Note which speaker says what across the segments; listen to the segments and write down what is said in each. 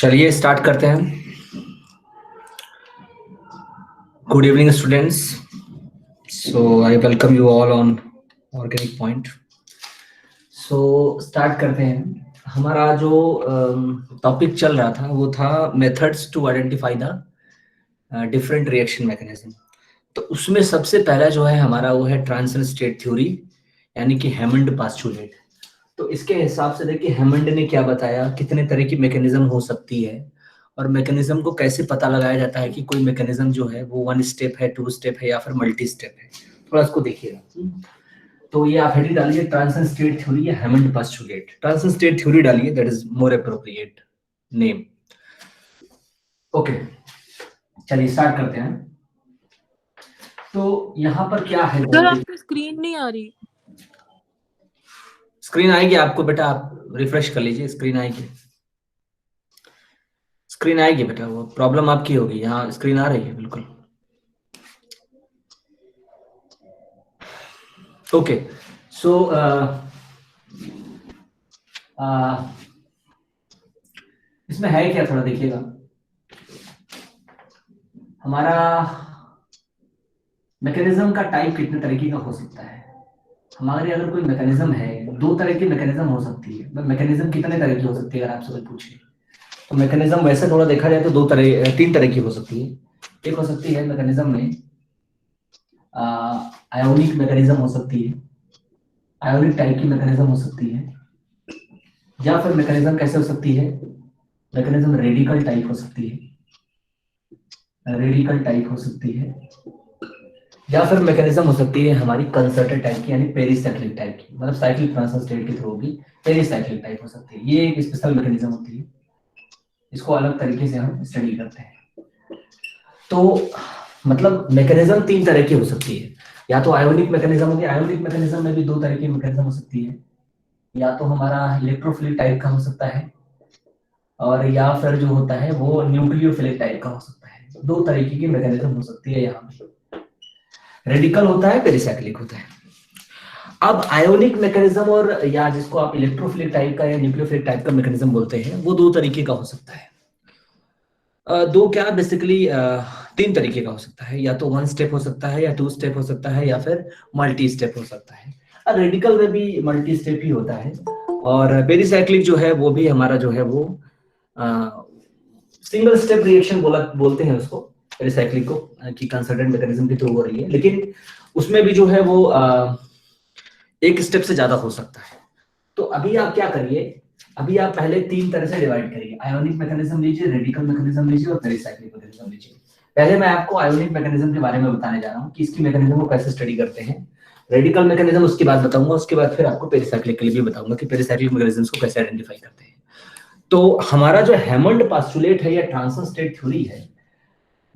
Speaker 1: चलिए स्टार्ट करते हैं। Good evening students. So I welcome you all on organic point. So start करते हैं। हमारा जो टॉपिक चल रहा था वो था methods to identify the different reaction mechanism. तो उसमें सबसे पहला जो है हमारा वो है ट्रांजिशन स्टेट थ्योरी, यानी कि हैमंड पास्चुलेट। तो इसके हिसाब से देखिए हैमंड ने क्या बताया, कितने तरह की मैकेनिज्म हो सकती है और मैकेनिज्म को कैसे पता लगाया जाता है कि कोई मैकेनिज्म जो है वो 1 स्टेप है, 2 स्टेप है या फिर मल्टी स्टेप है। थोड़ा इसको देखिएगा। तो ये आप हेडिंग डालिए ट्रांजिशन स्टेट थ्योरी या हैमंड पास्चुलेट। ट्रांजिशन स्टेट थ्योरी डालिए, that is more appropriate name. Okay, चलिए स्टार्ट करते हैं। तो यहाँ पर क्या है,
Speaker 2: सर आपकी स्क्रीन नहीं आ रही।
Speaker 1: स्क्रीन आएगी आपको बेटा, आप रिफ्रेश कर लीजिए, स्क्रीन आएगी, स्क्रीन आएगी बेटा। वो प्रॉब्लम आपकी होगी, यहाँ स्क्रीन आ रही है बिल्कुल। ओके, सो इसमें है क्या, थोड़ा देखिएगा। हमारा मैकेनिज्म का टाइप कितने तरीके का हो सकता है। हमारे अगर कोई मैकेनिज्म है, 2 तरह की मैकेनिज्म हो सकती है। मैकेनिज्म कितने तरह की हो सकती है अगर आपसे कोई पूछे तो मैकेनिज्म वैसे थोड़ा देखा जाए तो 3 तरह की हो सकती है। एक हो सकती है मैकेनिज्म में आयोनिक मैकेनिज्म हो सकती है, आयोनिक टाइप की मैकेनिज्म हो सकती है। या फिर मैकेनिज्म कैसे हो सकती है, मैकेनिज्म रेडिकल टाइप हो सकती है, रेडिकल टाइप हो सकती है। या फिर मैकेनिज्म हो सकती है हमारी कंसर्टेड टाइप की, यानी पेरीसाइक्लिक टाइप की, मतलब साइक्लिक ट्रांजिशन स्टेट के थ्रू होगी, पेरीसाइक्लिक टाइप हो सकती है। ये एक स्पेशल मैकेनिज्म होती है, इसको अलग तरीके से हम स्टडी करते हैं। तो मतलब मैकेनिज्म 3 तरह की हो सकती है। या तो आयोनिक मैकेनिज्म होगी, आयोनिक मैकेनिज्म में भी 2 तरह की मैकेनिज्म हो सकती है। या तो हमारा इलेक्ट्रोफिलिक टाइप का हो सकता है, और या फिर जो होता है वो न्यूक्लियोफिलिक टाइप का हो सकता है। 2 तरीके की मैकेनिज्म हो सकती है। यहाँ पे रेडिकल होता है, पेरिसाइक्लिक होता है। अब आयोनिक मैकेनिज्म और या जिसको आप इलेक्ट्रोफिलिक टाइप का या न्यूक्लियोफिलिक टाइप का मैकेनिज्म बोलते हैं, वो 2 तरीके का हो सकता है। दो क्या बेसिकली 3 तरीके का हो सकता है। या तो 1 स्टेप हो सकता है, या 2 स्टेप हो सकता है, या फिर मल्टी स्टेप हो सकता है। रेडिकल में भी मल्टी स्टेप ही होता है, और पेरिसाइक्लिक जो है वो भी हमारा जो है वो सिंगल स्टेप रिएक्शन बोलते हैं उसको, पेरिसाइक्लिक को, कि कंसर्टेड मैकेनिज्म के थ्रू हो रही है। लेकिन उसमें भी जो है वो 1 स्टेप से ज्यादा हो सकता है। तो अभी आप क्या करिए, अभी आप पहले 3 तरह से डिवाइड करिए। आयोनिक मैकेनिज्म लीजिए, रेडिकल मैकेनिज्म लीजिए और पेरिसाइक्लिक मैकेनिज्म लीजिए। पहले मैं आपको आयोनिक मैकेनिज्म के बारे में बताने जा रहा हूँ कि इसकी मैकेनिज्म को कैसे स्टडी करते हैं। रेडिकल मैकेनिज्म उसके बाद बताऊंगा, उसके बाद फिर आपको पेरिसाइक्लिक के लिए भी बताऊंगा कि पेरिसाइक्लिक मैकेनिज्म्स को कैसे आइडेंटिफाई करते हैं। तो हमारा जो हैमंड पास्चुलेट है या ट्रांजिशन स्टेट थ्योरी है,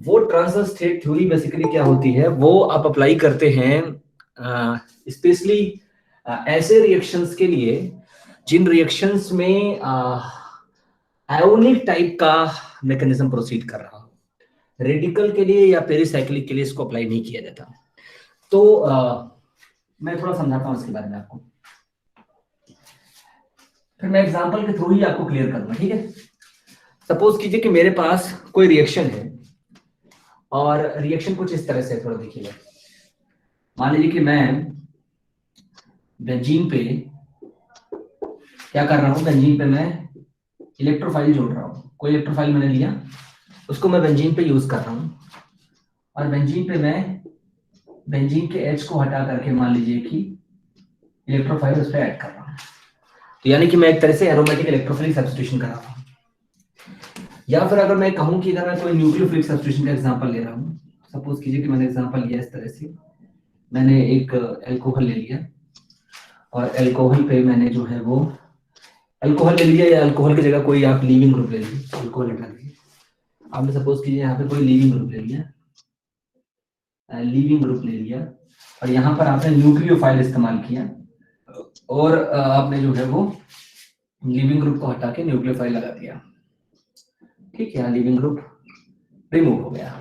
Speaker 1: वो ट्रांजिशन स्टेट थ्योरी बेसिकली क्या होती है, वो आप अप्लाई करते हैं स्पेशली ऐसे रिएक्शंस के लिए जिन रिएक्शंस में आयोनिक टाइप का मैकेनिज्म प्रोसीड कर रहा हो। रेडिकल के लिए या पेरिसाइक्लिक के लिए इसको अप्लाई नहीं किया जाता। तो मैं थोड़ा समझाता हूं इसके बारे में आपको, फिर मैं एग्जांपल के थ्रू ही आपको क्लियर करूंगा, ठीक है। सपोज कीजिए कि मेरे पास कोई रिएक्शन है, और रिएक्शन कुछ इस तरह से, थोड़ा देखिएगा। मान लीजिए कि मैं बेंजीन पे क्या कर रहा हूं, बेंजीन पे मैं इलेक्ट्रोफाइल जोड़ रहा हूं। कोई इलेक्ट्रोफाइल मैंने लिया, उसको मैं बेंजीन पे यूज कर रहा हूं, और बेंजीन पे मैं बेंजीन के एच को हटा करके मान लीजिए कि इलेक्ट्रोफाइल उस पर ऐड कर रहा हूं। तो यानी कि मैं एक तरह से एरोमेटिक इलेक्ट्रोफिलिक सब्स्टिट्यूशन कर रहा हूं। या फिर अगर मैं कहूं कि अगर मैं कोई न्यूक्लियोफिलिक सब्स्टिट्यूशन का एग्जांपल ले रहा हूं, सपोज कीजिए कि मैंने एग्जांपल लिया इस तरह से, मैंने एक एल्कोहल ले लिया, और एल्कोहल पे मैंने जो है वो अल्कोहल ले लिया, या अल्कोहल की जगह कोई आप लीविंग ग्रुप ले लीजिए, अल्कोहल हटा दीजिए। आपने सपोज कीजिए यहाँ पे कोई लीविंग ग्रुप ले लिया, लीविंग ग्रुप ले लिया, और यहाँ पर आपने न्यूक्लियोफाइल इस्तेमाल किया, और आपने जो है वो लीविंग ग्रुप को हटा के न्यूक्लियोफाइल लगा दिया। ठीक है, लीविंग ग्रुप रिमूव हो गया,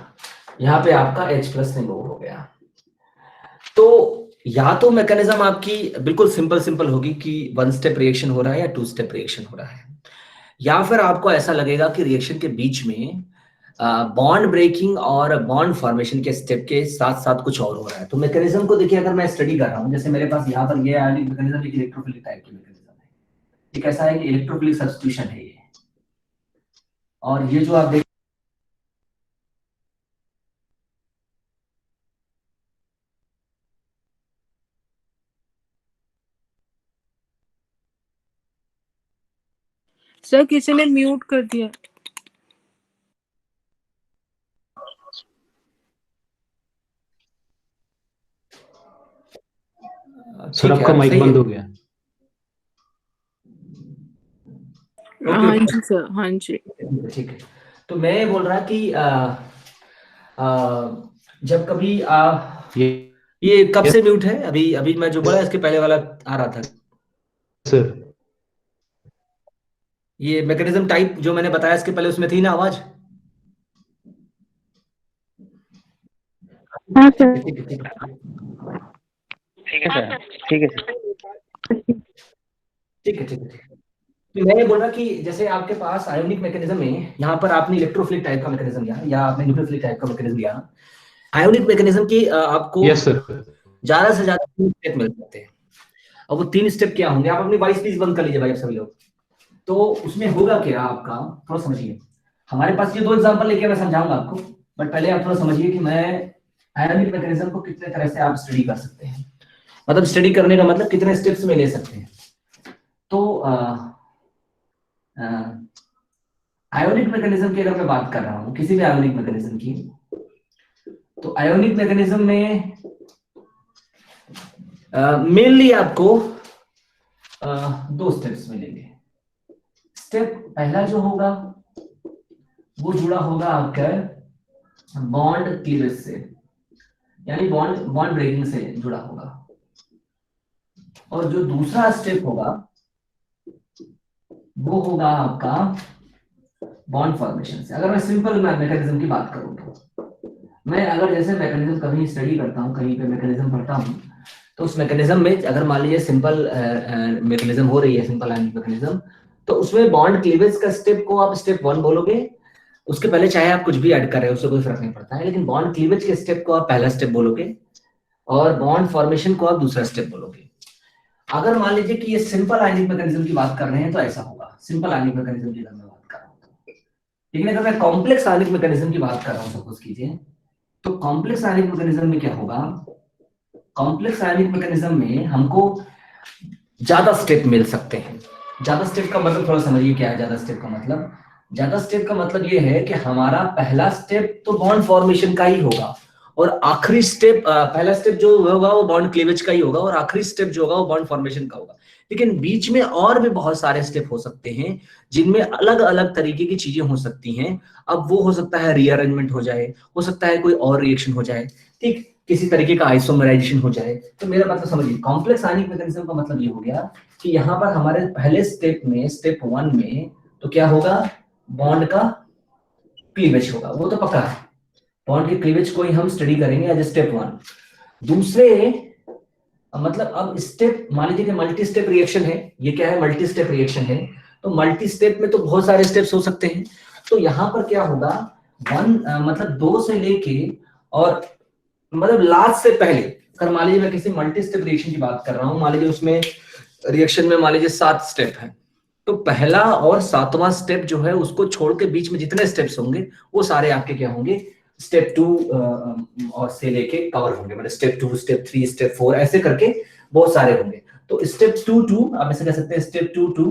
Speaker 1: यहाँ पे आपका H+ रिमूव हो गया। तो या तो मैकेनिज्म आपकी बिल्कुल सिंपल होगी कि 1 स्टेप रिएक्शन हो रहा है या 2 स्टेप रिएक्शन हो रहा है। या फिर आपको ऐसा लगेगा कि रिएक्शन के बीच में बॉन्ड ब्रेकिंग और बॉन्ड फॉर्मेशन के स्टेप के साथ साथ कुछ और हो रहा है। तो मैकेनिज्म को देखिए, अगर मैं स्टडी कर रहा हूँ, जैसे मेरे पास यहाँ पर ये आयोनिक मैकेनिज्म एक इलेक्ट्रोफिलिक टाइप की मैकेनिज्म है। ये कैसा है कि इलेक्ट्रोफिलिक सब्स्टिट्यूशन है ये, और ये जो आप देख
Speaker 2: सर किसी ने म्यूट कर दिया।
Speaker 3: सर आपका माइक बंद हो गया।
Speaker 2: हाँ जी सर, हाँ जी।
Speaker 1: ठीक है। तो मैं ये बोल रहा कि जब कभी ये कब से म्यूट है? अभी अभी मैं जो बोला इसके पहले वाला आ रहा था
Speaker 3: सर।
Speaker 1: ये मैकेनिज्म टाइप जो मैंने बताया इसके पहले उसमें थी ना आवाज?
Speaker 2: हाँ सर।
Speaker 1: ठीक है, ठीक है।
Speaker 4: ठीक है सर, ठीक है सर,
Speaker 1: ठीक है, ठीक है, ठीक है। तो मैं ये बोल रहा कि जैसे आपके पास आयोनिक मैकेनिज्म में यहाँ पर आपने इलेक्ट्रोफिलिक टाइप का मैकेनिज्म लिया या आपने न्यूक्लियोफिलिक टाइप का मैकेनिज्म लिया, आयोनिक मैकेनिज्म की आपको
Speaker 3: यस सर,
Speaker 1: ज्यादा से ज्यादा 3 स्टेप मिल सकते हैं। और वो 3 स्टेप क्या होंगे? आप अपनी 22 प्लीज बंद कर लीजिए भाई आप सभी लोग। तो उसमें होगा क्या आपका, थोड़ा समझिए। हमारे पास ये 2 एग्जांपल लेके मैं समझाऊंगा आपको, बट पहले आप थोड़ा समझिए कि मैं आयोनिक मैकेनिज्म को कितने तरह से आप स्टडी कर सकते हैं, मतलब स्टडी करने का मतलब कितने स्टेप्स में ले सकते हैं। तो आयोनिक मैकेनिज्म की अगर मैं बात कर रहा हूं, किसी भी आयोनिक मैकेनिज्म की, तो आयोनिक मैकेनिज्म में मेनली आपको 2 स्टेप्स मिलेंगे। स्टेप पहला जो होगा वो जुड़ा होगा आपका बॉन्ड क्लीवेज से, यानी बॉन्ड ब्रेकिंग से जुड़ा होगा। और जो दूसरा स्टेप होगा वो होगा आपका बॉन्ड फॉर्मेशन से। अगर मैं सिंपल मैकेनिज्म की बात करूं तो मैं अगर जैसे मैकेनिज्म कभी स्टडी करता हूं, कहीं पे मैकेनिज्म पढ़ता हूं, तो उस मैकेनिज्म में अगर मान लीजिए सिंपल मैकेनिज्म हो रही है, सिंपल आयोनिक मैकेनिज्म, तो उसमें बॉन्ड क्लीवेज का स्टेप को आप स्टेप 1 बोलोगे। उसके पहले चाहे आप कुछ भी ऐड कर रहे हो उससे कोई फर्क नहीं पड़ता है, लेकिन बॉन्ड क्लीवेज के स्टेप को आप पहला स्टेप बोलोगे और बॉन्ड फॉर्मेशन को आप दूसरा स्टेप बोलोगे। अगर मान लीजिए कि ये सिंपल आयोनिक मैकेनिज्म की बात कर रहे हैं तो ऐसा होगा, सिंपल आयोनिक मैकेनिज्म की अगर मैं बात कर रहा हूं। लेकिन अगर मैं कॉम्प्लेक्स आयोनिक मैकेनिज्म की बात कर रहा हूं, सपोज कीजिए, तो कॉम्प्लेक्स आयोनिक मैकेनिज्म में क्या होगा? कॉम्प्लेक्स आयोनिक मैकेनिज्म में हमको ज्यादा स्टेप मिल सकते हैं। ज्यादा स्टेप का मतलब थोड़ा समझिए क्या है ज्यादा स्टेप का मतलब। ज्यादा स्टेप का मतलब ये है कि हमारा पहला स्टेप तो बॉन्ड फॉर्मेशन का ही होगा और आखिरी स्टेप, पहला स्टेप जो होगा वो बॉन्ड क्लीवेज का ही होगा और आखिरी स्टेप जो होगा वो बॉन्ड फॉर्मेशन का होगा। लेकिन बीच में और भी बहुत सारे स्टेप हो सकते हैं जिनमें अलग अलग तरीके की चीजें हो सकती हैं। अब वो हो सकता है रीअरेंजमेंट हो जाए, हो सकता है कोई और रिएक्शन हो जाए, ठीक, किसी तरीके का आइसोमराइजेशन हो जाए। तो मेरा मतलब समझिए, कॉम्प्लेक्स आयोनिक मैकेनिज्म का मतलब ये हो गया कि यहाँ पर हमारे पहले स्टेप में, स्टेप 1 में तो क्या होगा? बॉन्ड का क्लीवेज होगा, वो तो पक्का है। बॉन्ड के क्लीवेज को ही हम स्टडी करेंगे एज स्टेप 1। दूसरे मतलब अब स्टेप, मान लीजिए कि मल्टी स्टेप रिएक्शन है, ये क्या है? मल्टी स्टेप रिएक्शन है। तो मल्टी स्टेप में तो बहुत सारे स्टेप्स हो सकते हैं। तो यहाँ पर क्या होगा? मतलब 2 से लेके और मतलब लास्ट से पहले, अगर मान लीजिए मैं किसी मल्टी स्टेप रिएक्शन की बात कर रहा हूँ, मान लीजिए उसमें रिएक्शन में मान लीजिए 7 स्टेप है, तो पहला और 7वां स्टेप जो है उसको छोड़ के बीच में जितने स्टेप्स होंगे वो सारे आपके क्या होंगे? स्टेप 2 और से लेके कवर होंगे, मतलब स्टेप 2, स्टेप 3, स्टेप 4 ऐसे करके बहुत सारे होंगे। तो स्टेप 2 आप ऐसे कह सकते हैं, स्टेप 2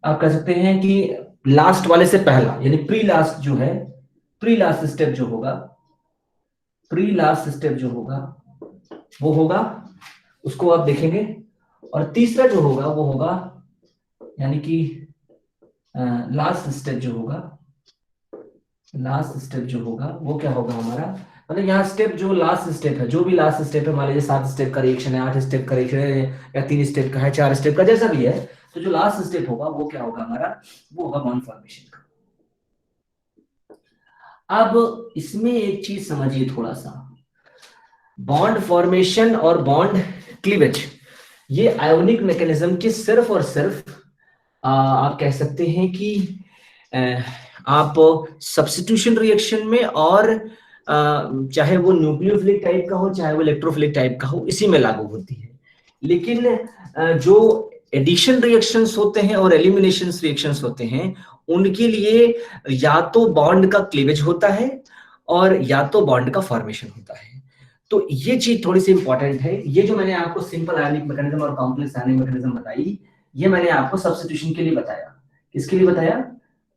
Speaker 1: आप कह सकते हैं कि लास्ट वाले से पहला, यानी प्री लास्ट जो है, प्री लास्ट स्टेप जो होगा, प्री लास्ट स्टेप जो होगा वो होगा, उसको आप देखेंगे। और तीसरा जो होगा वो होगा, यानी कि लास्ट स्टेप जो होगा, लास्ट स्टेप जो होगा वो क्या होगा हमारा? मतलब यहाँ स्टेप जो लास्ट स्टेप है, जो भी लास्ट स्टेप है, मान लीजिए 7 स्टेप का रिएक्शन है, 8 स्टेप का रिएक्शन है, या 3 स्टेप का है, 4 स्टेप का, जैसा भी है, तो जो लास्ट स्टेप होगा वो क्या होगा हमारा? वो होगा बॉन्ड फॉर्मेशन का। अब इसमें एक चीज समझिए थोड़ा सा, बॉन्ड फॉर्मेशन और बॉन्ड क्लीवेज, ये आयोनिक मैकेनिज्म की सिर्फ और सिर्फ आप कह सकते हैं कि आप सब्स्टिट्यूशन रिएक्शन में और चाहे वो न्यूक्लियोफिलिक टाइप का हो चाहे वो इलेक्ट्रोफिलिक टाइप का हो, इसी में लागू होती है। लेकिन जो एडिशन रिएक्शंस होते हैं और एलिमिनेशन रिएक्शंस होते हैं, उनके लिए या तो बॉन्ड का क्लीवेज होता है और या तो बॉन्ड का फॉर्मेशन होता है। तो ये चीज थोड़ी सी इंपॉर्टेंट है। ये जो मैंने आपको सिंपल आयनिक मैकेनिज्म और कॉम्प्लेक्स आयनिक मैकेनिज्म बताई, ये मैंने आपको सब्स्टिट्यूशन के लिए बताया। किसके लिए बताया?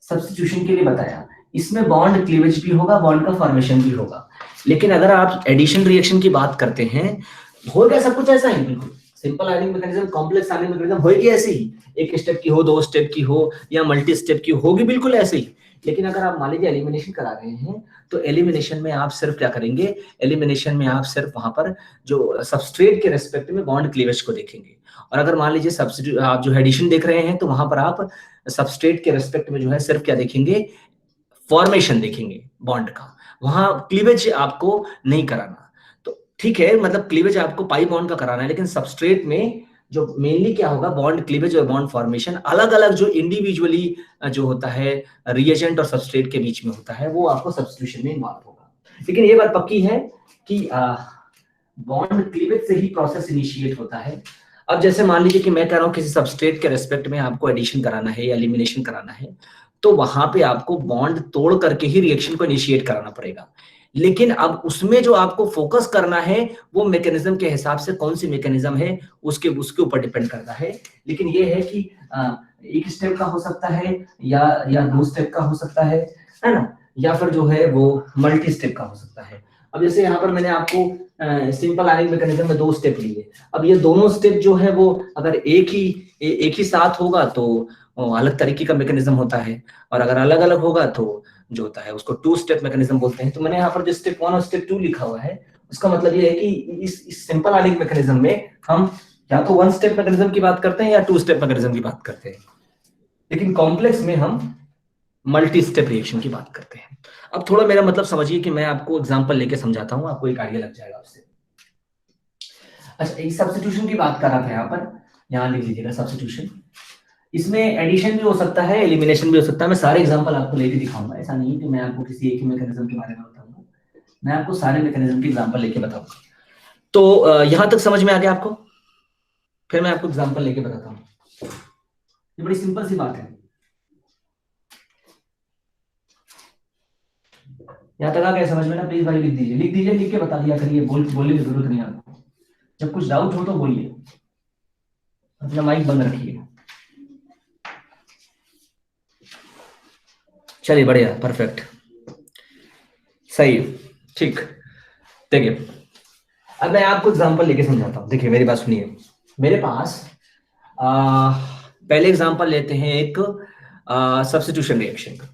Speaker 1: सब्स्टिट्यूशन के लिए बताया। इसमें बॉन्ड क्लीवेज भी होगा, बॉन्ड का फॉर्मेशन भी होगा। लेकिन अगर आप एडिशन रिएक्शन की बात करते हैं, होगा सब कुछ ऐसा ही, बिल्कुल सिंपल आयनिक मैकेनिज्म, कॉम्प्लेक्स आयनिक मैकेनिज्म होगी ऐसे ही, एक स्टेप की हो, दो स्टेप की हो या मल्टी स्टेप की होगी, बिल्कुल ऐसे ही। लेकिन अगर आप मान लीजिए एलिमिनेशन करा रहे हैं, तो एलिमिनेशन में आप सिर्फ क्या करेंगे? एलिमिनेशन में आप सिर्फ वहां पर जो सबस्ट्रेट के रेस्पेक्ट में बॉन्ड क्लीवेज को देखेंगे। और अगर मान लीजिए सब्स्टिट्यूट आप जो एडिशन देख रहे हैं, तो वहां पर आप सबस्ट्रेट के रेस्पेक्ट में जो है सिर्फ क्या देखेंगे? फॉर्मेशन देखेंगे बॉन्ड का, वहां क्लीवेज आपको नहीं कराना। तो ठीक है, मतलब क्लीवेज आपको पाई बॉन्ड का कराना है, लेकिन सबस्ट्रेट में जो मेनली क्या होगा, बॉन्ड क्लीवेज और बॉन्ड फॉर्मेशन अलग अलग जो इंडिविजुअली जो होता है रिएजेंट और सबस्ट्रेट के बीच में होता है, वो आपको सब्स्टिट्यूशन में इन्वॉल्व होगा। लेकिन ये बात पक्की है कि बॉन्ड क्लीवेज से ही प्रोसेस इनिशिएट होता है। अब जैसे मान लीजिए कि मैं कह रहा हूँ किसी सबस्ट्रेट के रेस्पेक्ट में आपको एडिशन कराना है या एलिमिनेशन कराना है, तो वहां पे आपको बॉन्ड तोड़ करके ही रिएक्शन को इनिशिएट कराना पड़ेगा। लेकिन अब उसमें जो आपको फोकस करना है, वो मैकेनिज्म के हिसाब से कौन सी मैकेनिज्म है उसके ऊपर डिपेंड करता है। लेकिन ये है कि एक स्टेप का हो सकता है या दो स्टेप का हो सकता है ना, या फिर जो है वो मल्टी स्टेप का हो सकता है। अब जैसे यहाँ पर मैंने आपको सिंपल आयनिक मैकेनिज्म में दो स्टेप लिए। अब ये दोनों स्टेप जो है वो अगर एक ही साथ होगा तो अलग तरीके का मैकेनिज्म होता है, और अगर अलग अलग होगा तो जो होता है उसको टू स्टेप मैकेनिज्म बोलते हैं। तो मैंने यहाँ पर जो स्टेप 1 और स्टेप 2 लिखा हुआ है, उसका मतलब ये है कि इस सिंपल आयनिक मैकेनिज्म में हम या तो 1 स्टेप मैकेनिज्म की बात करते हैं या 2 स्टेप मैकेनिज्म की बात करते हैं। लेकिन कॉम्प्लेक्स में हम मल्टी स्टेप रिएक्शन की बात करते हैं। अब थोड़ा मेरा मतलब समझिए कि मैं आपको एग्जांपल लेके समझाता हूं, आपको एक आइडिया लग जाएगा आपसे। अच्छा, इस सब्स्टिट्यूशन की बात कर रहा था, यहाँ पर यहाँ लिख लीजिएगा सब्स्टिट्यूशन। इसमें एडिशन भी हो सकता है, एलिमिनेशन भी हो सकता है। मैं सारे एग्जांपल आपको लेके दिखाऊंगा, ऐसा नहीं है कि मैं आपको किसी एक ही मैकेनिज्म के बारे में बताऊंगा, मैं आपको सारे मैकेनिज्म के एग्जांपल लेके बताऊंगा। तो यहां तक समझ में आ गया आपको? फिर मैं आपको एग्जांपल लेके बताता हूँ। ये बड़ी सिंपल सी बात है। यहाँ तक आ गया समझ में ना? प्लीज भाई लिख दीजिए, लिख के बता दिया करिए, बोलने की जरूरत नहीं आपको। जब कुछ डाउट हो तो बोलिए, अपना माइक बंद रखिए। चलिए, बढ़िया, परफेक्ट, सही है, ठीक। देखिए, अब मैं आपको एग्जांपल लेके समझाता हूँ। देखिए, मेरी बात सुनिए। मेरे पास पहले एग्जांपल लेते हैं एक सब्स्टिट्यूशन रिएक्शन का।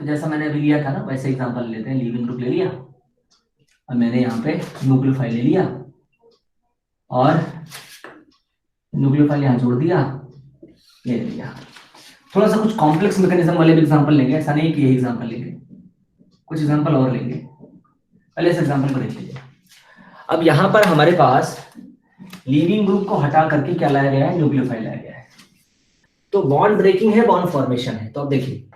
Speaker 1: तो जैसा मैंने अभी लिया था ना, वैसे एग्जांपल लेते हैं। लीविंग ग्रुप ले लिया, और मैंने यहाँ पे न्यूक्लियोफाइल ले लिया और न्यूक्लियोफाइल यहाँ जोड़ दिया, ये ले लिया। थोड़ा सा कुछ कॉम्प्लेक्स मैकेनिज्म वाले भी एग्जांपल लेंगे, ऐसा नहीं कि यही एग्जांपल लेंगे, कुछ एग्जांपल और लेंगे। पहले इस एग्जांपल को देख लीजिए। अब यहाँ पर हमारे पास लीविंग ग्रुप को हटा करके क्या लाया गया है? न्यूक्लियोफाइल लाया गया है। तो बॉन्ड ब्रेकिंग है, बॉन्ड फॉर्मेशन है। तो अब देखिए,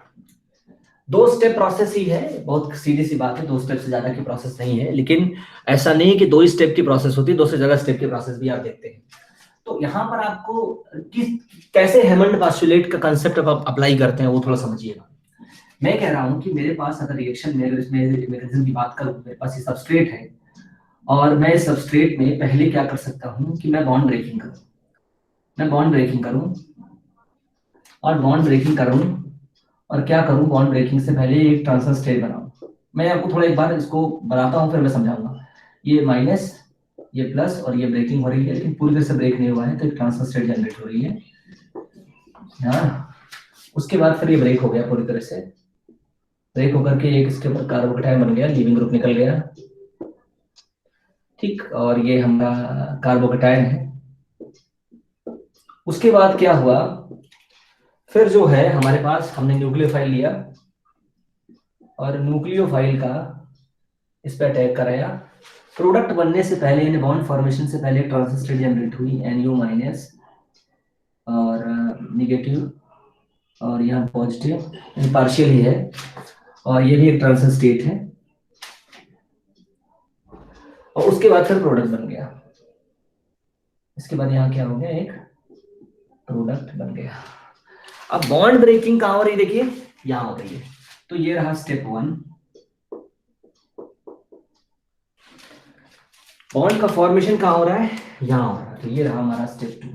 Speaker 1: 2 स्टेप प्रोसेस ही है, बहुत सीधी सी बात है, 2 स्टेप से ज्यादा की प्रोसेस नहीं है। लेकिन ऐसा नहीं कि 2 ही स्टेप की प्रोसेस होती है, 2 से ज्यादा स्टेप की प्रोसेस भी आप देखते हैं। तो यहाँ पर आपको कैसे हेमंड पॉस्टुलेट का कांसेप्ट आप अप्लाई करते हैं वो थोड़ा समझिएगा। मैं कह रहा हूँ कि मेरे पास अगर रिएक्शन में, अगर इसमें मैकेनिज्म की बात करूँ, मेरे पास ये सबस्ट्रेट है, और मैं सबस्ट्रेट में पहले क्या कर सकता हूँ कि मैं बॉन्ड ब्रेकिंग करूँ। मैं बॉन्ड ब्रेकिंग करूँ और बॉन्ड ब्रेकिंग करूँ और क्या करूँ, बॉन्ड ब्रेकिंग से पहले एक ट्रांजिशन स्टेट बनाऊँ। मैं आपको थोड़ा एक बार इसको बनाता हूँ, फिर मैं समझाऊंगा। ये माइनस, ये प्लस, और ये ब्रेकिंग हो रही है, लेकिन पूरी तरह से ब्रेक नहीं हुआ है, तो एक ट्रांजिशन स्टेट जनरेट हो रही है। हाँ, उसके बाद फिर ये ब्रेक हो गया, पूरी तरह से ब्रेक होकर के एक इसके ऊपर कार्बोकेटायन बन गया, लीविंग ग्रुप निकल गया, ठीक। और ये हमारा कार्बोकेटायन है। उसके बाद क्या हुआ, फिर जो है हमारे पास हमने न्यूक्लियोफाइल लिया और न्यूक्लियोफाइल का इस पे अटैक कराया, प्रोडक्ट बनने से पहले यानी बॉन्ड फॉर्मेशन से पहले ट्रांजिशन स्टेट जनरेट हुई NU माइनस और नेगेटिव और यहाँ पॉजिटिव पार्शियल ही है और ये भी एक ट्रांजिशन स्टेट है और उसके बाद फिर प्रोडक्ट बन गया। इसके बाद यहाँ क्या हो गया, एक प्रोडक्ट बन गया। अब बॉन्ड ब्रेकिंग कहाँ हो रही है, देखिए यहाँ हो रही है। तो ये रहा स्टेप 1, बॉन्ड का फॉर्मेशन कहाँ हो रहा है, यहाँ हो रहा है। तो ये रहा हमारा स्टेप 2।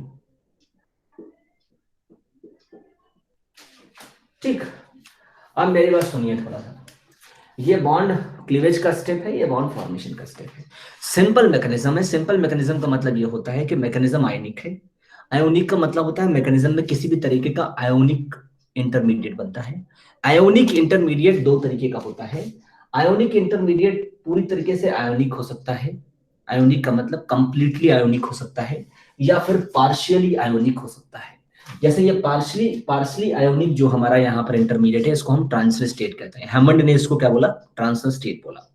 Speaker 1: ठीक, अब मेरी बात सुनिए थोड़ा सा। ये बॉन्ड क्लीवेज का स्टेप है, ये बॉन्ड फॉर्मेशन का स्टेप है। सिंपल मैकेनिज्म है। सिंपल मैकेनिज्म का मतलब ये होता है कि मैकेनिज्म आयनिक है। आयोनिक का मतलब होता है मैकेनिज्म में किसी भी तरीके का आयोनिक इंटरमीडिएट बनता है। आयोनिक इंटरमीडिएट दो तरीके का होता है। आयोनिक इंटरमीडिएट पूरी तरीके से आयोनिक हो सकता है, आयोनिक का मतलब कंप्लीटली आयोनिक हो सकता है, या फिर पार्शियली आयोनिक हो सकता है। जैसे ये पार्शली आयोनिक जो हमारा यहाँ पर इंटरमीडिएट है, इसको हम ट्रांजिशन स्टेट कहते हैं। हैमंड ने इसको क्या बोला, ट्रांजिशन स्टेट बोला।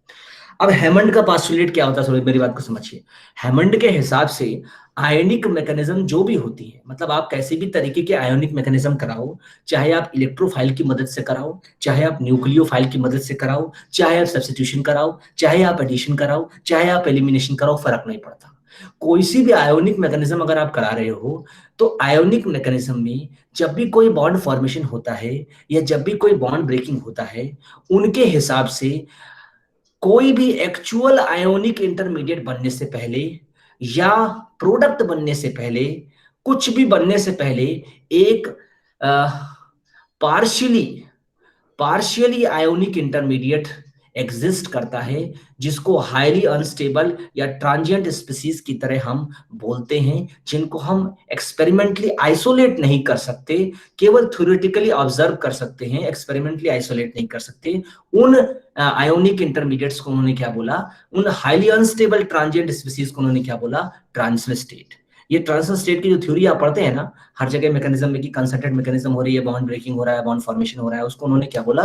Speaker 1: अब हैमंड का पास्टुलेट क्या होता है, थोड़ी मेरी बात को समझिए। हैमंड के हिसाब से आयनिक मैकेनिज्म जो भी होती है, मतलब आप कैसे भी तरीके के आयोनिक मैकेनिज्म कराओ, चाहे आप इलेक्ट्रोफाइल की मदद से कराओ, चाहे आप न्यूक्लियोफाइल की मदद से कराओ, चाहे आप सब्स्टिट्यूशन कराओ, चाहे आप एडिशन कराओ, चाहे आप एलिमिनेशन कराओ, फर्क नहीं पड़ता। कोई सी भी आयोनिक मैकेनिज्म अगर आप करा रहे हो, तो आयोनिक मैकेनिज्म में जब भी कोई बॉन्ड फॉर्मेशन होता है या जब भी कोई बॉन्ड ब्रेकिंग होता है, उनके हिसाब से कोई भी एक्चुअल आयोनिक इंटरमीडिएट बनने से पहले या प्रोडक्ट बनने से पहले, कुछ भी बनने से पहले एक पार्शियली आयोनिक इंटरमीडिएट एग्जिस्ट करता है, जिसको हाईली अनस्टेबल या ट्रांजिएंट स्पीसीज की तरह हम बोलते हैं, जिनको हम एक्सपेरिमेंटली आइसोलेट नहीं कर सकते, केवल थ्योरेटिकली ऑब्जर्व कर सकते हैं, एक्सपेरिमेंटली आइसोलेट नहीं कर सकते। उन आयोनिक इंटरमीडिएट्स को उन्होंने क्या बोला, उन हाईली अनस्टेबल ट्रांजिएंट स्पीसीज को उन्होंने क्या बोला, ट्रांजिशन स्टेट। ये ट्रांजिशन स्टेट की जो थ्योरी आप पढ़ते हैं ना हर जगह मैकेनिज्म में, कि कंसर्टेड मैकेनिज्म हो रही है, बॉन्ड ब्रेकिंग हो रहा है, बॉन्ड फॉर्मेशन हो रहा है, उसको उन्होंने क्या बोला,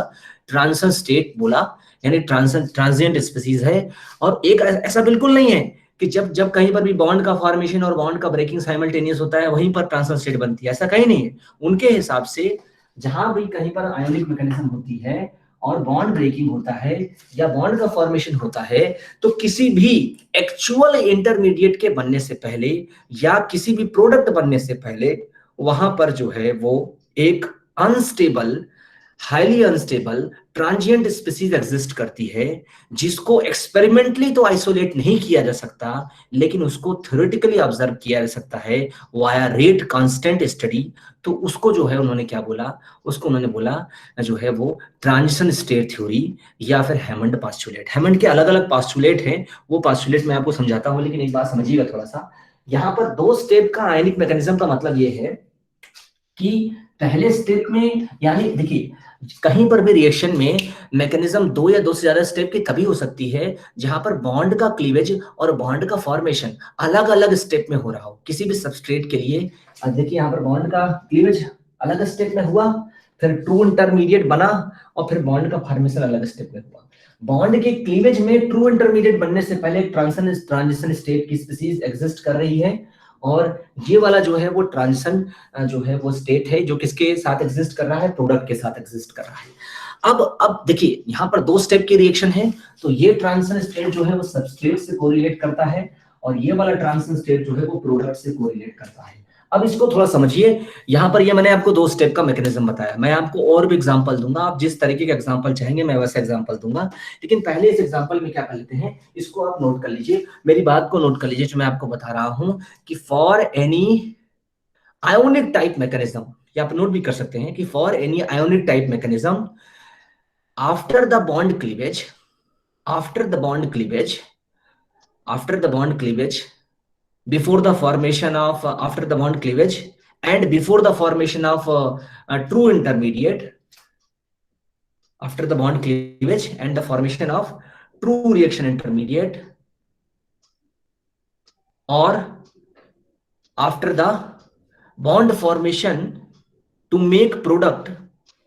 Speaker 1: ट्रांजिशन स्टेट बोला, यानी ट्रांजिएंट स्पीसीज है। और एक ऐसा बिल्कुल नहीं है कि जब जब कहीं पर भी बॉन्ड का फॉर्मेशन और बॉन्ड का ब्रेकिंग साइमल्टेनियस होता है वहीं पर ट्रांजिशन स्टेट बनती है, ऐसा कहीं नहीं है। उनके हिसाब से जहां भी कहीं पर आयोनिक मैकेनिज्म होती है और बॉन्ड ब्रेकिंग होता है या बॉन्ड का फॉर्मेशन होता है, तो किसी भी एक्चुअल इंटरमीडिएट के बनने से पहले या किसी भी प्रोडक्ट बनने से पहले वहां पर जो है वो एक unstable, highly unstable transient species exist करती है, जिसको एक्सपेरिमेंटली तो आइसोलेट नहीं किया जा सकता, लेकिन उसको थ्योरेटिकली ऑब्जर्व किया जा सकता है वाया रेट कांस्टेंट स्टडी। तो उसको जो है उन्होंने क्या बोला, उसको उन्होंने बोला जो है वो ट्रांजिशन स्टेट थ्योरी या फिर हैमंड पास्टुलेट। हैमंड के अलग अलग पास्टुलेट हैं, वो पास्टुलेट मैं आपको समझाता हूं, लेकिन एक बात समझिएगा थोड़ा सा। यहाँ पर दो स्टेप का आयनिक मैकेनिज्म का मतलब ये है कि पहले स्टेप में, यानी देखिए कहीं पर भी रिएक्शन में मैकेनिज्म दो या दो से ज्यादा स्टेप की तभी हो सकती है जहां पर बॉन्ड का क्लीवेज और बॉन्ड का फॉर्मेशन अलग अलग स्टेप में हो रहा हो किसी भी सबस्ट्रेट के लिए। देखिए यहाँ पर बॉन्ड का क्लीवेज अलग स्टेप में हुआ, फिर ट्रू इंटरमीडिएट बना और फिर बॉन्ड का फॉर्मेशन अलग स्टेप में हुआ। बॉन्ड के क्लीवेज में ट्रू इंटरमीडिएट बनने से पहले ट्रांजिशन स्टेट की स्पीसीज एग्जिस्ट कर रही है, और ये वाला जो है वो ट्रांजिशन जो है वो स्टेट है जो किसके साथ एग्जिस्ट कर रहा है, प्रोडक्ट के साथ एग्जिस्ट कर रहा है। अब देखिए यहाँ पर दो स्टेप की रिएक्शन है, तो ये ट्रांजिशन स्टेट जो है वो सबस्ट्रेट से कोरिलेट करता है और ये वाला ट्रांजिशन स्टेट जो है वो प्रोडक्ट से कोरिलेट करता है। अब इसको थोड़ा समझिए। यहाँ पर ये मैंने आपको दो स्टेप का मैकेनिज्म बताया, मैं आपको और भी एग्जांपल दूंगा, आप जिस तरीके का एग्जांपल चाहेंगे मैं वैसा एग्जांपल दूंगा, लेकिन पहले इस एग्जांपल में क्या कर लेते हैं, इसको आप नोट कर लीजिए, मेरी बात को नोट कर लीजिए जो मैं आपको बता रहा हूं कि for any ionic type mechanism, या आप नोट भी कर सकते हैं कि for any ionic type mechanism after the bond cleavage, after the bond cleavage, before the formation of after the bond cleavage and before the formation of a true intermediate, after the bond cleavage and the formation of true reaction intermediate, or after the bond formation to make product,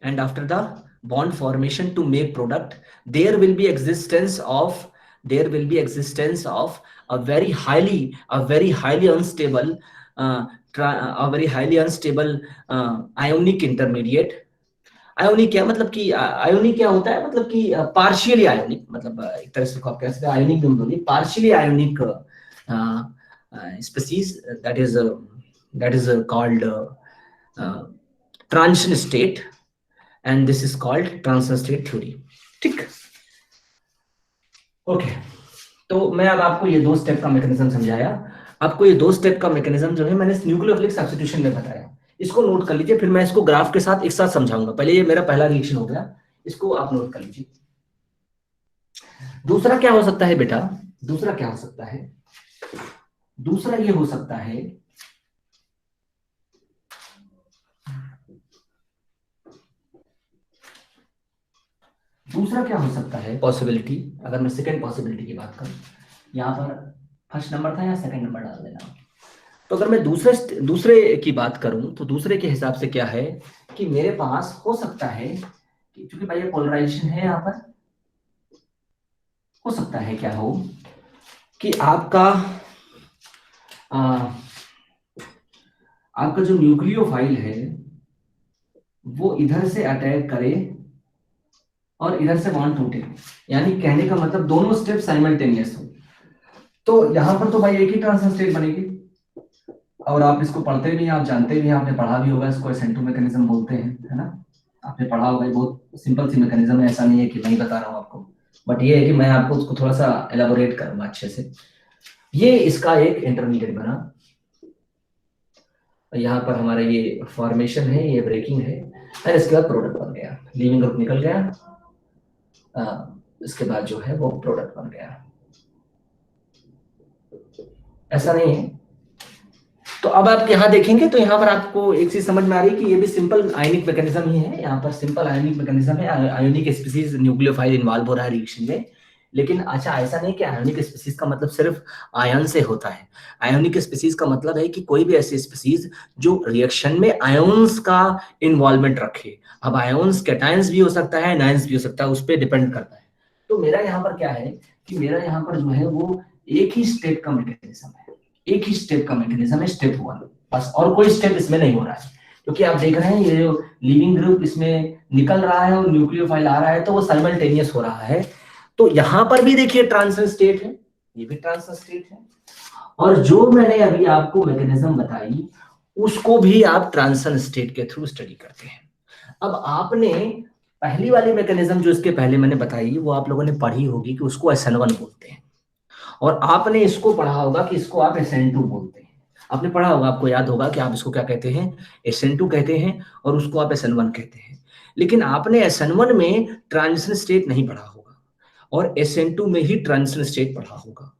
Speaker 1: and after the bond formation to make product, there will be existence of there will be existence of a very highly unstable ionic intermediate. Ionic क्या मतलब कि ionic क्या होता है, मतलब कि partially ionic, मतलब एक तरह से आप कह सकते हैं आयोनिक भी बोलिए, partially ionic species that is called transition state, and this is called transition state theory. ठीक, ओके। तो मैं अब आपको ये 2 स्टेप का मैकेनिज्म समझाया। आपको ये 2 स्टेप का मैकेनिज्म जो है मैंने न्यूक्लियोफिलिक सब्स्टिट्यूशन में बताया, इसको नोट कर लीजिए, फिर मैं इसको ग्राफ के साथ एक साथ समझाऊंगा। पहले ये मेरा पहला रिएक्शन हो गया, इसको आप नोट कर लीजिए। दूसरा क्या हो सकता है बेटा, दूसरा क्या हो सकता है, दूसरा ये हो सकता है दूसरा क्या हो सकता है पॉसिबिलिटी, अगर मैं सेकंड पॉसिबिलिटी की बात करूं, यहां पर फर्स्ट नंबर था या सेकंड नंबर डाल देना। तो अगर मैं दूसरे की बात करूं तो दूसरे के हिसाब से क्या है कि मेरे पास हो सकता है कि क्योंकि भाई ये पोलराइजेशन है, यहां पर हो सकता है क्या हो कि आपका जो न्यूक्लियोफाइल है वो इधर से अटैक करे और इधर से बॉन्ड टूटे, यानी कहने का मतलब दोनों स्टेप साइमल्टेनियस हो। तो यहां पर तो भाई एक ही ट्रांजिशन स्टेट बनेगी, और आप इसको पढ़ते भी हैं, आप जानते भी हैं, आपने पढ़ा भी होगा, इसको SN2 मैकेनिज्म बोलते हैं, है ना, आपने पढ़ा होगा। बहुत सिंपल सी मैकेनिज्म है, ऐसा नहीं है कि नहीं बता रहा हूं आपको, बट ये है कि मैं आपको उसको थोड़ा सा एलाबोरेट करूंगा अच्छे से। ये इसका एक इंटरमीडिएट बना, यहाँ पर हमारा ये फॉर्मेशन है, ये ब्रेकिंग है, और इसके बाद प्रोडक्ट बन गया, लीविंग ग्रुप निकल गया, इसके बाद जो है वो प्रोडक्ट बन गया, ऐसा नहीं है। तो अब आप यहाँ देखेंगे तो यहाँ पर आपको एक चीज समझ में आ रही है कि ये भी सिंपल आयनिक मैकेनिज्म ही है, यहाँ पर सिंपल आयनिक मैकेनिज्म है, आयनिक स्पीसीज न्यूक्लियोफाइल इन्वॉल्व हो रहा है रिएक्शन में। लेकिन अच्छा ऐसा नहीं कि आयोनिक स्पीसीज का मतलब सिर्फ आयन से होता है। आयोनिक स्पीसीज का मतलब है कि कोई भी ऐसी स्पीसीज जो रिएक्शन में आयोन्स का इन्वॉल्वमेंट रखे। अब आयोन्स कैटायंस भी हो सकता है, एनायंस भी हो सकता है, उस पर डिपेंड करता है। तो मेरा यहाँ पर क्या है कि मेरा यहाँ पर जो है वो एक ही स्टेप का मैकेनिज्म है, एक ही स्टेप का मैकेनिज्म है, स्टेप 1 बस, और कोई स्टेप इसमें नहीं हो रहा है। क्योंकि आप देख रहे हैं ये जो लीविंग ग्रुप इसमें निकल रहा है और न्यूक्लियोफाइल आ रहा है, तो वो साइमल्टेनियस हो रहा है। तो यहां पर भी देखिए ट्रांजिशन स्टेट है, ये भी ट्रांजिशन स्टेट है, और जो मैंने अभी आपको मैकेनिज्म बताई उसको भी आप ट्रांजिशन स्टेट के थ्रू स्टडी करते हैं। अब आपने पहली वाली मैकेनिज्म जो इसके पहले मैंने बताई वो आप लोगों ने पढ़ी होगी कि उसको SN1 बोलते हैं, और आपने इसको पढ़ा होगा कि इसको आप SN2 बोलते हैं। आपने पढ़ा होगा, आपको याद होगा कि आप इसको क्या कहते हैं, SN2 कहते हैं, और उसको आप SN1 कहते हैं। लेकिन आपने SN1 में ट्रांजिशन स्टेट नहीं पढ़ा होगा और SN2 में ही ट्रांजिशन स्टेट पढ़ा होगा।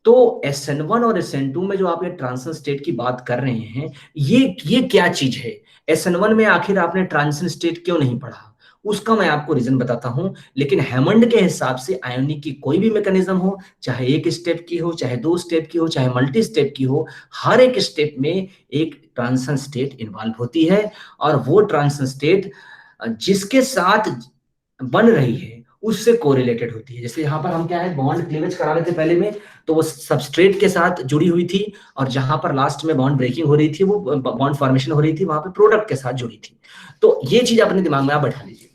Speaker 1: तो SN1 और SN2 में जो आप ये ट्रांजिशन स्टेट की बात कर रहे हैं, ये क्या चीज है? SN1 में आखिर आपने ट्रांजिशन स्टेट क्यों नहीं पढ़ा, उसका मैं आपको रीजन बताता हूं। लेकिन हैमंड के हिसाब से आयोनिक की कोई भी मैकेनिज्म हो, चाहे एक स्टेप की हो, चाहे 2 स्टेप की हो, चाहे मल्टी स्टेप की हो, हर एक स्टेप में एक ट्रांजिशन स्टेट इन्वॉल्व होती है, और वो ट्रांजिशन स्टेट जिसके साथ बन रही है उससे कोरिलेटेड होती है। जैसे यहाँ पर हम क्या है, बॉन्ड क्लीवेज करा रहे थे पहले में, तो वो सबस्ट्रेट के साथ जुड़ी हुई थी, और जहां पर लास्ट में बॉन्ड ब्रेकिंग हो रही थी, वो बॉन्ड फॉर्मेशन हो रही थी, वहां पे प्रोडक्ट के साथ जुड़ी थी। तो ये चीज अपने दिमाग में आप बैठा लीजिए।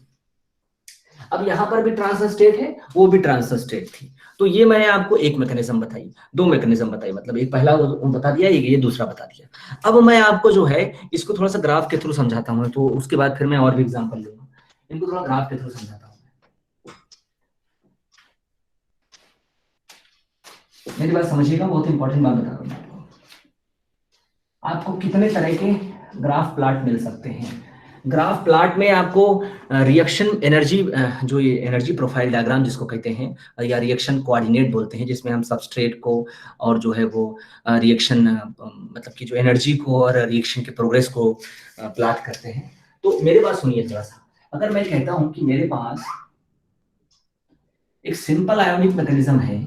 Speaker 1: अब यहाँ पर भी ट्रांजिशन स्टेट है, वो भी ट्रांजिशन स्टेट थी। तो ये मैंने आपको एक मैकेनिज्म बताई, 2 मैकेनिज्म बताई, मतलब एक पहला बता दिया, ये दूसरा बता दिया। अब मैं आपको जो है इसको थोड़ा सा ग्राफ के थ्रू समझाता हूँ, तो उसके बाद फिर मैं और भी एग्जाम्पल लूंगा, इनको थोड़ा ग्राफ के थ्रू समझाता हूँ। मेरी बात समझिएगा, बहुत इंपॉर्टेंट बात बता रहा हूँ आपको। कितने तरह के ग्राफ प्लॉट मिल सकते हैं? ग्राफ प्लॉट में आपको रिएक्शन एनर्जी, जो ये एनर्जी प्रोफाइल डायग्राम जिसको कहते हैं, या रिएक्शन कोऑर्डिनेट बोलते हैं, जिसमें हम सबस्ट्रेट को और जो है वो रिएक्शन मतलब कि जो एनर्जी को और रिएक्शन के प्रोग्रेस को प्लॉट करते हैं। तो मेरे पास सुनिए थोड़ा सा, अगर मैं कहता हूं कि मेरे पास एक सिंपल आयोनिक मैकेनिज्म है,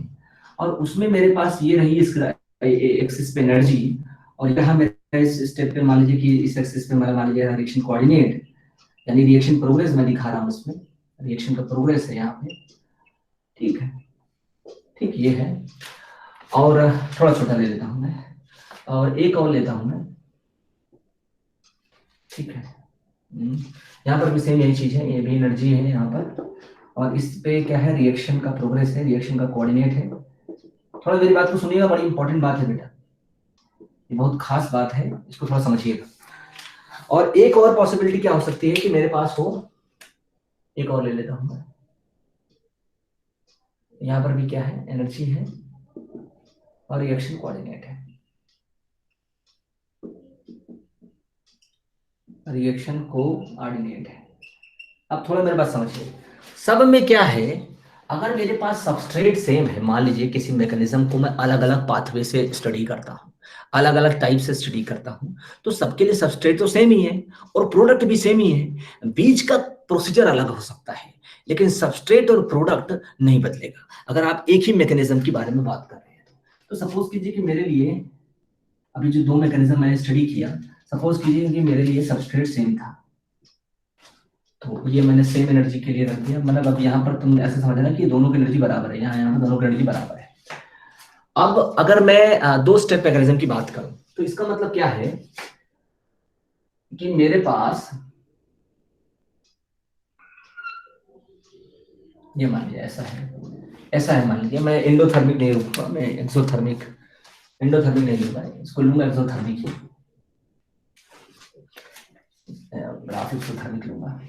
Speaker 1: और उसमें मेरे पास ये रही इस एक्सिस पे एनर्जी, और यहाँ मेरे इस स्टेप पे मान लीजिए कि इस एक्सिस पे मान लीजिए रिएक्शन कोऑर्डिनेट, यानी रिएक्शन प्रोग्रेस मैं दिखा रहा हूँ, इसमें रिएक्शन का प्रोग्रेस है यहाँ पे, ठीक है। ठीक, ये है। और थोड़ा छोटा ले लेता हूं मैं, और एक और लेता हूं मैं, ठीक है। यहाँ पर भी सेम यही चीज है, ये भी एनर्जी है यहाँ पर, और इस पे क्या है, रिएक्शन का प्रोग्रेस है, रिएक्शन का कोऑर्डिनेट है। थोड़ा मेरी बात को सुनिएगा, बड़ी इंपॉर्टेंट बात है बेटा, ये बहुत खास बात है, इसको थोड़ा समझिएगा। और एक और पॉसिबिलिटी क्या हो सकती है कि मेरे पास हो, एक और ले लेता हूं मैं, यहाँ पर भी क्या है, एनर्जी है और रिएक्शन कोऑर्डिनेट है, रिएक्शन कोऑर्डिनेट है। अब थोड़ा मेरे बात समझिए, सब में क्या है, अगर मेरे पास सबस्ट्रेट सेम है, मान लीजिए किसी मैकेनिज्म को मैं अलग अलग पाथवे से स्टडी करता हूँ, अलग अलग टाइप से स्टडी करता हूँ, तो सबके लिए सबस्ट्रेट तो सेम ही है और प्रोडक्ट भी सेम ही है। बीच का प्रोसीजर अलग हो सकता है, लेकिन सबस्ट्रेट और प्रोडक्ट नहीं बदलेगा। अगर आप एक ही मैकेनिज्म के बारे में बात कर रहे हैं तो सपोज कीजिए कि मेरे लिए अभी जो दो मैकेनिज्म मैंने स्टडी किया, सपोज कीजिए कि मेरे लिए सबस्ट्रेट सेम था, तो ये मैंने सेम एनर्जी के लिए रख दिया। मतलब अब यहाँ पर तुम ऐसे समझना कि दोनों की एनर्जी बराबर है, यहाँ पर दोनों की एनर्जी बराबर है। अब अगर मैं दो स्टेप मैकेनिज्म की बात करूं तो इसका मतलब क्या है कि मेरे पास ये मान लीजिए ऐसा है मान लीजिए, मैं एंडोथर्मिक नहीं लूंगा, मैं एंडोथर्मिक नहीं लूंगा, इसको लूंगा एक्सोथर्मिक ही, ग्राफ एक्सोथर्मिक लूंगा।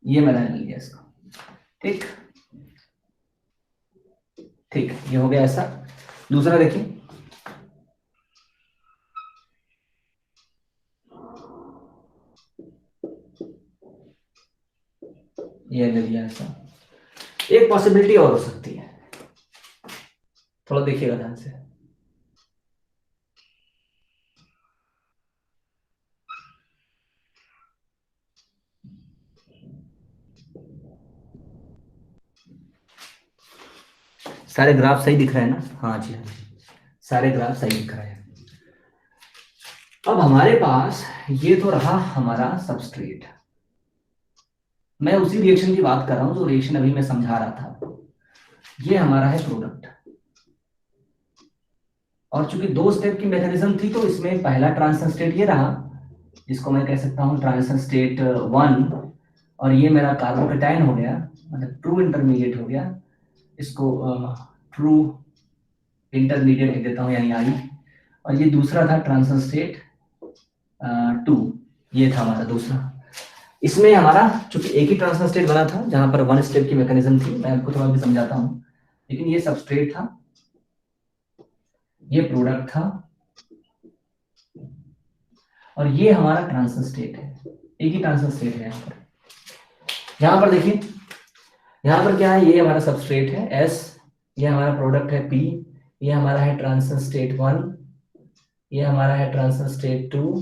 Speaker 1: ये मैंने ले लिया इसको, ठीक, ये हो गया ऐसा। दूसरा देखिए, ये ले लिया ऐसा। एक पॉसिबिलिटी और हो सकती है, थोड़ा देखिएगा ध्यान से। सारे ग्राफ सही दिख रहे हैं ना? हाँ जी, सारे ग्राफ सही दिख रहे हैं। अब हमारे पास ये तो रहा हमारा सबस्ट्रेट, मैं उसी रिएक्शन की बात कर रहा हूं जो रिएक्शन अभी मैं समझा रहा था। ये हमारा है प्रोडक्ट, और चूंकि दो स्टेप की मैकेनिज्म थी तो इसमें पहला ट्रांजिशन स्टेट ये रहा, जिसको मैं कह सकता हूं ट्रांजिशन स्टेट 1, और ये मेरा कार्बोकेटायन हो गया, मतलब ट्रू इंटरमीडिएट हो गया, इसको ट्रू इंटरमीडिएट लिख देता हूं यानी आई। और ये दूसरा था ट्रांजिशन स्टेट 2, ये था हमारा दूसरा। इसमें हमारा चूंकि एक ही ट्रांजिशन स्टेट बना था जहां पर वन स्टेप की मैकेनिज्म थी, मैं आपको थोड़ा भी समझाता हूं, लेकिन ये सबस्ट्रेट था, ये प्रोडक्ट था, और ये हमारा ट्रांजिशन स्टेट है, एक ही ट्रांजिशन स्टेट है यहाँ पर देखिए, यहाँ पर क्या है, ये हमारा सबस्ट्रेट है S, ये हमारा प्रोडक्ट है P, ये हमारा है ट्रांजिशन स्टेट 1, ये हमारा है ट्रांजिशन स्टेट 2,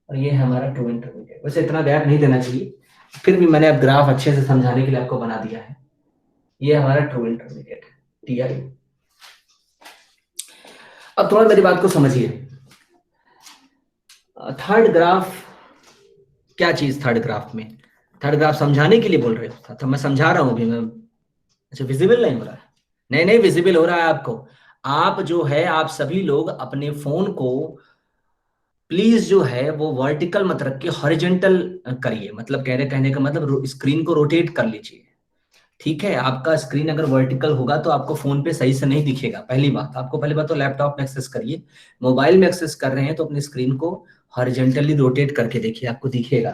Speaker 1: और ये हमारा ट्रू इंटरमीडिएट। वैसे इतना गैप नहीं देना चाहिए, फिर भी मैंने अब ग्राफ अच्छे से समझाने के लिए आपको बना दिया है। ये हमारा ट्रू इंटरमीडिएट है TI। अब थोड़ा मेरी बात को समझिए, थर्ड ग्राफ क्या चीज, थर्ड ग्राफ समझाने के लिए बोल रहे हो? तो मैं समझा रहा हूं अभी मैं। अच्छा, विजिबल नहीं हो रहा है? नहीं विजिबल हो रहा है आपको। आप जो है, आप सभी लोग अपने फोन को प्लीज जो है वो वर्टिकल मत रख के हॉरिजॉन्टल करिए, मतलब कहने का मतलब स्क्रीन को रोटेट कर लीजिए, ठीक है? आपका स्क्रीन अगर वर्टिकल होगा तो आपको फोन पे सही से नहीं दिखेगा। पहली बात तो लैपटॉप में एक्सेस करिए, मोबाइल में एक्सेस कर रहे हैं तो अपनी स्क्रीन को हॉरिजॉन्टली रोटेट करके देखिए, आपको दिखेगा,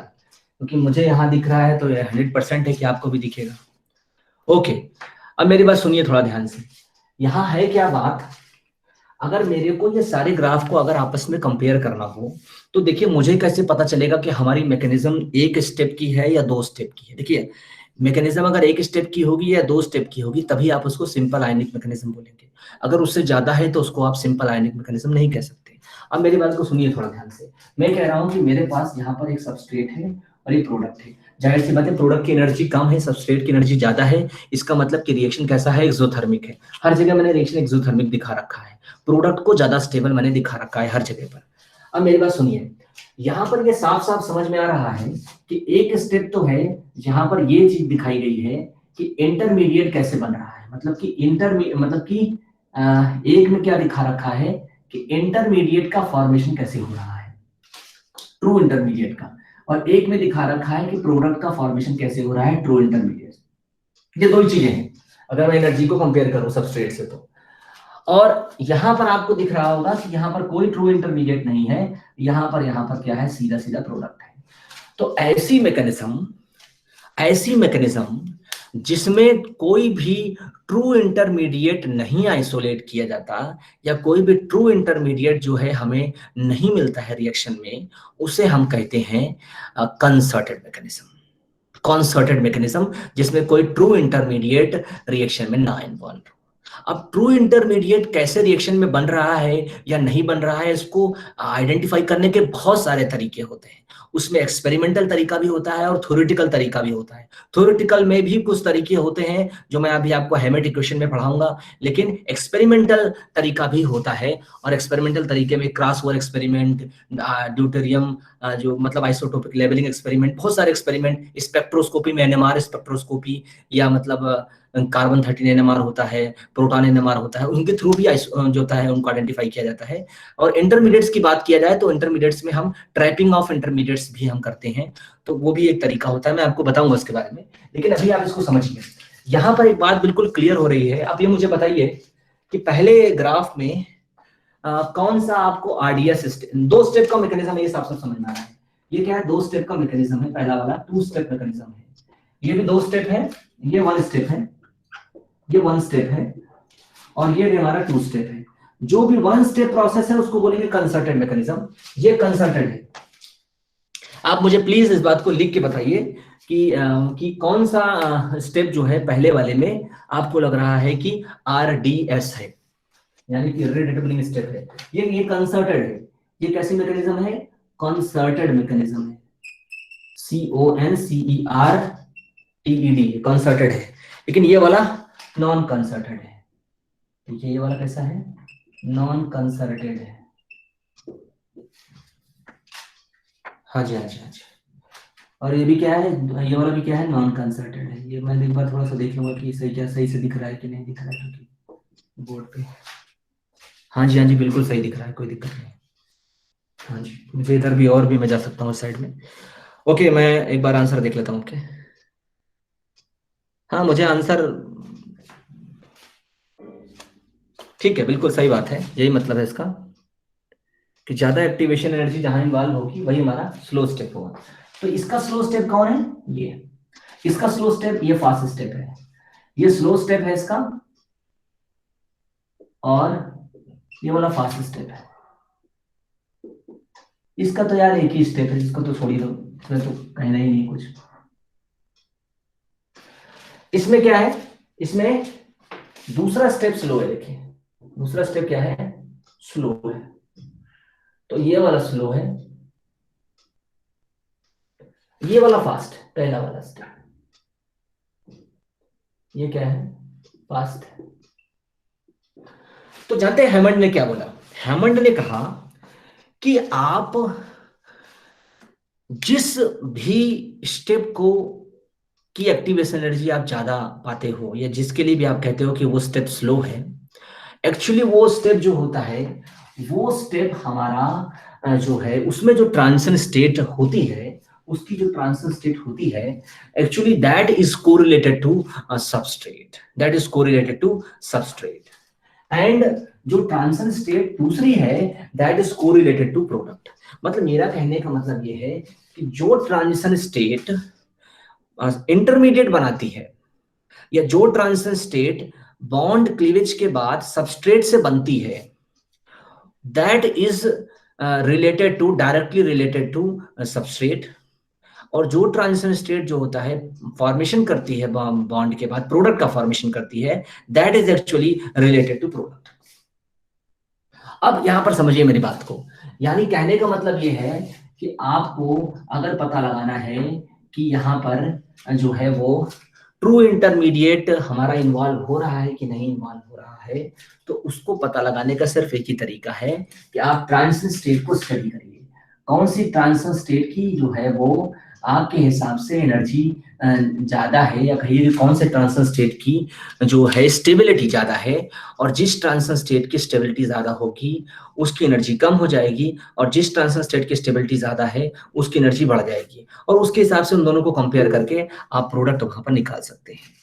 Speaker 1: क्योंकि मुझे यहाँ दिख रहा है तो 100% है कि आपको भी दिखेगा। ओके, अब मेरी बात सुनिए थोड़ा ध्यान से। यहाँ है क्या बात, अगर मेरे को ये सारे ग्राफ को अगर आपस में कंपेयर करना हो तो देखिए, मुझे कैसे पता चलेगा कि हमारी मैकेनिज्म एक स्टेप की है या दो स्टेप की है? देखिए, मैकेनिज्म अगर एक स्टेप की होगी या दो स्टेप की होगी तभी आप उसको सिंपल आयनिक मैकेनिज्म बोलेंगे, अगर उससे ज्यादा है तो उसको आप सिंपल आयनिक मैकेनिज्म नहीं कह सकते। अब मेरी बात को सुनिए थोड़ा ध्यान से। मैं कह रहा हूं कि मेरे पास यहाँ पर एक सबस्ट्रेट है और एक प्रोडक्ट है, जाहिर सी बात है प्रोडक्ट की एनर्जी कम है, सबस्ट्रेट की एनर्जी ज्यादा है, इसका मतलब कि रिएक्शन कैसा है, एक्सोथर्मिक है। हर जगह मैंने रिएक्शन एक्सोथर्मिक दिखा रखा है, प्रोडक्ट को ज्यादा स्टेबल मैंने दिखा रखा है हर जगह पर। अब मेरी बात सुनिए, यहाँ पर ये साफ साफ समझ में आ रहा है कि एक स्टेप तो है जहां पर ये चीज दिखाई गई है कि इंटरमीडिएट कैसे बन रहा है, मतलब कि एक में क्या दिखा रखा है कि इंटरमीडिएट का फॉर्मेशन कैसे हो रहा है, ट्रू इंटरमीडिएट का, और एक में दिखा रखा है कि प्रोडक्ट का फॉर्मेशन कैसे हो रहा है, ट्रू इंटरमीडिएट। ये दो ही चीजें हैं अगर मैं एनर्जी को कंपेयर करूं सबस्ट्रेट से तो। और यहां पर आपको दिख रहा होगा कि यहां पर कोई ट्रू इंटरमीडिएट नहीं है, यहां पर क्या है, सीधा सीधा प्रोडक्ट है। तो ऐसी मैकेनिज्म जिसमें कोई भी ट्रू इंटरमीडिएट नहीं आइसोलेट किया जाता, या कोई भी ट्रू इंटरमीडिएट जो है हमें नहीं मिलता है रिएक्शन में, उसे हम कहते हैं कंसर्टेड मैकेनिज्म, जिसमें कोई ट्रू इंटरमीडिएट रिएक्शन में ना इन्वॉल्व। अब ट्रू इंटरमीडिएट कैसे रिएक्शन में बन रहा है या नहीं बन रहा है, इसको आइडेंटिफाई करने के बहुत सारे तरीके होते हैं। उसमें एक्सपेरिमेंटल तरीका भी होता है और थ्योरेटिकल तरीका भी होता है। थ्योरेटिकल में भी कुछ तरीके होते हैं जो मैं अभी आपको हेमेट इक्वेशन में पढ़ाऊंगा, लेकिन एक्सपेरिमेंटल तरीका भी होता है। और एक्सपेरिमेंटल तरीके में क्रॉसओवर एक्सपेरिमेंट, ड्यूटेरियम जो मतलब आइसोटोपिक लेवलिंग एक्सपेरिमेंट, बहुत सारे एक्सपेरिमेंट, स्पेक्ट्रोस्कोपी में एनएमआर स्पेक्ट्रोस्कोपी, या मतलब कार्बन 13 एनएमआर होता है, प्रोटॉन एनएमआर होता है, उनके थ्रू भी जो होता है उनको आइडेंटिफाई किया जाता है। और इंटरमीडिएट्स की बात किया जाए तो इंटरमीडिएट्स में हम ट्रैपिंग ऑफ इंटरमीडिएट्स भी हम करते हैं, तो वो भी एक तरीका होता है, मैं आपको बताऊंगा उसके बारे में। लेकिन अभी आप इसको समझिए, यहाँ पर एक बात बिल्कुल क्लियर हो रही है। आप ये मुझे बताइए कि पहले ग्राफ में कौन सा आपको आरडीएस दो स्टेप का मैकेनिज्म है, ये साफ साफ समझना है। ये क्या है, दो स्टेप का मैकेनिज्म है। पहला वाला टू स्टेप मैकेनिज्म है, ये भी दो स्टेप है, ये वन स्टेप है, ये वन स्टेप है, और ये भी हमारा टू स्टेप है। जो भी वन स्टेप प्रोसेस है उसको बोलेंगे कंसर्टेड मैकेनिज्म। ये कंसर्टेड है। आप मुझे प्लीज इस बात को लिख के बताइए कि कौन सा स्टेप जो है पहले वाले में आपको लग रहा है कि आरडीएस है, यानी कि रिडिटरमिनिंग स्टेप है। ये कंसर्टेड है। ये कैसी मैकेनिज्म है, कंसर्टेड मैकेनिज्म है, CONCERTED, कंसर्टेड है। लेकिन ये वाला नॉन कंसर्टेड है। देखिए ये वाला कैसा है, नॉन कंसर्टेड है। हाँ जी, हाँ जी, हाँ जी। और ये भी क्या है, ये वाला भी क्या है, नॉन कंसर्टेड है। ये मैं एक बार थोड़ा सा देख लूंगा कि सही से दिख रहा है कि नहीं दिख रहा है, क्योंकि बोर्ड पे। हाँ जी, हाँ जी, बिल्कुल सही दिख रहा है, कोई दिक्कत नहीं। हाँ जी, मुझे इधर भी और भी मैं जा सकता हूँ साइड में। ओके, मैं एक बार आंसर देख लेता हूँ। ओके, हाँ मुझे आंसर ठीक है, बिल्कुल सही बात है। यही मतलब है इसका कि ज्यादा एक्टिवेशन एनर्जी जहां इन्वॉल्व होगी वही हमारा स्लो स्टेप होगा। तो इसका स्लो स्टेप कौन है, ये। इसका स्लो स्टेप ये फास्ट स्टेप है, ये स्लो स्टेप है इसका, और ये वाला फास्ट स्टेप है। इसका तो यार एक ही स्टेप है, इसको तो छोड़ दो, इसमें तो कहना ही नहीं कुछ। इसमें क्या है, इसमें दूसरा स्टेप स्लो है। देखिए दूसरा स्टेप क्या है, स्लो है। तो ये वाला स्लो है, ये वाला फास्ट, पहला वाला स्टेप। ये क्या है, फास्ट है। तो जानते हैं हैमंड ने क्या बोला, हैमंड ने कहा कि आप जिस भी स्टेप को की एक्टिवेशन एनर्जी आप ज्यादा पाते हो, या जिसके लिए भी आप कहते हो कि वो स्टेप स्लो है, एक्चुअली वो स्टेप जो होता है, वो स्टेप हमारा जो है उसमें जो ट्रांजिशन स्टेट होती है, उसकी जो ट्रांजिशन स्टेट होती है, actually that is correlated to substrate, that is correlated to substrate. And जो ट्रांजिशन स्टेट दूसरी है, that is correlated to product. मतलब मेरा कहने का मतलब ये है कि जो ट्रांजिशन स्टेट इंटरमीडिएट बनाती है, या जो ट्रांजिशन स्टेट बॉन्ड क्लीवेज के बाद सबस्ट्रेट से बनती है, that is related to, directly related to substrate. और जो ट्रांजिशन स्टेट जो होता है फॉर्मेशन करती है बॉन्ड के बाद, प्रोडक्ट का फॉर्मेशन करती है, that is actually related to product. अब यहां पर समझिए मेरी बात को, यानी कहने का मतलब ये है कि आपको अगर पता लगाना है कि यहाँ पर जो है वो ट्रू इंटरमीडिएट हमारा इन्वॉल्व हो रहा है कि नहीं इन्वॉल्व हो रहा है, तो उसको पता लगाने का सिर्फ एक ही तरीका है कि आप ट्रांजिशन स्टेट को स्टडी करिए। कौन सी ट्रांजिशन स्टेट की जो है वो आपके हिसाब से एनर्जी ज्यादा है, या कहीं कौन से ट्रांजिशन स्टेट की जो है स्टेबिलिटी ज्यादा है, और जिस ट्रांजिशन स्टेट की स्टेबिलिटी ज्यादा होगी उसकी एनर्जी कम हो जाएगी, और जिस ट्रांजिशन स्टेट की स्टेबिलिटी ज्यादा है उसकी एनर्जी बढ़ जाएगी, और उसके हिसाब से उन दोनों को कंपेयर करके आप प्रोडक्ट वहां पर निकाल सकते हैं।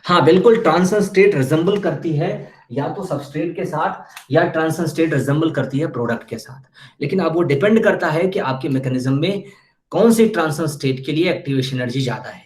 Speaker 1: हाँ बिल्कुल, ट्रांजिशन स्टेट रिजेंबल करती है या तो सबस्ट्रेट के साथ, या ट्रांजिशन स्टेट रिजेंबल करती है प्रोडक्ट के साथ, लेकिन अब वो डिपेंड करता है कि आपके मैकेनिज्म में कौन सी ट्रांजिशन स्टेट के लिए एक्टिवेशन एनर्जी ज्यादा है।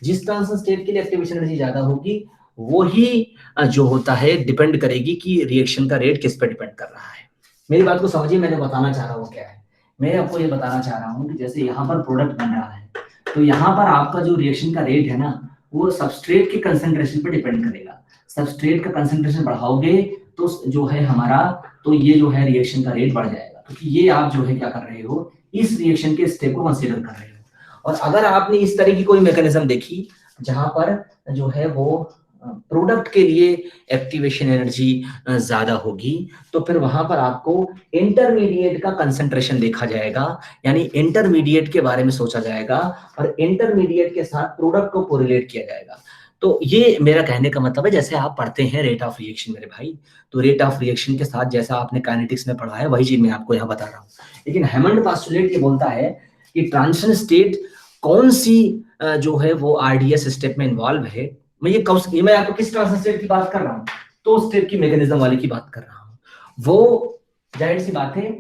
Speaker 1: जिस ट्रांजिशन स्टेट के लिए एक्टिवेशन एनर्जी ज्यादा होगी वो ही जो होता है डिपेंड करेगी कि रिएक्शन का रेट किस पर डिपेंड कर रहा है। मेरी बात को समझिए, मैंने बताना चाह रहा हूँ क्या है। मैं आपको ये बताना चाह रहा हूँ कि जैसे यहाँ पर प्रोडक्ट बन रहा है, तो यहाँ पर आपका जो रिएक्शन का रेट है ना, वो सबस्ट्रेट के कंसंट्रेशन पर डिपेंड करेगा। सबस्ट्रेट का कंसंट्रेशन बढ़ाओगे तो जो है हमारा, तो ये जो है रिएक्शन का रेट बढ़ जाएगा, क्योंकि ये आप जो है क्या कर रहे हो, इस रिएक्शन के स्टेप को कंसीडर कर रहे हो। और अगर आपने इस तरह की कोई मैकेनिज्म देखी जहां पर जो है वो प्रोडक्ट के लिए एक्टिवेशन एनर्जी ज्यादा होगी, तो फिर वहां पर आपको इंटरमीडिएट का कंसंट्रेशन देखा जाएगा, यानी इंटरमीडिएट के बारे में सोचा जाएगा, और इंटरमीडिएट के साथ प्रोडक्ट को कोरिलेट किया जाएगा। तो ये मेरा कहने का मतलब है, जैसे आप पढ़ते हैं रेट ऑफ रिएक्शन मेरे भाई, तो रेट ऑफ रिएक्शन के साथ जैसा आपने काइनेटिक्स में पढ़ा है वही चीज मैं आपको यहाँ बता रहा हूँ। लेकिन हैमंड पास्टुलेट ये बोलता है कि ट्रांजिशन स्टेट कौन सी जो है वो आरडीएस स्टेप में इन्वॉल्व है। मैं आपको किस ट्रांजिशन स्टेट की बात कर रहा हूँ, तो स्टेप की मैकेनिज्म वाले की बात कर रहा हूँ। वो जाहिर सी बात है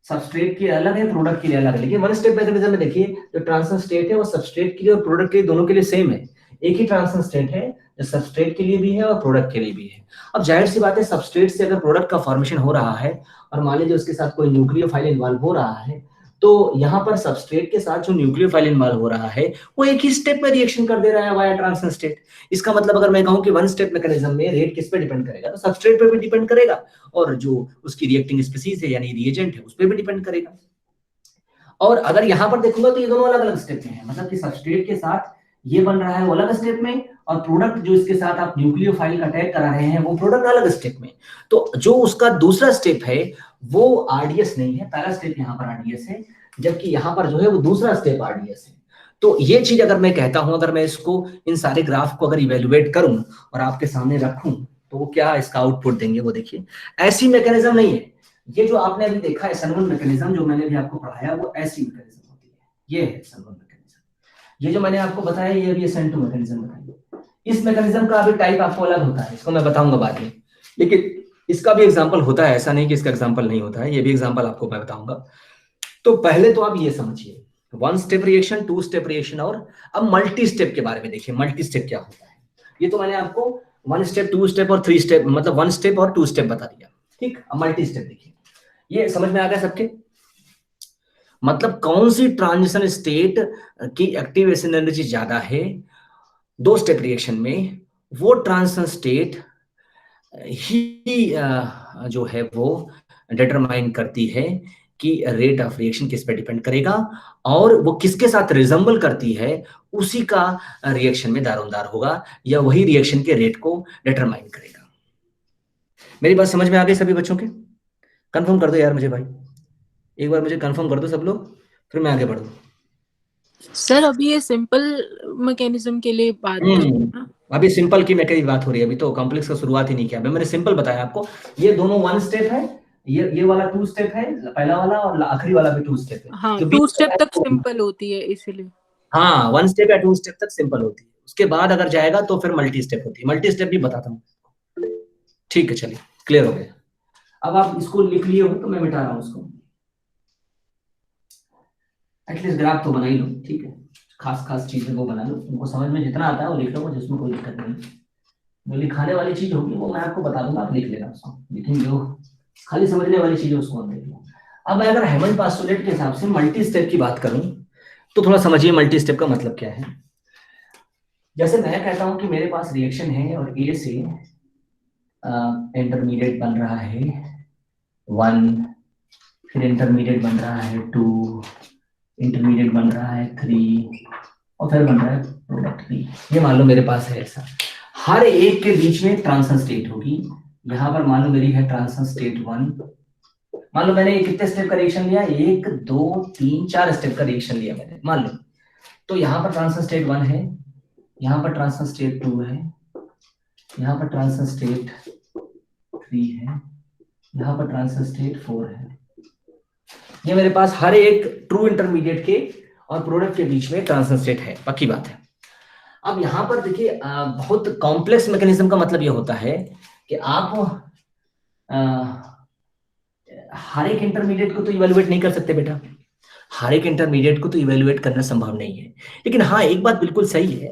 Speaker 1: सबस्ट्रेट के अलग है, प्रोडक्ट के लिए अलग है, लेकिन वन स्टेप मैकेनिज्म में देखिए जो ट्रांजिशन स्टेट है वो सबस्ट्रेट के लिए और प्रोडक्ट के लिए दोनों के लिए सेम है। एक ही ट्रांजिशन स्टेट है जो सबस्ट्रेट के लिए भी है और प्रोडक्ट के लिए भी है। अब जाहिर सी बात है सबस्ट्रेट से अगर प्रोडक्ट का फॉर्मेशन हो रहा है और मान लीजिए उसके साथ कोई न्यूक्लियोफाइल इन्वॉल्व हो रहा है, तो यहाँ पर सबस्ट्रेट के साथ जो न्यूक्लियोफाइल इन्वॉल्व हो रहा है वो एक ही स्टेप में रिएक्शन कर दे रहा है वाया ट्रांजिशन स्टेट। इसका मतलब अगर मैं कहूँ कि वन स्टेप मैकेनिज्म में रेट किस पे डिपेंड करेगा, तो सबस्ट्रेट पे भी डिपेंड करेगा, और जो उसकी रिएक्टिंग स्पीसीज है यानी रिएजेंट है उस पर भी डिपेंड करेगा। और अगर यहाँ पर देखूंगा तो ये दोनों अलग अलग स्टेप में है, मतलब कि सबस्ट्रेट के साथ ये बन रहा है वो अलग स्टेप में, और प्रोडक्ट जो इसके साथ आप न्यूक्लियोफाइल का अटैक करा रहे हैं वो प्रोडक्ट अलग स्टेप में। तो जो उसका दूसरा स्टेप है वो आरडीएस नहीं है, पहला स्टेप यहाँ पर आरडीएस है, जबकि यहाँ पर जो है वो दूसरा स्टेप आरडीएस है। तो ये चीज अगर मैं कहता हूं, अगर मैं इसको इन सारे ग्राफ को अगर इवेल्युएट करूं और आपके सामने रखूं, तो वो क्या इसका आउटपुट देंगे वो देखिए। ऐसी मैकेनिज्म नहीं है ये जो आपने अभी देखा है सनवन मैकेनिज्म, जो मैंने भी आपको पढ़ाया वो ऐसी मैकेनिज्म होती है। ये है सनवन मैकेनिज्म। ये जो मैंने आपको बताया ये अभी SN2 मैकेनिज्म बताइए। इस मैकेनिज्म का अभी टाइप आपको अलग होता है, इसको मैं बताऊंगा बाद में, लेकिन इसका भी एग्जांपल होता है, ऐसा नहीं कि इसका एग्जांपल नहीं होता है, ये भी एग्जांपल आपको मैं बताऊंगा। तो पहले तो आप ये समझिए one step reaction, two step reaction, और अब मल्टी स्टेप के बारे में देखिए। मल्टी स्टेप क्या होता है, ये तो मैंने आपको वन स्टेप, टू स्टेप और थ्री स्टेप, मतलब वन स्टेप और टू स्टेप बता दिया, ठीक। अब मल्टी स्टेप देखिए, ये समझ में आ गया सबके, मतलब कौन सी ट्रांजिशन स्टेट की एक्टिवेशन एनर्जी ज्यादा है दो स्टेप रिएक्शन में, वो ट्रांजिशन स्टेट ही जो है वो डिटरमाइन करती है कि रेट ऑफ रिएक्शन किस पे डिपेंड करेगा, और वो किसके साथ रिजेंबल करती है उसी का रिएक्शन में दारोमदार होगा, या वही रिएक्शन के रेट को डिटरमाइन करेगा। मेरी बात समझ में आ गई सभी बच्चों के? कंफर्म कर दो यार मुझे भाई, एक बार मुझे कंफर्म कर दो सब लोग, फिर मैं आगे बढ़ूं।
Speaker 2: सर अभी ये सिंपल मैकेनिज्म के लिए बात कर रहे हैं ना?
Speaker 1: अभी सिंपल की मैं कई बात हो रही है, अभी तो कॉम्प्लेक्स का शुरुआत ही नहीं किया, मैंने सिंपल बताया आपको। ये दोनों वन स्टेप है, ये वाला टू स्टेप है, पहला वाला, और आखिरी वाला भी टू स्टेप है।
Speaker 2: हाँ,
Speaker 1: जो
Speaker 2: टू स्टेप तक सिंपल होती है इसीलिए।
Speaker 1: हाँ, वन स्टेप या टू स्टेप तक सिंपल होती है, उसके बाद अगर जाएगा तो फिर मल्टी स्टेप होती है। मल्टी स्टेप भी बताता हूँ, ठीक है, चलिए क्लियर हो गया। अब आप इसको लिख लिए हो तो मैं मिटा रहा हूँ उसको, एटलीस्ट ग्राफ तो बना ही लो, ठीक है। खास चीजें वो बना लो, उनको समझ में जितना आता है वो लिख लो, जिसमें कोई दिक्कत नहीं। जो लिखाने वाली चीज होगी वो मैं आपको बता दूंगा, आप लिख लेना उसको, लेकिन जो खाली समझने वाली चीज है उसको हम देख लो। अब मैं अगर हैमंड पास्टुलेट के हिसाब से मल्टी स्टेप की बात करूं तो थोड़ा समझिए मल्टी स्टेप का मतलब क्या है। जैसे मैं कहता हूं कि मेरे पास रिएक्शन है और ए से इंटरमीडिएट बन रहा है 1, फिर इंटरमीडिएट बन रहा है 2, इंटरमीडिएट बन रहा है 3, और फिर बन रहा है प्रोडक्ट B। ये मान लो मेरे पास है ऐसा, हर एक के बीच में ट्रांजिशन स्टेट होगी। यहाँ पर मान लो मेरी है ट्रांजिशन स्टेट 1, मान लो मैंने कितने स्टेप का रिएक्शन लिया, 1 2 3 4 स्टेप का रिएक्शन लिया मैंने, मान लो। तो यहाँ पर ट्रांसफर स्टेट 1 है, यहाँ पर ट्रांसफर स्टेट 2 है, यहाँ पर ट्रांसफर स्टेट 3 है, यहाँ पर ट्रांसफर स्टेट 4 है। ये मेरे पास हर एक ट्रू इंटरमीडिएट के और प्रोडक्ट के बीच में ट्रांसफर स्टेट है, पक्की बात है। अब यहाँ पर देखिए बहुत कॉम्प्लेक्स मैकेनिज्म का मतलब ये होता है कि आप हर एक इंटरमीडिएट को तो इवेलुएट नहीं कर सकते बेटा, हर एक इंटरमीडिएट को तो इवेलुएट करना संभव नहीं है। लेकिन हाँ, एक बात बिल्कुल सही है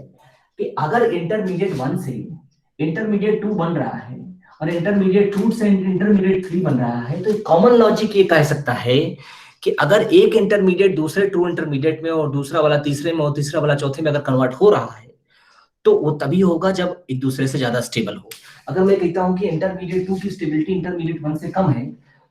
Speaker 1: कि अगर इंटरमीडिएट 1 से इंटरमीडिएट 2 बन रहा है और इंटरमीडिएट 2 से इंटरमीडिएट 3 बन रहा है, तो एक कॉमन लॉजिक ये कह सकता है कि अगर एक इंटरमीडिएट दूसरे ट्रू इंटरमीडिएट में और दूसरा वाला तीसरे में और तीसरा वाला चौथे में अगर कन्वर्ट हो रहा है, तो वो तभी होगा जब एक दूसरे से ज्यादा स्टेबल हो। अगर मैं कहता हूं कि इंटरमीडिएट 2 की स्टेबिलिटी इंटरमीडिएट 1 से कम है,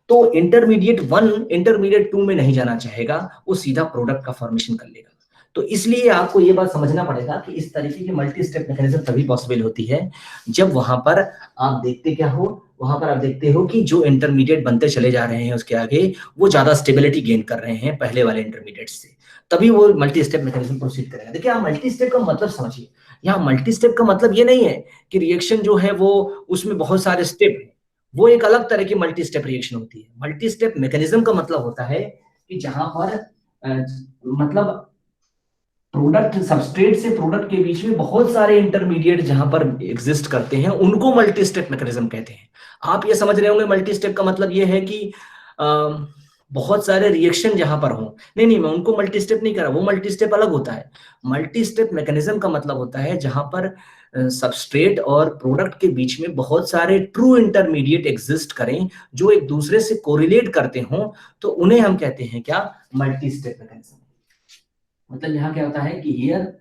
Speaker 1: तो इंटरमीडिएट 1 इंटरमीडिएट 2 में नहीं जाना चाहेगा, वो सीधा प्रोडक्ट का फॉर्मेशन कर लेगा। तो इसलिए आपको ये बात समझना पड़ेगा कि इस तरीके की मल्टी स्टेप मैकेनिज्म तभी पॉसिबल होती है जब वहां पर आप देखते क्या हो, वहां पर आप देखते हो कि जो इंटरमीडिएट बनते चले जा रहे हैं उसके आगे वो ज्यादा स्टेबिलिटी गेन कर रहे हैं पहले वाले इंटरमीडिएट से, तभी वो मल्टी स्टेप मैकेनिज्म प्रोसीड करेगा। देखिए आप मल्टी स्टेप का मतलब समझिए, यहाँ मल्टी स्टेप का मतलब ये नहीं है कि रिएक्शन जो है वो उसमें बहुत सारे स्टेप है, वो एक अलग तरह की मल्टी स्टेप रिएक्शन होती है। मल्टी स्टेप मैकेनिज्म का मतलब होता है कि जहां पर मतलब प्रोडक्ट सबस्ट्रेट से प्रोडक्ट के बीच में बहुत सारे इंटरमीडिएट जहां पर एग्जिस्ट करते हैं, उनको मल्टी स्टेप मैकेनिज्म कहते हैं। आप ये समझ रहे होंगे मल्टी स्टेप का मतलब ये है कि बहुत सारे रिएक्शन जहां पर हों, नहीं, मैं उनको मल्टी स्टेप नहीं कर रहा, वो मल्टी स्टेप अलग होता है। मल्टी स्टेप मैकेनिज्म का मतलब होता है जहां पर सबस्ट्रेट और प्रोडक्ट के बीच में बहुत सारे ट्रू इंटरमीडिएट एग्जिस्ट करें जो एक दूसरे से कोरिलेट करते हों, तो उन्हें हम कहते हैं क्या, मल्टी स्टेप मैकेनिज्म। मतलब यहाँ क्या होता है कि here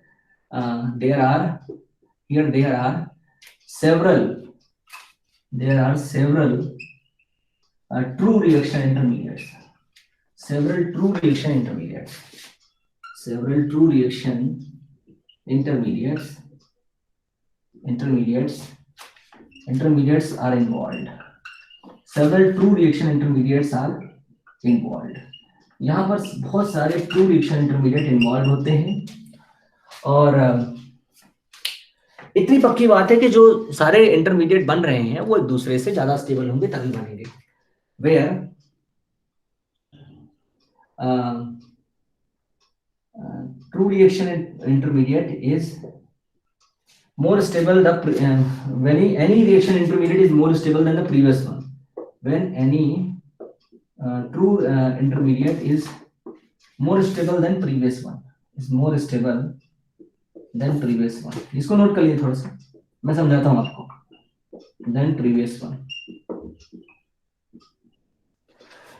Speaker 1: there are several true reaction intermediates, intermediates are involved, several true reaction intermediates are involved। यहाँ पर बहुत सारे ट्रू रिएक्शन इंटरमीडिएट इन्वॉल्व होते हैं, और इतनी पक्की बात है कि जो सारे इंटरमीडिएट बन रहे हैं वो एक दूसरे से ज्यादा स्टेबल होंगे तभी बनेंगे। Where true reaction intermediate is more stable when any reaction intermediate is more stable than the previous one, when any true intermediate is more stable than previous one, इसको नोट कर लिए थोड़ा सा, मैं समझाता हूं आपको। than previous one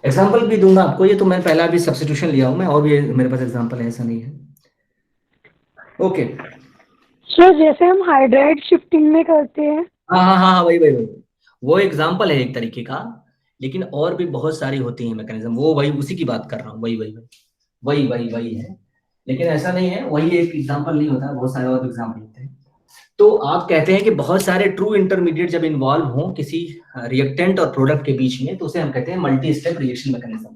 Speaker 1: एग्जांपल भी दूंगा आपको, ये तो मैं पहला भी सब्स्टिट्यूशन लिया हूं मैं, और भी मेरे पास एग्जांपल है, ऐसा नहीं है। ओके
Speaker 5: सर जैसे हम हाइड्राइड शिफ्टिंग में करते हैं,
Speaker 1: हाँ, वही वो एग्जांपल है एक तरीके का, लेकिन और भी बहुत सारी होती है मैकेनिज्म, वो वही उसी की बात कर रहा हूँ, वही है। लेकिन ऐसा नहीं है, वही एक एग्जांपल नहीं होता, बहुत सारे और एग्जांपल होते हैं। तो आप कहते हैं कि बहुत सारे ट्रू इंटरमीडिएट जब इन्वॉल्व हों किसी रिएक्टेंट और प्रोडक्ट के बीच में, तो उसे हम कहते हैं मल्टी स्टेप रिएक्शन मैकेनिज्म।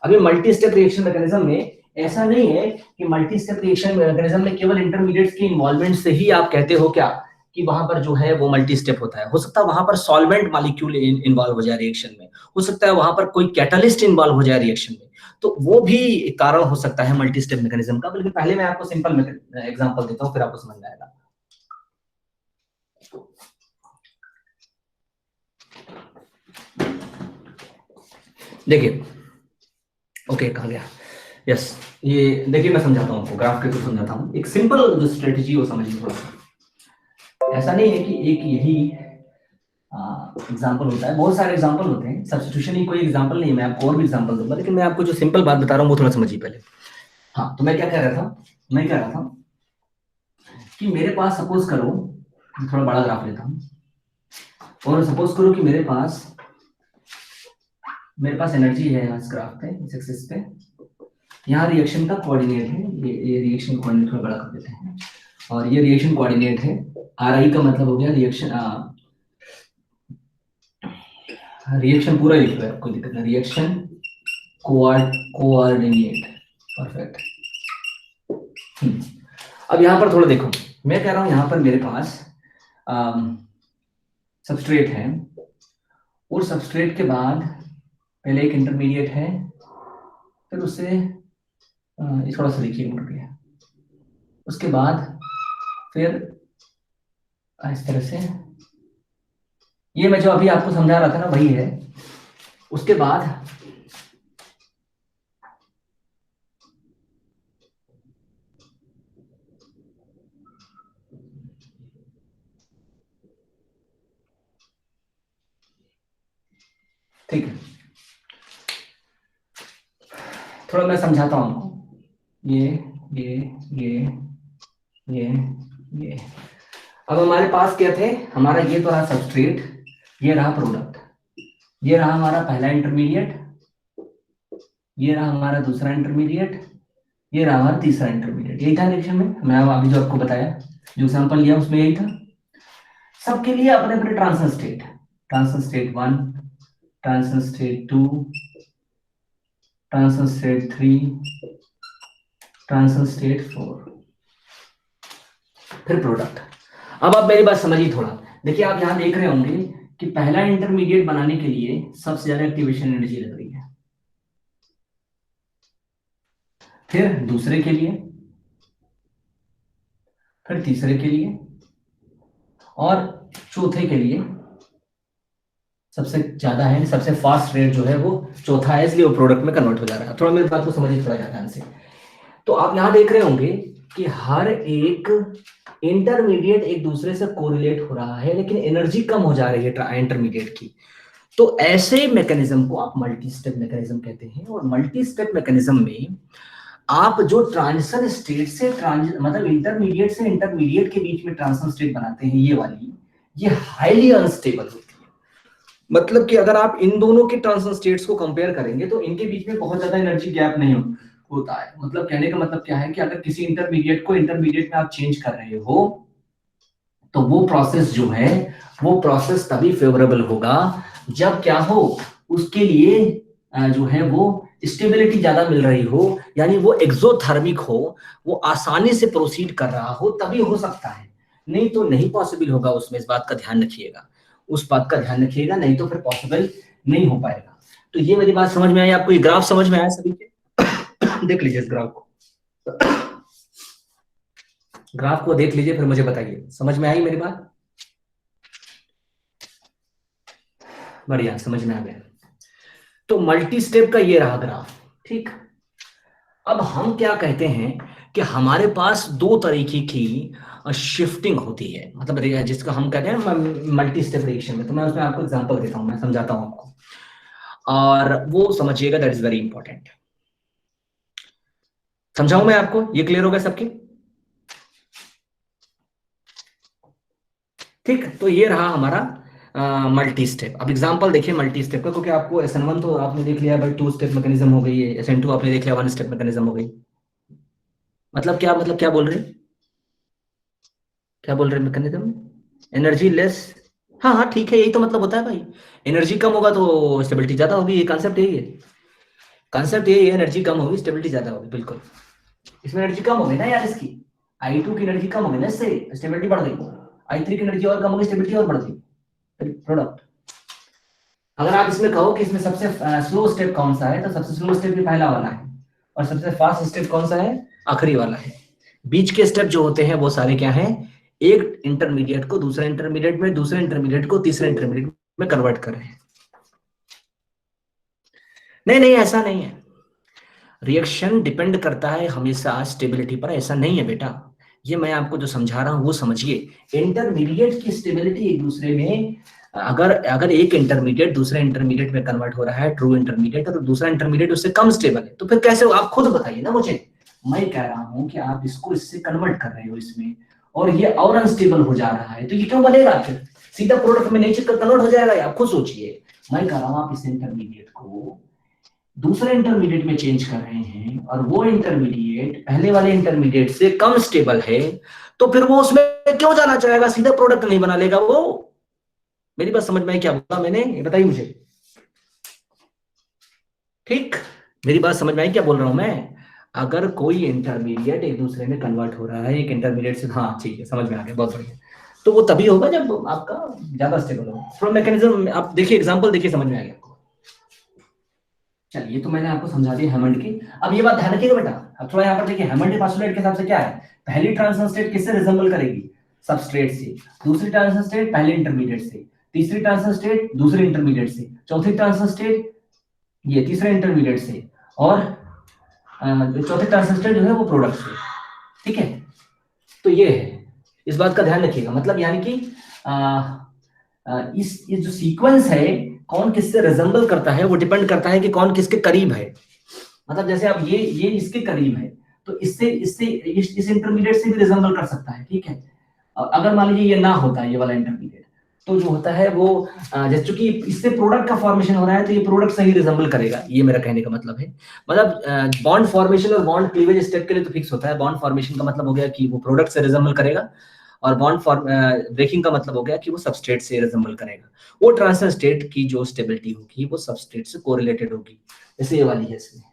Speaker 1: अभी मल्टी स्टेप रिएक्शन मैकेनिज्म में ऐसा नहीं है कि मल्टी स्टेप रिएक्शन मैकेनिज्म में केवल इंटरमीडिएट्स के इन्वॉल्वमेंट से ही आप कहते हो क्या कि वहां पर जो है वो मल्टी स्टेप होता है। हो सकता है वहां पर सॉल्वेंट मॉलिक्यूल इन्वॉल्व हो जाए रिएक्शन में, हो सकता है वहां पर कोई कैटलिस्ट इन्वॉल्व हो जाए रिएक्शन में, तो वो भी कारण हो सकता है मल्टी स्टेप मैकेनिज्म का। लेकिन पहले मैं आपको सिंपल एग्जांपल देता हूं, फिर आपको समझ में आएगा। देखिए, ओके कहाँ गया, यस, ये देखिए मैं समझाता हूँ आपको, ग्राफ के थ्रू समझाता हूँ। एक सिंपल जो स्ट्रेटेजी वो समझिए थोड़ा सा। ऐसा नहीं है कि एक यही एग्जांपल होता है, बहुत सारे एग्जांपल होते हैं। सब्स्टिट्यूशन ही कोई एग्जांपल नहीं है, मैं आपको और भी एग्जांपल दूंगा, लेकिन मैं आपको जो सिंपल बात बता रहा हूँ वो थोड़ा समझिए पहले। हाँ, तो मैं क्या कह रहा था, मैं कह रहा था कि मेरे पास सपोज करो, थोड़ा बड़ा ग्राफ लेता हूँ, और सपोज करो कि मेरे पास एनर्जी है इस ग्राफ पे, इस एक्सिस पे। यहाँ रिएक्शन का कोऑर्डिनेट है, ये रिएक्शन कोऑर्डिनेट थोड़ा बड़ा कर देते हैं, और ये रिएक्शन कोऑर्डिनेट है। RI का मतलब हो गया रिएक्शन पूरा लिख लो, कोई दिक्कत नहीं, रिएक्शन कोऑर्डिनेट, परफेक्ट। अब यहां पर थोड़ा देखो, मैं कह रहा हूं यहां पर मेरे पास सबस्ट्रेट है, और सबस्ट्रेट के बाद पहले एक इंटरमीडिएट है, फिर उससे ये थोड़ा सा देखिए मुड़ गया, उसके बाद फिर इस तरह से, ये मैं जो अभी आपको समझा रहा था ना वही है। उसके बाद ठीक है, थोड़ा मैं समझाता हूं आपको। ये ये ये ये ये अब हमारे पास क्या थे, हमारा ये तो रहा सबस्ट्रेट, ये रहा प्रोडक्ट, ये रहा हमारा पहला इंटरमीडिएट, ये रहा हमारा दूसरा इंटरमीडिएट, ये रहा हमारा तीसरा इंटरमीडिएट। यही था रिएक्शन में, मैं अभी जो आपको बताया, जो एग्जांपल लिया उसमें यही था। सबके लिए अपने अपने transition state, transition state 1, transition state 2, transition state 3, transition state 4, फिर प्रोडक्ट। अब आप मेरी बात समझिए थोड़ा, देखिए आप यहां देख रहे होंगे कि पहला इंटरमीडिएट बनाने के लिए सबसे ज्यादा एक्टिवेशन एनर्जी लग रही है, फिर दूसरे के लिए, फिर तीसरे के लिए, और चौथे के लिए सबसे ज्यादा है, सबसे फास्ट रेट जो है वो चौथा है, इसलिए वो प्रोडक्ट में कन्वर्ट हो जा रहा है। थोड़ा मेरी बात को समझिए थोड़ा ध्यान से। तो आप यहां देख रहे होंगे कि हर एक इंटरमीडिएट एक दूसरे से कोरिलेट हो रहा है, लेकिन एनर्जी कम हो जा रही है इंटरमीडिएट की। तो ऐसे मैकेनिज्म को आप मल्टी स्टेप मैकेनिज्म कहते हैं। और मल्टी स्टेप मैकेनिज्म में आप जो ट्रांजिशन स्टेट से मतलब इंटरमीडिएट से इंटरमीडिएट के बीच में ट्रांजिशन स्टेट बनाते हैं, ये वाली, ये हाईली अनस्टेबल होती है। मतलब कि अगर आप इन दोनों के ट्रांजिशन स्टेट्स को कंपेयर करेंगे तो इनके बीच में बहुत ज्यादा एनर्जी गैप नहीं होता है। मतलब कहने का मतलब क्या है कि अगर किसी इंटरमीडिएट को इंटरमीडिएट में आप चेंज कर रहे हो तो वो प्रोसेस जो है वो प्रोसेस तभी फेवरेबल होगा जब क्या हो, उसके लिए जो है वो स्टेबिलिटी ज्यादा मिल रही हो, यानी वो एक्सोथर्मिक हो, वो आसानी से प्रोसीड कर रहा हो, तभी हो सकता है, नहीं तो नहीं पॉसिबल होगा उसमें। इस बात का ध्यान रखिएगा, उस बात का ध्यान रखिएगा, नहीं तो फिर पॉसिबल नहीं हो पाएगा। तो ये मेरी बात समझ में आई आपको? ये ग्राफ समझ में आया सभी के? देख लीजिए इस ग्राफ को, ग्राफ को देख लीजिए, फिर मुझे बताइए समझ में आई मेरी बात? बढ़िया, समझ में आ गया। तो मल्टी स्टेप का ये रहा ग्राफ, ठीक। अब हम क्या कहते हैं कि हमारे पास दो तरीके की शिफ्टिंग होती है, मतलब जिसको हम कहते हैं मल्टी स्टेप रिएक्शन में। तो मैं उसमें आपको एग्जांपल देता हूं, मैं समझाता हूं आपको, और वो समझिएगा, दैट इज वेरी इंपॉर्टेंट। समझाऊं मैं आपको? ये क्लियर हो गया सबके? ठीक, तो ये रहा हमारा मल्टी स्टेप। अब एग्जांपल देखिए मल्टी स्टेप का, क्योंकि आपको SN1 तो आपने देख लिया, भाई 2 स्टेप मैकेनिज्म हो गई है, SN2 आपने देख लिया 1 स्टेप मैकेनिज्म हो गई। मतलब क्या बोल रहे हैं, क्या बोल रहे हैं मैकेनिज्म? एनर्जी लेस, हाँ ठीक है, यही तो मतलब होता है भाई। एनर्जी कम होगा तो स्टेबिलिटी ज्यादा होगी, ये कॉन्सेप्ट यही है, कॉन्सेप्ट यही है। एनर्जी कम होगी, स्टेबिलिटी ज्यादा होगी, बिल्कुल। इसमें एनर्जी कम हो गई ना यार, इसकी I2 की एनर्जी कम हो गई ना, इससे स्टेबिलिटी बढ़ गई। I3 की एनर्जी और कम हो गई, स्टेबिलिटी और बढ़ गई। प्रोडक्ट, अगर आप इसमें कहो कि इसमें सबसे स्लो स्टेप कौन सा है, तो सबसे स्लो स्टेप भी पहला वाला है, और सबसे फास्ट स्टेप कौन सा है? आखिरी वाला है। बीच के स्टेप जो होते हैं वो सारे क्या हैं? एक इंटरमीडिएट को दूसरे इंटरमीडिएट में, दूसरे इंटरमीडिएट को तीसरे इंटरमीडिएट में कन्वर्ट कर रहे हैं। नहीं, ऐसा नहीं है। रिएक्शन डिपेंड करता है हमेशा स्टेबिलिटी पर, ऐसा नहीं है बेटा। ये मैं आपको जो समझा रहा हूं वो समझिए। इंटरमीडिएट की स्टेबिलिटी एक दूसरे में, अगर एक इंटरमीडिएट दूसरे इंटरमीडिएट में कन्वर्ट हो रहा है, ट्रू इंटरमीडिएट, तो दूसरा इंटरमीडिएट उससे कम स्टेबल है, तो फिर कैसे? आप खुद बताइए ना मुझे। मैं कह रहा हूं कि आप इसको इससे कन्वर्ट कर रहे हो इसमें, और ये और अनस्टेबल हो जा रहा है, तो ये क्यों बनेगा? फिर सीधा प्रोडक्ट में नेचर का कन्वर्ट हो जाएगा। आप खुद सोचिए। मैं कह रहा हूं आप इस इंटरमीडिएट को दूसरे इंटरमीडिएट में चेंज कर रहे हैं, और वो इंटरमीडिएट पहले वाले इंटरमीडिएट से कम स्टेबल है, तो फिर वो उसमें क्यों जाना चाहेगा? सीधा प्रोडक्ट नहीं बना लेगा वो। मेरी बात समझ में आई क्या बोला मैंने? ये बताइए मुझे। ठीक, मेरी बात समझ में आई क्या बोल रहा हूं मैं? अगर कोई इंटरमीडिएट एक दूसरे में कन्वर्ट हो रहा है, एक इंटरमीडिएट से, हाँ ठीक है समझ में आ गया, बहुत बढ़िया, तो वो तभी होगा जब आपका ज्यादा स्टेबल हो। फ्लो मैकेनिज्म आप देखिए, एग्जांपल देखिए, समझ में आ गया आपको। चलिए, तो मैंने आपको समझा दिया हैमंड की। अब ये बात ध्यान रखिएगा बेटा, अब थोड़ा यहाँ पर देखिए, हैमंड पोस्टुलेट के हिसाब से क्या है, पहली ट्रांजिशन स्टेट किससे रिजेंबल करेगी, सबस्ट्रेट से, दूसरी ट्रांजिशन स्टेट पहले इंटरमीडिएट से, तीसरी ट्रांजिशन स्टेट दूसरे इंटरमीडिएट से, चौथी ट्रांजिशन स्टेट ये तीसरे इंटरमीडिएट से, और चौथे ट्रांजिशन स्टेट जो है वो प्रोडक्ट से। ठीक है, तो ये है, इस बात का ध्यान रखिएगा। मतलब यानी कि ये जो सीक्वेंस है, कौन किससे रिजेंबल करता है वो डिपेंड करता है कि कौन किसके करीब है। मतलब जैसे अब ये इसके करीब है, तो इससे इससे इस इंटरमीडिएट से भी रिजेंबल कर सकता है। ठीक है, अगर मान लीजिए ये ना होता ये वाला इंटरमीडिएट, तो जो होता है वो जैसे चूंकि इससे प्रोडक्ट का फॉर्मेशन हो रहा है, तो ये प्रोडक्ट से ही रिजेंबल करेगा, ये मेरा कहने का मतलब है। मतलब बॉन्ड फॉर्मेशन और बॉन्ड क्लीवेज स्टेप के लिए तो फिक्स होता है। बॉन्ड फॉर्मेशन का मतलब हो गया कि वो प्रोडक्ट से रिजेंबल करेगा, और बॉन्ड ब्रेकिंग का मतलब हो गया कि वो सबस्ट्रेट से रिजेंबल करेगा। वो ट्रांजिशन स्टेट की जो स्टेबिलिटी होगी वो सबस्ट्रेट से कोरिलेटेड होगी, जैसे ये वाली है इसमें।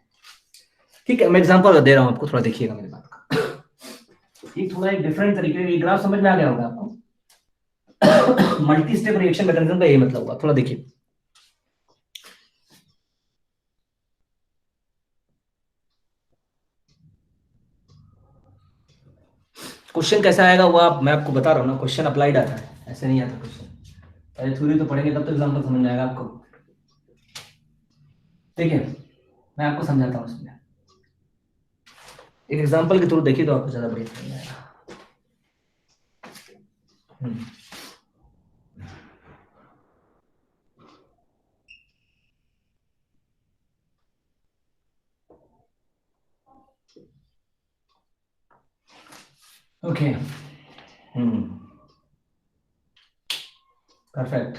Speaker 1: ठीक है, मैं एग्जांपल दे रहा हूं आपको, थोड़ा देखिएगा मेरी बात का। ये थोड़ा एक डिफरेंट तरीके का ग्राफ समझ में आ गया होगा आपको। मल्टी स्टेप रिएक्शन मैकेनिज्म का यही मतलब हुआ, थोड़ा देखिए। क्वेश्चन कैसा आएगा वो मैं आपको बता रहा हूँ ना, क्वेश्चन अप्लाइड आता है, ऐसे नहीं आता क्वेश्चन। पहले थ्योरी तो पढ़ेंगे तब तो एग्जांपल समझ में आएगा आपको। ठीक है, मैं आपको समझाता हूँ इसमें एक एग्जांपल के थ्रू, देखिए तो आपको ज्यादा बढ़िया समझ आएगा। Okay, perfect.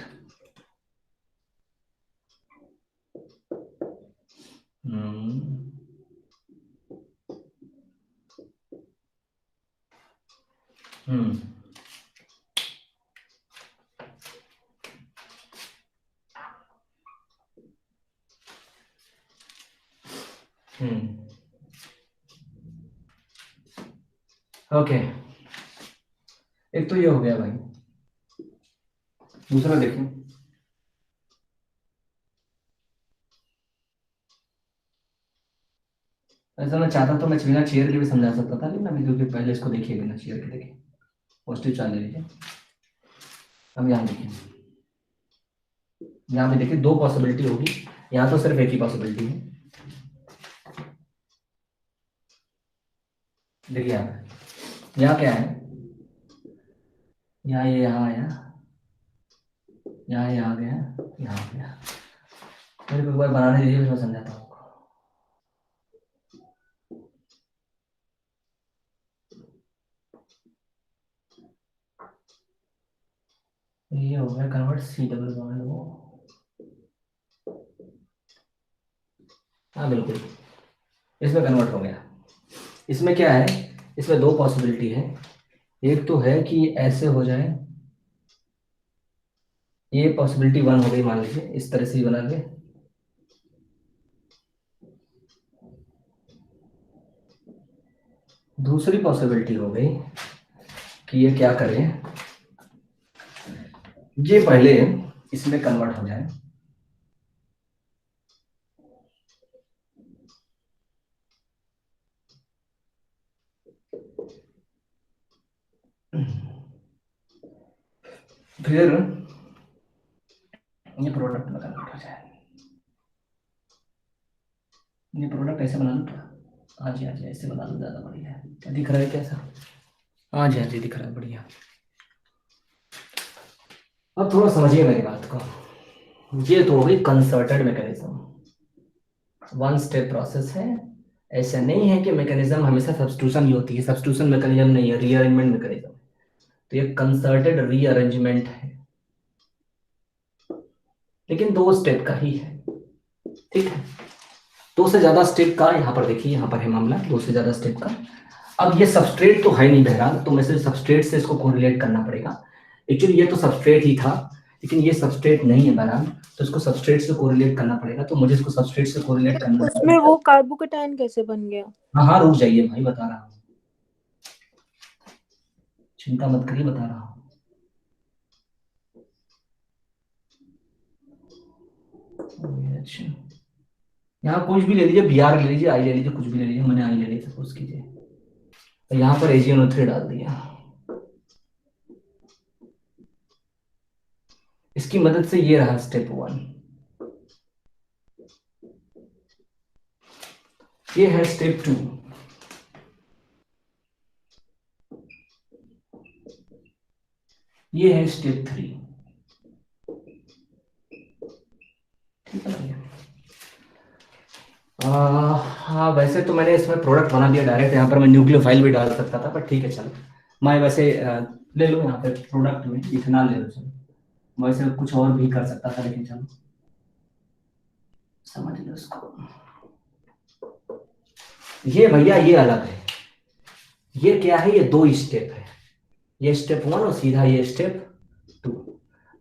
Speaker 1: ओके, एक तो ये हो गया भाई। दूसरा देखें, ऐसा मैं चाहता तो मैं बिना चेयर के भी समझा सकता था, लेकिन अभी क्योंकि पहले इसको देखिए बिना चेयर के, देखिए पॉजिटिव चार्ज ले लीजिए। अब यहाँ देखिए, यहाँ पे देखिए दो पॉसिबिलिटी होगी, यहाँ तो सिर्फ एक ही पॉसिबिलिटी है। देखिए यहाँ क्या है, यहाँ ये यहाँ आया, यहाँ ये आ गया, यहाँ आ गया। मेरे को एक बार बनाने दीजिए, मैं समझाता हूँ। ये हो गया कन्वर्ट सी डबल बॉन्ड वो, हाँ बिल्कुल, इसमें कन्वर्ट हो गया। इसमें क्या है, इसमें दो पॉसिबिलिटी है। एक तो है कि ऐसे हो जाए, ये पॉसिबिलिटी वन हो गई, मान लीजिए इस तरह से ही बना के। दूसरी पॉसिबिलिटी हो गई कि ये क्या करें, ये पहले इसमें कन्वर्ट हो जाए, फिर ये प्रोडक्ट में कन्वर्ट हो जाए। ये प्रोडक्ट ऐसे बना लूँ क्या? हाँ जी हाँ जी, ऐसे बना लूँ, ज़्यादा बढ़िया है। क्या दिख रहा है कैसा? हाँ जी हाँ जी, दिख रहा है, बढ़िया। अब थोड़ा समझिए मेरी बात को। ये तो हो गई concerted mechanism, one step process है। ऐसा नहीं है कि मैकेनिज्म हमेशा सब्स्टिट्यूशन ही होती है, सब्स्टिट्यूशन मैकेनिज्म नहीं है, रीअरेंजमेंट मैकेनिज्म। तो ये कंसर्टेड रीअरेंजमेंट है, लेकिन दो स्टेप का ही है। ठीक है, दो से ज्यादा स्टेप का यहाँ पर देखिए, यहाँ पर है मामला दो से ज्यादा स्टेप का। अब ये सबस्ट्रेट तो है नहीं बहरहाल, तो मैं सिर्फ सबस्ट्रेट से इसको कोरिलेट करना पड़ेगा। एक्चुअली ये तो सबस्ट्रेट ही था, लेकिन ये सबस्ट्रेट नहीं है बहरहाल, तो इसको सबस्ट्रेट से कोरिलेट करना पड़ेगा। तो मुझे इसको सबस्ट्रेट से कोरिलेट करना
Speaker 2: उसमें वो कार्बोकेटायन कैसे बन गया?
Speaker 1: हाँ हाँ रुक जाइए भाई, बता रहा हूँ, चिंता मत करिए, बता रहा हूँ। अच्छा, यहाँ कुछ भी ले लीजिए, BR ले लीजिए, आई ले लीजिए, कुछ भी ले लीजिए, मैंने आई ले ली सपोज कीजिए, तो यहाँ पर AgNO3 डाल दिया। इसकी मदद से ये रहा स्टेप 1, ये है स्टेप 2, ये है स्टेप 3। ठीक है भैया। हाँ वैसे तो मैंने इसमें प्रोडक्ट बना दिया डायरेक्ट, यहाँ पर मैं न्यूक्लियोफाइल भी डाल सकता था, पर ठीक है चलो, मैं वैसे ले लो यहाँ पे प्रोडक्ट में इथेनॉल ले लो, चलो वैसे कुछ और भी कर सकता था, लेकिन चलो समझ लो उसको। ये भैया ये अलग है, ये क्या है, ये 2 स्टेप है, ये स्टेप 1 और सीधा ये स्टेप 2।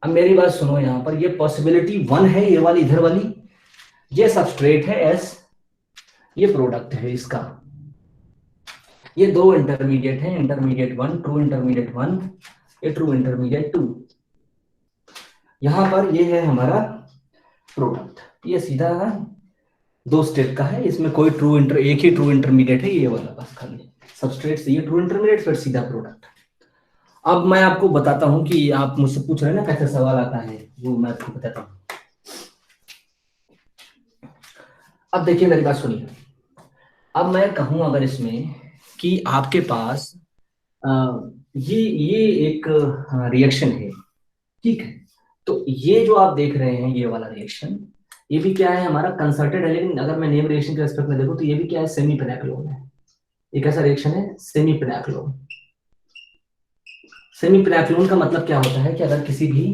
Speaker 1: अब मेरी बात सुनो, यहाँ पर ये पॉसिबिलिटी 1 है, ये वाली इधर वाली, ये सबस्ट्रेट है S, ये प्रोडक्ट है इसका, ये 2 इंटरमीडिएट है, इंटरमीडिएट 1, ट्रू इंटरमीडिएट 1, ये ट्रू इंटरमीडिएट 2। यहां पर ये है हमारा प्रोडक्ट, ये सीधा है 2 स्टेप का है, इसमें कोई एक ही ट्रू इंटरमीडिएट है, ये वाला बस खाली सबस्ट्रेट से ये ट्रू इंटरमीडिएट, फिर सीधा प्रोडक्ट। अब मैं आपको बताता हूं कि आप मुझसे पूछ रहे हैं ना कैसे सवाल आता है, वो मैं आपको बताता हूं। अब देखिए मेरी बात सुनिए, अब मैं कहूं अगर इसमें कि आपके पास ये एक रिएक्शन है, ठीक है, तो ये जो आप देख रहे हैं ये वाला रिएक्शन, ये भी क्या है हमारा कंसर्टेड है, लेकिन अगर मैं नेम रिएक्शन के एस्पेक्ट में देखूं तो ये भी क्या है, सेमी पिनाक्लोन है। एक ऐसा रिएक्शन है सेमी पिनाक्लोन। सेमी पिनाक्लोन का मतलब क्या होता है कि अगर किसी भी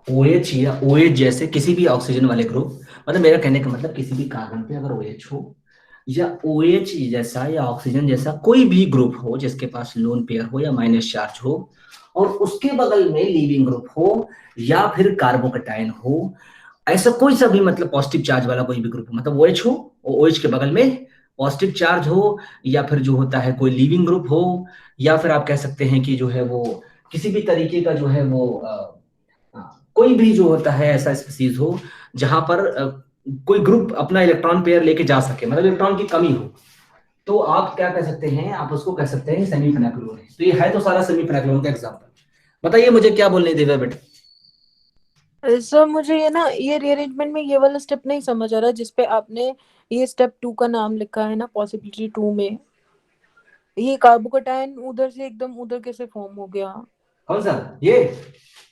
Speaker 1: OH या OH जैसे किसी भी ऑक्सीजन वाले ग्रुप, मतलब मेरा कहने का मतलब किसी भी कार्बन पे अगर OH हो या OH जैसा या ऑक्सीजन जैसा कोई भी ग्रुप हो जिसके पास लोन पेयर हो या माइनस चार्ज हो, और उसके बगल में लीविंग ग्रुप हो या फिर कार्बोकेटायन हो, ऐसा कोई सा भी मतलब पॉजिटिव चार्ज वाला कोई भी ग्रुप हो, मतलब OH हो, OH के बगल में पॉजिटिव चार्ज हो, या फिर जो होता है कोई लीविंग ग्रुप हो, या फिर आप कह सकते हैं कि जो है वो किसी भी तरीके का जो है वो कोई भी जो होता है ऐसा स्पीसीज हो जहां पर कोई ग्रुप अपना इलेक्ट्रॉन पेयर लेके जा सके, मतलब इलेक्ट्रॉन की कमी हो, तो आप क्या कह सकते हैं, आप उसको कह सकते हैं सेमी पिनाक्लोन है। तो ये है तो सारा सेमी पिनाक्लोन का एग्जांपल। बताइए मुझे क्या बोलने देवे बेटा।
Speaker 2: सर मुझे ये ना ये रीअरेंजमेंट में ये वाला स्टेप नहीं समझ आ रहा, जिसपे आपने ये स्टेप 2 का नाम लिखा है ना, पॉसिबिलिटी 2 में ये कार्बोकेटायन उधर से एकदम उधर कैसे फॉर्म हो गया?
Speaker 1: कौन सा ये?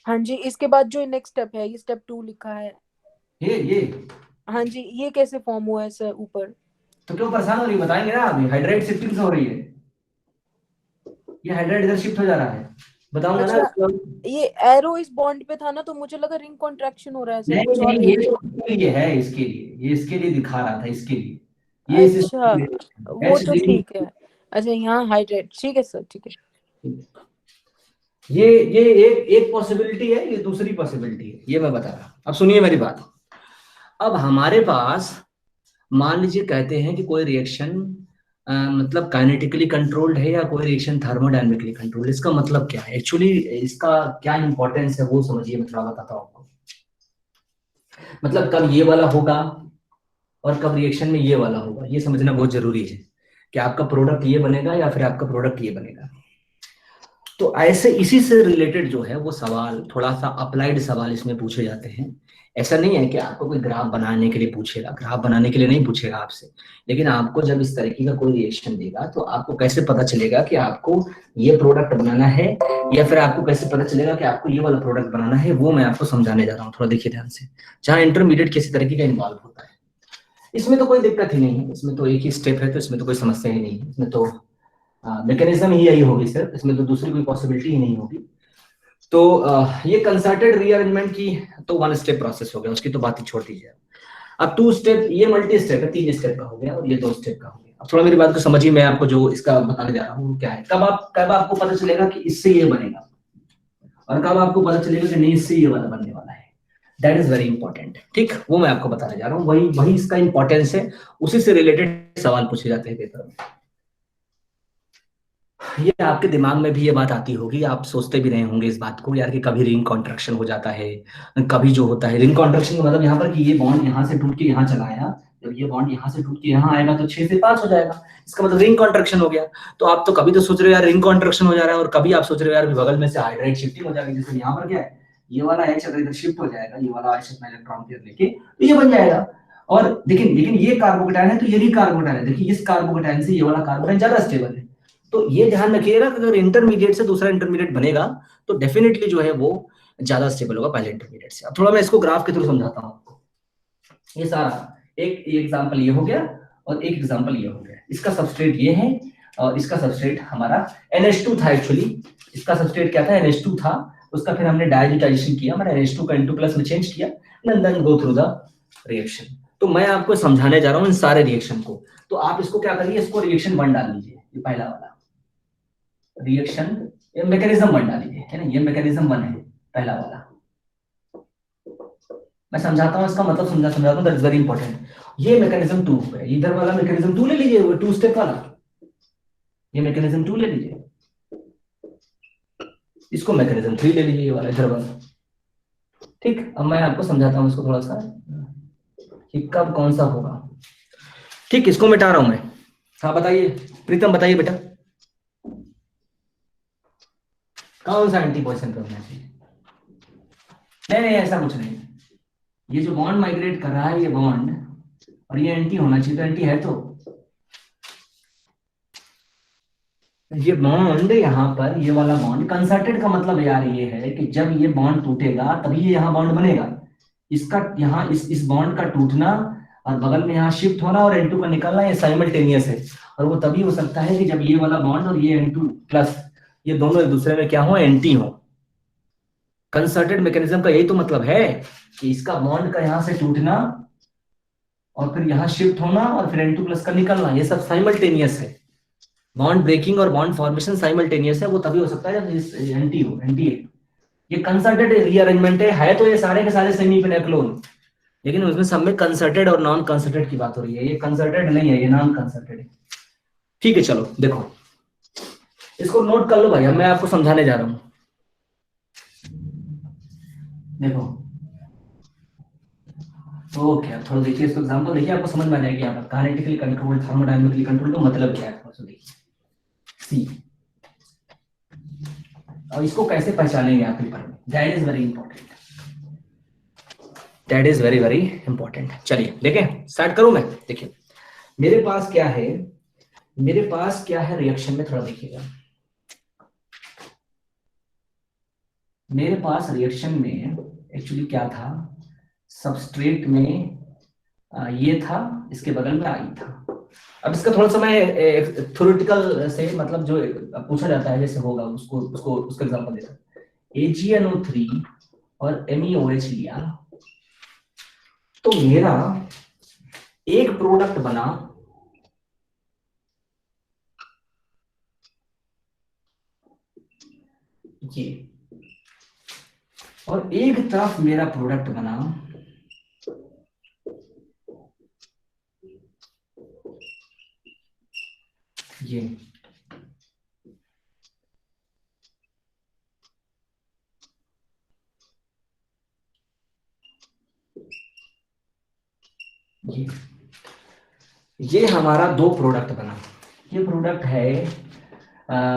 Speaker 2: हाँ जी, इसके बाद जो नेक्स्ट स्टेप है, ये स्टेप 2 लिखा है,
Speaker 1: ये
Speaker 2: हाँ जी, ये कैसे फॉर्म हुआ है सर ऊपर?
Speaker 1: तो क्यों परेशान हो रही है, बताएंगे ना, अभी हाइड्राइड शिफ्टिंग से हो रही है, ये हाइड्राइड इधर शिफ्ट हो जा रहा है, बताऊंगा ना।
Speaker 2: अच्छा, ये एरो इस बॉन्ड पे था ना, तो मुझे लगा रिंग कॉन्ट्रैक्शन हो रहा है सर,
Speaker 1: नहीं
Speaker 2: कुछ और
Speaker 1: नहीं,
Speaker 2: नहीं।
Speaker 1: ये इसके लिए है, इसके लिए, ये इसके लिए दिखा रहा था, इसके लिए ये
Speaker 2: अच्छा, वो तो ठीक है। अच्छा यहाँ हाइड्रेट, ठीक है सर, ठीक है।
Speaker 1: ये एक पॉसिबिलिटी है, ये दूसरी पॉसिबिलिटी है, ये मैं बता रहा हूं। अब सुनिए मेरी बात। अब हमारे पास मान लीजिए कहते हैं कि कोई रिएक्शन मतलब काइनेटिकली कंट्रोल्ड है या कोई रिएक्शन थर्मोडायनेमिकली कंट्रोल्ड, इसका मतलब क्या है एक्चुअली, इसका क्या इंपॉर्टेंस है वो समझिए, मैं थोड़ा बताता हूँ आपको। मतलब कब ये वाला होगा और कब रिएक्शन में ये वाला होगा, ये समझना बहुत जरूरी है कि आपका प्रोडक्ट ये बनेगा या फिर आपका प्रोडक्ट ये बनेगा। तो ऐसे इसी से रिलेटेड जो है वो सवाल, थोड़ा सा अप्लाइड सवाल इसमें पूछे जाते हैं। ऐसा नहीं है कि आपको कोई ग्राफ बनाने के लिए पूछेगा, ग्राफ बनाने के लिए नहीं पूछेगा आपसे, लेकिन आपको जब इस तरीके का कोई रिएक्शन देगा तो आपको कैसे पता चलेगा कि आपको ये प्रोडक्ट बनाना है, या फिर आपको कैसे पता चलेगा कि आपको ये वाला प्रोडक्ट बनाना है, वो मैं आपको समझाने जा रहा हूँ। थोड़ा देखिए ध्यान से, जहाँ इंटरमीडिएट किसी तरीके का इन्वॉल्व होता है, इसमें तो कोई दिक्कत ही नहीं है, इसमें तो एक ही स्टेप है, तो इसमें तो कोई समस्या ही नहीं है, इसमें तो मैकेनिज्म ही यही होगी सिर्फ, इसमें तो दूसरी कोई पॉसिबिलिटी ही नहीं होगी। तो ये कंसर्टेड रीअरेंजमेंट की तो 1 स्टेप प्रोसेस हो गया, उसकी तो बात ही छोड़ दीजिए। अब 2 स्टेप, ये मल्टी स्टेप है, 3 स्टेप का हो गया, और ये 2 स्टेप का हो गया। अब थोड़ा मेरी बात को समझिए, मैं आपको जो इसका बताने जा रहा हूँ क्या है, कब आपको पता चलेगा कि इससे ये बनेगा, और कब आपको पता चलेगा कि नहीं इससे ये वाला बनने वाला है। That is very important. ठीक, वो मैं आपको बताने जा रहा हूँ, वही वही इसका इंपॉर्टेंस है, उसी से रिलेटेड सवाल पूछे जाते हैं पेपर में। ये आपके दिमाग में भी ये बात आती होगी, आप सोचते भी रहे होंगे इस बात को यार कि कभी रिंग कॉन्ट्रैक्शन हो जाता है, कभी जो होता है रिंग कॉन्ट्रैक्शन का मतलब यहाँ पर कि ये बॉन्ड यहाँ से टूट के यहाँ चला आया, जब ये बॉन्ड यहाँ से टूट के यहाँ आएगा तो 6 से 5 हो जाएगा, इसका मतलब रिंग कॉन्ट्रैक्शन हो गया। तो आप तो कभी तो सोच रहे हो यार रिंग कॉन्ट्रैक्शन हो जा रहा है, और कभी आप सोच रहे हो यार बगल में से हाइड्राइड शिफ्टिंग हो जाएगी, जैसे यहाँ पर क्या है, ये वाला H अगर इधर शिफ्ट हो जाएगा, ये वाला H अपना इलेक्ट्रॉन पेयर लेके, तो ये बन जाएगा। और लेकिन ये कार्बोकेटायन है तो ये भी कार्बोकेटायन है, देखिए इस कार्बोकेटायन से ये वाला कार्बोकेटायन ज्यादा स्टेबल है। तो ये ध्यान रखिएगा कि अगर इंटरमीडिएट से दूसरा इंटरमीडिएट बनेगा तो डेफिनेटली जो है वो ज्यादा स्टेबल होगा पहले इंटरमीडिएट से। अब थोड़ा मैं इसको ग्राफ के थ्रू समझाता हूँ आपको। ये सारा एक एग्जांपल ये हो गया और एक एग्जांपल ये हो गया, इसका सबस्ट्रेट ये है और इसका सबस्ट्रेट हमारा NH2 था। एक्चुअली इसका सबस्ट्रेट क्या था, NH2 था, उसका फिर हमने डायजोटाइजेशन किया, मैंने NH2 का N2+ में चेंज किया, and then go through the reaction. तो मैं आपको समझाने जा रहा हूँ इन सारे रिएक्शन को। तो आप इसको क्या करिए, इसको रिएक्शन 1 डाल लीजिए, ये पहला वाला रिएक्शन, ये मैकेनिज्म 1 डालिए, है ना, ये मैकेनिज्म 1 है पहला वाला। मैं समझाता हूँ, इसका मतलब समझाता हूँ, दैट इज वेरी इंपॉर्टेंट। ये मैकेनिज्म 2 है, इधर वाला मैकेनिज्म 2 ले लीजिए, वो 2 स्टेप वाला, ये मैकेनिज्म 2 ले लीजिए, इसको मैकेनिज्म 3 ले लीजिए, ये वाला इधर वाला। ठीक, अब मैं आपको समझाता हूँ इसको थोड़ा सा कि कब कौन सा होगा। ठीक, इसको मिटा रहा हूं मैं। हाँ बताइए प्रीतम, बताइए बेटा, कौन सा एंटी पोजीशन पे होना चाहिए? नहीं ऐसा कुछ नहीं, ये जो बॉन्ड माइग्रेट कर रहा है ये बॉन्ड, और ये एंटी होना चाहिए, तो एंटी है। तो ये बॉन्ड यहाँ पर, ये वाला बॉन्ड कंसर्टेड का मतलब यार ये है कि जब ये बॉन्ड टूटेगा तभी ये यहाँ बॉन्ड बनेगा। इसका यहाँ इस बॉन्ड का टूटना और बगल में यहाँ शिफ्ट होना और N2 का निकलना, ये साइमल्टेनियस है, और वो तभी हो सकता है कि जब ये वाला बॉन्ड और ये N2+ ये दोनों एक दूसरे में क्या हो, एंटी हो। कंसर्टेड मैकेनिज्म का यही तो मतलब है कि इसका बॉन्ड का यहाँ से टूटना और फिर यहाँ शिफ्ट होना और फिर N2+ का निकलना, ये सब साइमल्टेनियस है। बॉन्ड ब्रेकिंग और बॉन्ड फॉर्मेशन साइमल्टेनियस है, वो तभी हो सकता है जब एंटी हो, एंटी है। ये कंसर्टेड रीअरेंजमेंट है तो ये सारे के सारे सेमी पेनिक्लोन, लेकिन उसमें सब में कंसर्टेड और नॉन कंसर्टेड की बात हो रही है, ये कंसर्टेड नहीं है, ये नॉन कंसर्टेड है। ठीक है, चलो देखो इसको नोट कर लो भाई, मैं आपको समझाने जा रहा हूं। देखो ओके, अब थोड़ा देखिए इसको एग्जांपल देखिए, आपको समझ में आ जाएगी यहाँ पर काइनेटिकली कंट्रोल, थर्मोडायनामिकली कंट्रोल का मतलब क्या है, थोड़ा सा देखिए सी। और इसको कैसे पहचानेंगे आप पेपर में, that is very important, that is very very important. चलिए देखें, स्टार्ट करूं मैं। देखिए मेरे पास क्या है, मेरे पास क्या है रिएक्शन में, थोड़ा देखिएगा। मेरे पास रिएक्शन में एक्चुअली क्या था, सबस्ट्रेट में ये था, इसके बगल में आई था। अब इसका थोड़ा सा मैं थ्योरेटिकल से मतलब जो पूछा जाता है जैसे होगा उसको उसको उसका एग्जांपल देता हूं। AgNO3 और MEOH लिया तो मेरा एक प्रोडक्ट बना, ये, और एक तरफ मेरा प्रोडक्ट बना ये। ये हमारा 2 प्रोडक्ट बना। ये प्रोडक्ट है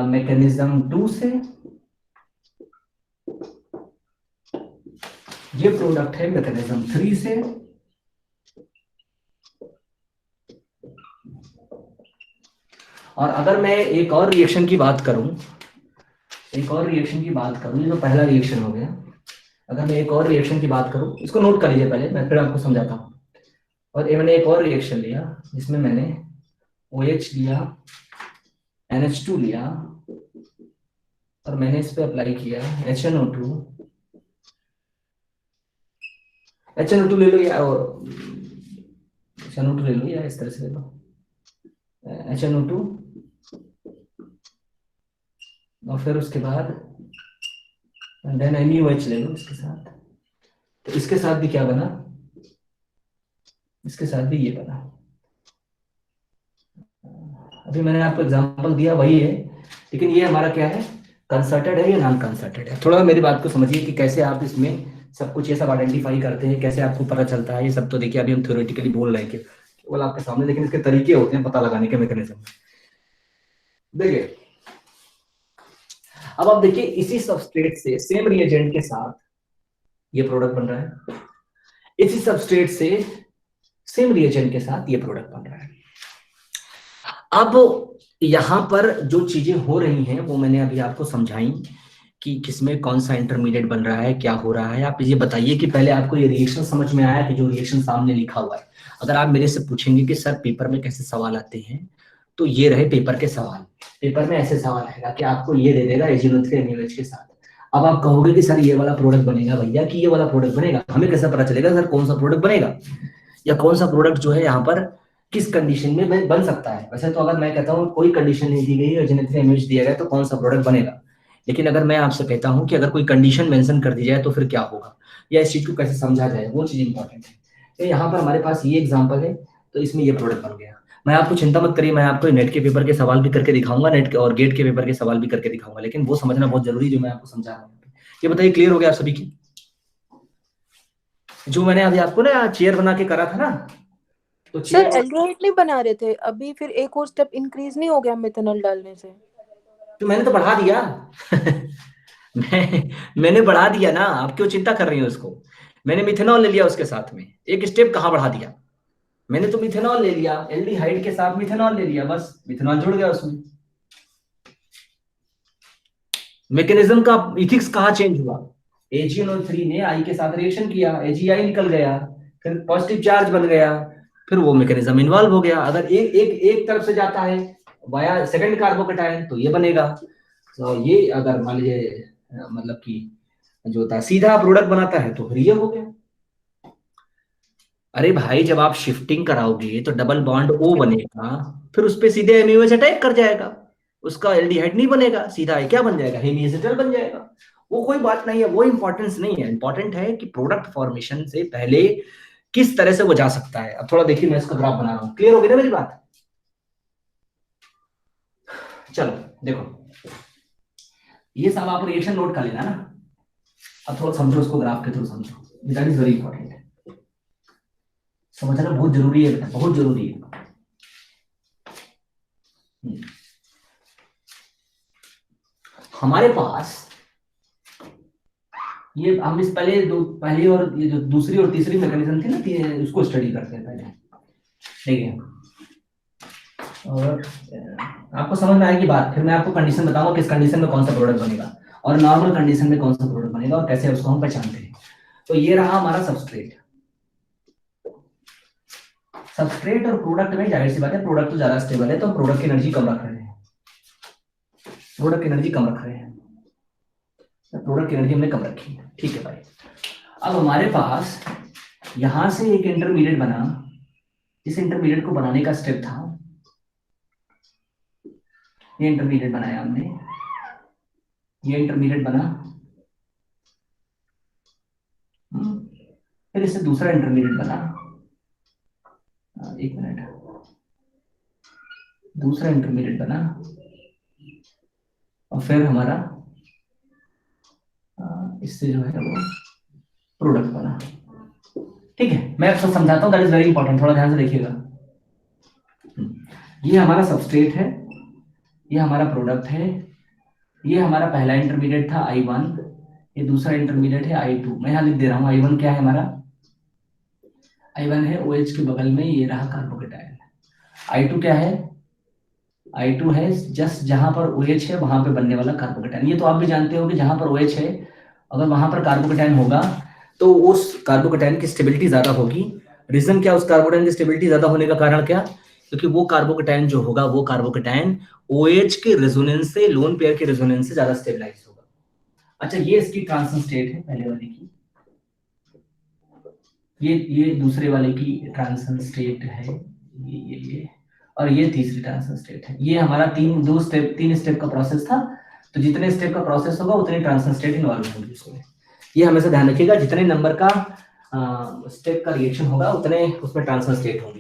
Speaker 1: मैकेनिज्म 2 से, ये प्रोडक्ट है मैकेनिज्म 3 से, और अगर मैं एक और रिएक्शन की बात करूं, एक और रिएक्शन की बात करूं, ये तो पहला रिएक्शन हो गया। अगर मैं एक और रिएक्शन की बात करूं, इसको नोट कर लीजिए पहले, मैं फिर आपको समझाता हूं। और ये मैंने एक और रिएक्शन लिया जिसमें मैंने OH लिया, NH2 लिया, और मैंने इस पे अप्लाई किया HNO2 ले लो या HNO2 ले लो या इस तरह से ले लो, HNO2, और फिर उसके बाद देन NaOH ले लो इसके साथ, तो इसके साथ भी क्या बना, इसके साथ भी ये बना। अभी मैंने आपको एग्जांपल दिया वही है, लेकिन ये हमारा क्या है, कंसर्टेड है या नॉन कंसर्टेड है। थोड़ा मेरी बात को समझिए कि कैसे आप इसमें सब कुछ ये सब आइडेंटिफाई करते हैं, कैसे आपको पता चलता है ये सब। तो देखिए अभी हम थ्योरेटिकली बोल रहे हैं कि केवल आपके सामने, लेकिन इसके तरीके होते हैं पता लगाने के मैकेनिज्म। देखिए अब आप देखिए इसी सबस्ट्रेट से सेम रिएजेंट के साथ ये प्रोडक्ट बन रहा है, इसी सबस्ट्रेट से सेम रिएजेंट के साथ ये प्रोडक्ट बन रहा है। अब यहां पर जो चीजें हो रही हैं वो मैंने अभी आपको समझाई कि किसमें कौन सा इंटरमीडिएट बन रहा है, क्या हो रहा है। आप ये बताइए कि पहले आपको ये रिएक्शन समझ में आया कि जो रिएक्शन सामने लिखा हुआ है। अगर आप मेरे से पूछेंगे कि सर पेपर में कैसे सवाल आते हैं, तो ये रहे पेपर के सवाल। पेपर में ऐसे सवाल आएगा कि आपको ये दे देगा AgO3 के साथ। अब आप कहोगे कि सर ये वाला प्रोडक्ट बनेगा भैया, कि ये वाला प्रोडक्ट बनेगा, हमें कैसे पता चलेगा सर कौन सा प्रोडक्ट बनेगा, या कौन सा प्रोडक्ट जो है यहाँ पर किस कंडीशन में बन सकता है। वैसे तो अगर मैं कहता हूँ कोई कंडीशन नहीं दी गई, AgO3 दिया गया तो कौन सा प्रोडक्ट बनेगा, लेकिन अगर मैं आपसे कहता हूँ कि अगर कोई कंडीशन मेंशन कर दी जाए तो फिर क्या होगा, या इस चीज को कैसे समझा जाए, वो चीज इंपॉर्टेंट है। तो यहाँ पर हमारे पास ये एग्जाम्पल है, तो इसमें ये प्रोडक्ट बन गया। मैं आपको चिंता मत करिए, मैं आपको नेट के पेपर के सवाल भी करके दिखाऊंगा, नेट के और गेट के पेपर के सवाल भी करके दिखाऊंगा, लेकिन वो समझना बहुत जरूरी जो मैं आपको समझा रहा हूँ। ये बताइए क्लियर हो गया आप सभी की? जो मैंने अभी आपको ना चेयर बना के करा था ना, तो
Speaker 2: सर एल्डिहाइड नहीं बना रहे थे अभी, फिर एक और स्टेप इंक्रीज नहीं हो गया मेथनॉल डालने से?
Speaker 1: तो मैंने तो बढ़ा दिया मैंने बढ़ा दिया ना, आप क्यों चिंता कर रही हो उसको। मैंने मिथेनॉल ले लिया उसके साथ में, एक स्टेप कहाँ बढ़ा दिया मैंने, तो मिथेनॉल ले लिया, एल्डिहाइड के साथ मिथेनॉल ले लिया, बस मिथेनॉल जुड़ गया उसमें। मैकेनिज्म का इथिक्स कहाँ चेंज हुआ, AgNO3 ने I के साथ रिएक्शन किया, AgI निकल गया, फिर पॉजिटिव चार्ज बन गया, फिर वो मैकेनिज्म इन्वॉल्व हो गया। अगर एक तरफ से जाता है वाया सेकंड कार्बोकेटायन तो ये बनेगा, तो ये अगर मान लीजिए मतलब कि जो होता है सीधा प्रोडक्ट बनाता है तो फिर ये हो गया। अरे भाई जब आप शिफ्टिंग कराओगे तो डबल बॉन्ड O बनेगा, फिर उस पे सीधे NaOH अटैक कर जाएगा, उसका एल्डिहाइड नहीं बनेगा, सीधा क्या बन जाएगा, हेमीएसिटल बन जाएगा। वो कोई बात नहीं है, वो इंपॉर्टेंस नहीं है। इंपॉर्टेंट है कि प्रोडक्ट फॉर्मेशन से पहले किस तरह से वो जा सकता है। अब थोड़ा देखिए मैं इसका ग्राफ बना रहा हूं, क्लियर हो गई ना मेरी बात? चलो देखो ये सब आप रिएक्शन नोट कर लेना ना, अब थोड़ा समझो उसको, ग्राफ के थ्रू समझो, दैट इज वेरी इंपॉर्टेंट। समझना बहुत जरूरी है बेटा, बहुत जरूरी है। हमारे पास ये हम इस पहली और ये जो दूसरी और तीसरी मैकेनिज्म थी ना, उसको स्टडी करते हैं पहले, ठीक है? और आपको समझ में आएगी बात, फिर मैं आपको कंडीशन बताऊंगा किस कंडीशन में कौन सा प्रोडक्ट बनेगा और नॉर्मल कंडीशन में कौन सा प्रोडक्ट बनेगा और कैसे उसको हम पहचानते हैं। तो ये रहा हमारा सबस्ट्रेट। सबस्ट्रेट और प्रोडक्ट में जाहिर सी बात है प्रोडक्ट तो ज्यादा स्टेबल है, तो हम प्रोडक्ट की एनर्जी कम रख रहे हैं, प्रोडक्ट की एनर्जी कम रख रहे हैं, प्रोडक्ट की एनर्जी हमने कम रखी है, ठीक है भाई। अब हमारे पास यहां से एक इंटरमीडिएट बना, इस इंटरमीडिएट को बनाने का स्टेप था, ये इंटरमीडिएट बनाया हमने, ये इंटरमीडिएट बना, फिर इससे दूसरा इंटरमीडिएट बना, एक मिनट, दूसरा इंटरमीडिएट बना, और फिर हमारा इससे जो है वो प्रोडक्ट बना, ठीक है? मैं आपको समझाता हूँ, दैट इज वेरी इंपॉर्टेंट, थोड़ा ध्यान से देखिएगा। ये हमारा सबस्ट्रेट है, ये हमारा प्रोडक्ट है, ये हमारा पहला इंटरमीडिएट था I1, ये दूसरा इंटरमीडिएट है I2। मैं यहाँ लिख दे रहा हूँ I1 क्या है हमारा, I1 है OH के बगल में ये रहा कार्बोकेटायन। I2 क्या है, I2 है जस्ट जहां पर OH है वहां पे बनने वाला कार्बोकेटायन। ये तो आप भी जानते हो कि जहां पर OH है अगर वहां पर कार्बोकेटायन होगा तो उस कार्बोकेटायन की स्टेबिलिटी ज्यादा होगी। रीजन क्या, उस कार्बोकेटायन की स्टेबिलिटी ज्यादा होने का कारण क्या, क्योंकि वो कार्बोकेटायन जो होगा वो कार्बोकेटायन OH के रेजोनेंस से, लोन पेयर के रेजोनेंस से ज्यादा स्टेबलाइज होगा। अच्छा ये इसकी ट्रांजिशन स्टेट है पहले वाले की, ये दूसरे वाले की ट्रांजिशन स्टेट है, ये और ये तीसरी ट्रांजिशन स्टेट है। ये हमारा तीन स्टेप का प्रोसेस था। तो तो जितने स्टेप का प्रोसेस होगा उतने ट्रांजिशन स्टेट इन्वॉल्व होंगे उसमें। ये हमेशा ध्यान रखिएगा, जितने नंबर का स्टेप का रिएक्शन होगा उतने उसमें ट्रांजिशन स्टेट होंगी।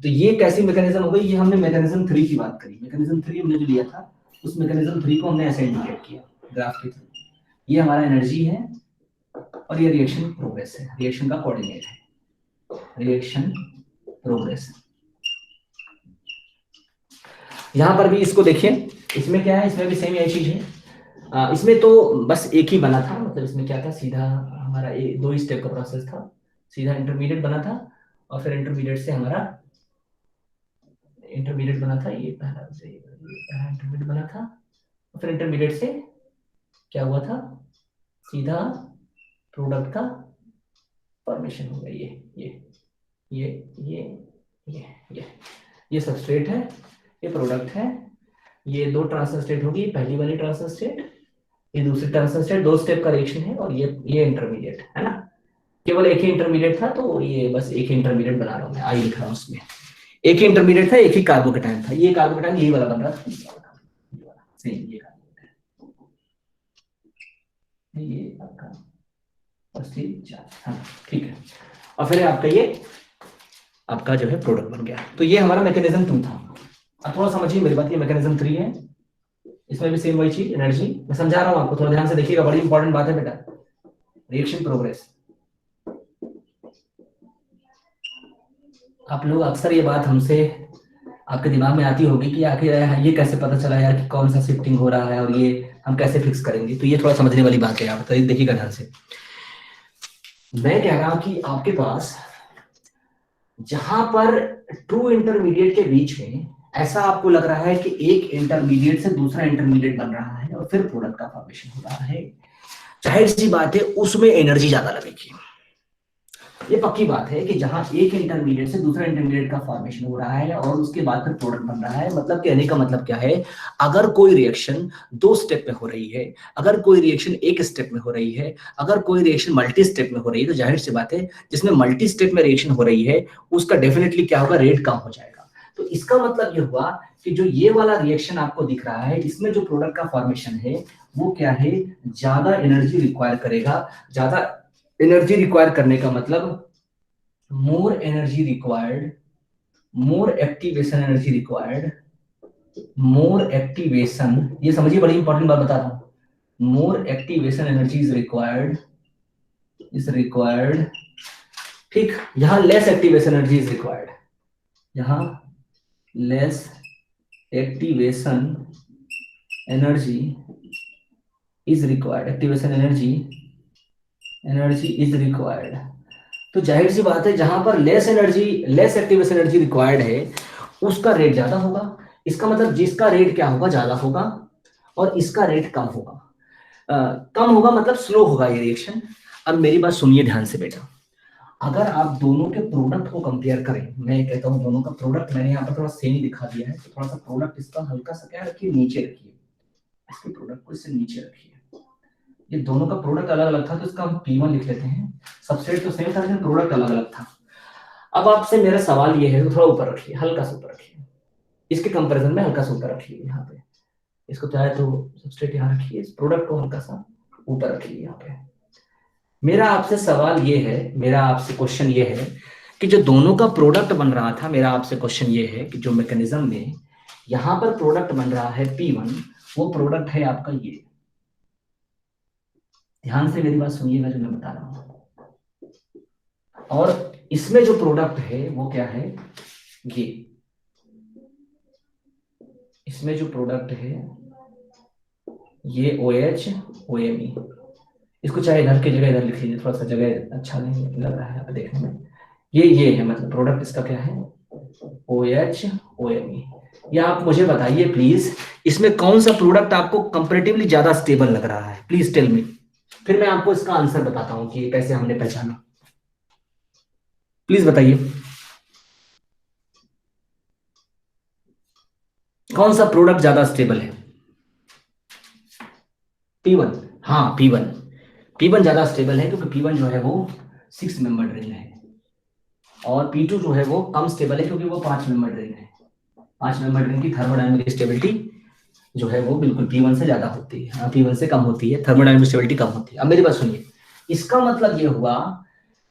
Speaker 1: तो ये कैसी मैकेनिज्म हो गई, ये हमने मैकेनिज्म 3 की बात करी। मैकेनिज्म 3 हमने जो लिया था उस मैकेनिज्म 3 को हमने ऐसे इंडिकेट किया ग्राफ के थ्रू। ये हमारा एनर्जी है और ये रिएक्शन प्रोग्रेस है, रिएक्शन का कोऑर्डिनेट है, रिएक्शन प्रोग्रेस। यहां पर भी इसको देखिए, इसमें क्या है, इसमें भी सेम यही चीज है। इसमें तो बस एक ही बना था, मतलब इसमें क्या था, सीधा हमारा 2 ही स्टेप का प्रोसेस था। सीधा इंटरमीडिएट बना था और फिर इंटरमीडिएट से हमारा इंटरमीडिएट बना था, ये पहला इंटरमीडिएट बना था और फिर इंटरमीडिएट से क्या हुआ था, सीधा प्रोडक्ट का फॉर्मेशन हो गया। ये सबस्ट्रेट है, ये प्रोडक्ट है, ये 2 ट्रांजिशन स्टेट होगी, पहली वाली ट्रांजिशन स्टेट, ये दूसरी ट्रांजिशन स्टेट, 2 स्टेप का रिएक्शन है और ये इंटरमीडिएट है ना। केवल एक ही इंटरमीडिएट था तो ये बस एक ही इंटरमीडिएट बना रहा हूं मैं, आई लिख रहा हूं उसमें। एक ही इंटरमीडिएट था, एक ही कार्बोकेटायन था, ये कार्बोकेटायन यही वाला बन रहा था, सेम ये कार्बोकेटायन, ये आपका फर्स्ट चार्ज, हाँ ठीक है। और फिर आपका ये आपका जो है प्रोडक्ट बन गया। तो ये हमारा मैकेनिज्म 2 था। अब थोड़ा समझिए मेरी बात, ये मैकेनिज्म 3 है, इसमें भी सेम वही चीज, एनर्जी। मैं समझा रहा हूं आपको, थोड़ा ध्यान से देखिएगा, बड़ी इंपॉर्टेंट बात है बेटा, रिएक्शन प्रोग्रेस। आप लोग अक्सर ये बात हमसे, आपके दिमाग में आती होगी कि आखिर ये कैसे पता चला यार कि कौन सा शिफ्टिंग हो रहा है और ये हम कैसे फिक्स करेंगे। तो ये थोड़ा समझने वाली बात है, आप तो देखिएगा ध्यान से। मैं कह रहा हूं कि आपके पास जहां पर 2 इंटरमीडिएट के बीच में ऐसा आपको लग रहा है कि एक इंटरमीडिएट से दूसरा इंटरमीडिएट बन रहा है और फिर प्रोडक्ट का फॉर्मेशन हो रहा है, जाहिर सी बात है उसमें एनर्जी ज्यादा लगेगी। ये पक्की बात है कि जहां एक इंटरमीडिएट से दूसरा इंटरमीडिएट का फॉर्मेशन हो रहा है और उसके बाद फिर प्रोडक्ट बन रहा है, मतलब कहने का मतलब क्या है, अगर कोई रिएक्शन 2 स्टेप में हो रही है, अगर कोई रिएक्शन 1 स्टेप में हो रही है, अगर कोई रिएक्शन मल्टी स्टेप में हो रही है, तो जाहिर सी बात है जिसमें मल्टी स्टेप में रिएक्शन हो रही है उसका डेफिनेटली क्या होगा, रेट कम हो जाएगा। तो इसका मतलब ये हुआ कि जो ये वाला रिएक्शन आपको दिख रहा है, इसमें जो प्रोडक्ट का फॉर्मेशन है वो क्या है, ज्यादा एनर्जी रिक्वायर करेगा। ज्यादा एनर्जी रिक्वायर करने का मतलब more energy required, more activation energy required, more activation, ये समझिए बड़ी इंपॉर्टेंट बात बता रहा हूं, more activation energy is required, ठीक। यहां less activation energy is required, यहां less activation energy is required, activation energy is required। तो जाहिर सी बात है जहां पर लेस एक्टिवेशन एनर्जी रिक्वायर्ड है उसका रेट ज्यादा होगा। इसका मतलब जिसका रेट क्या होगा, ज्यादा होगा और इसका रेट कम होगा। कम होगा मतलब स्लो होगा ये रिएक्शन। अब मेरी बात सुनिए ध्यान से बेटा, अगर आप दोनों के प्रोडक्ट को कंपेयर करें, मैं कहता हूं दोनों का प्रोडक्ट, मैंने यहाँ पर थोड़ा सेम दिखा दिया है, तो थोड़ा सा प्रोडक्ट इसका हल्का सा क्या रखिए, नीचे रखिए, इसके प्रोडक्ट को इससे नीचे रखिए। ये दोनों का प्रोडक्ट अलग अलग था तो इसका हम P1 लिख लेते हैं, सबस्ट्रेट तो सेम था लेकिन प्रोडक्ट अलग अलग था। अब आपसे मेरा सवाल ये है, तो थोड़ा ऊपर रखिए, हल्का सा ऊपर रखिए, इसके कंपैरिजन में हल्का सा ऊपर रखिए, यहाँ पे इसको चाहे तो सबस्ट्रेट यहाँ रखिए, इस प्रोडक्ट को हल्का सा ऊपर रखिए यहाँ पे। मेरा आपसे सवाल ये है, मेरा आपसे क्वेश्चन ये है कि जो दोनों का प्रोडक्ट बन रहा था, मेरा आपसे क्वेश्चन ये है कि जो मैकेनिज्म में यहाँ पर प्रोडक्ट बन रहा है P1, वो प्रोडक्ट है आपका ये। ध्यान से मेरी बात सुनिएगा जो मैं बता रहा हूं। और इसमें जो प्रोडक्ट है वो क्या है, ये इसमें जो प्रोडक्ट है ये OH OMe, इसको चाहे इधर की जगह इधर लिख लीजिए, थोड़ा सा जगह अच्छा नहीं लग रहा है देखने में। ये है मतलब प्रोडक्ट इसका क्या है, OH OMe। या आप मुझे बताइए प्लीज, इसमें कौन सा प्रोडक्ट आपको कंपैरेटिवली ज्यादा स्टेबल लग रहा है, प्लीज टेल मी, फिर मैं आपको इसका आंसर बताता हूं कि कैसे हमने पहचाना। प्लीज बताइए कौन सा प्रोडक्ट ज्यादा स्टेबल है। P1, हाँ P1 ज्यादा स्टेबल है क्योंकि P1 जो है वो 6 मेंबर्ड रिंग है और P2 जो है वो कम स्टेबल है क्योंकि वो 5 मेंबर्ड रिंग है। 5 मेंबर्ड रिंग की थर्मोडायनामिक स्टेबिलिटी जो है वो बिल्कुल P1 से ज्यादा होती है, P1 से कम होती है, थर्मोडायनेमिक स्टेबिलिटी कम होती है। अब मेरी बात सुनिए, इसका मतलब ये हुआ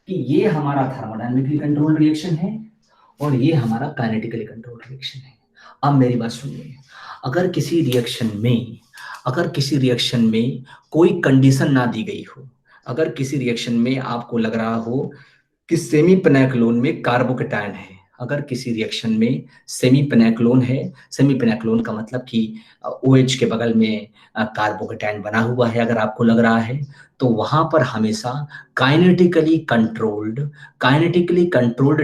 Speaker 1: कि ये हमारा थर्मोडायनेमिकली कंट्रोल्ड रिएक्शन है और ये हमारा काइनेटिकली कंट्रोल्ड रिएक्शन है। अब मेरी बात सुनिए, अगर किसी रिएक्शन में कोई कंडीशन ना दी गई हो, अगर किसी रिएक्शन में आपको लग रहा हो कि सेमीपेनाक्लोन में कार्बोकेटायन है, अगर किसी रिएक्शन में सेमीपेनाक्लोन है, सेमीपेनाक्लोन का मतलब कि OH के बगल में कार्बोकेटायन बना हुआ है, अगर आपको लग रहा है, तो वहां पर हमेशा काइनेटिकली कंट्रोल्ड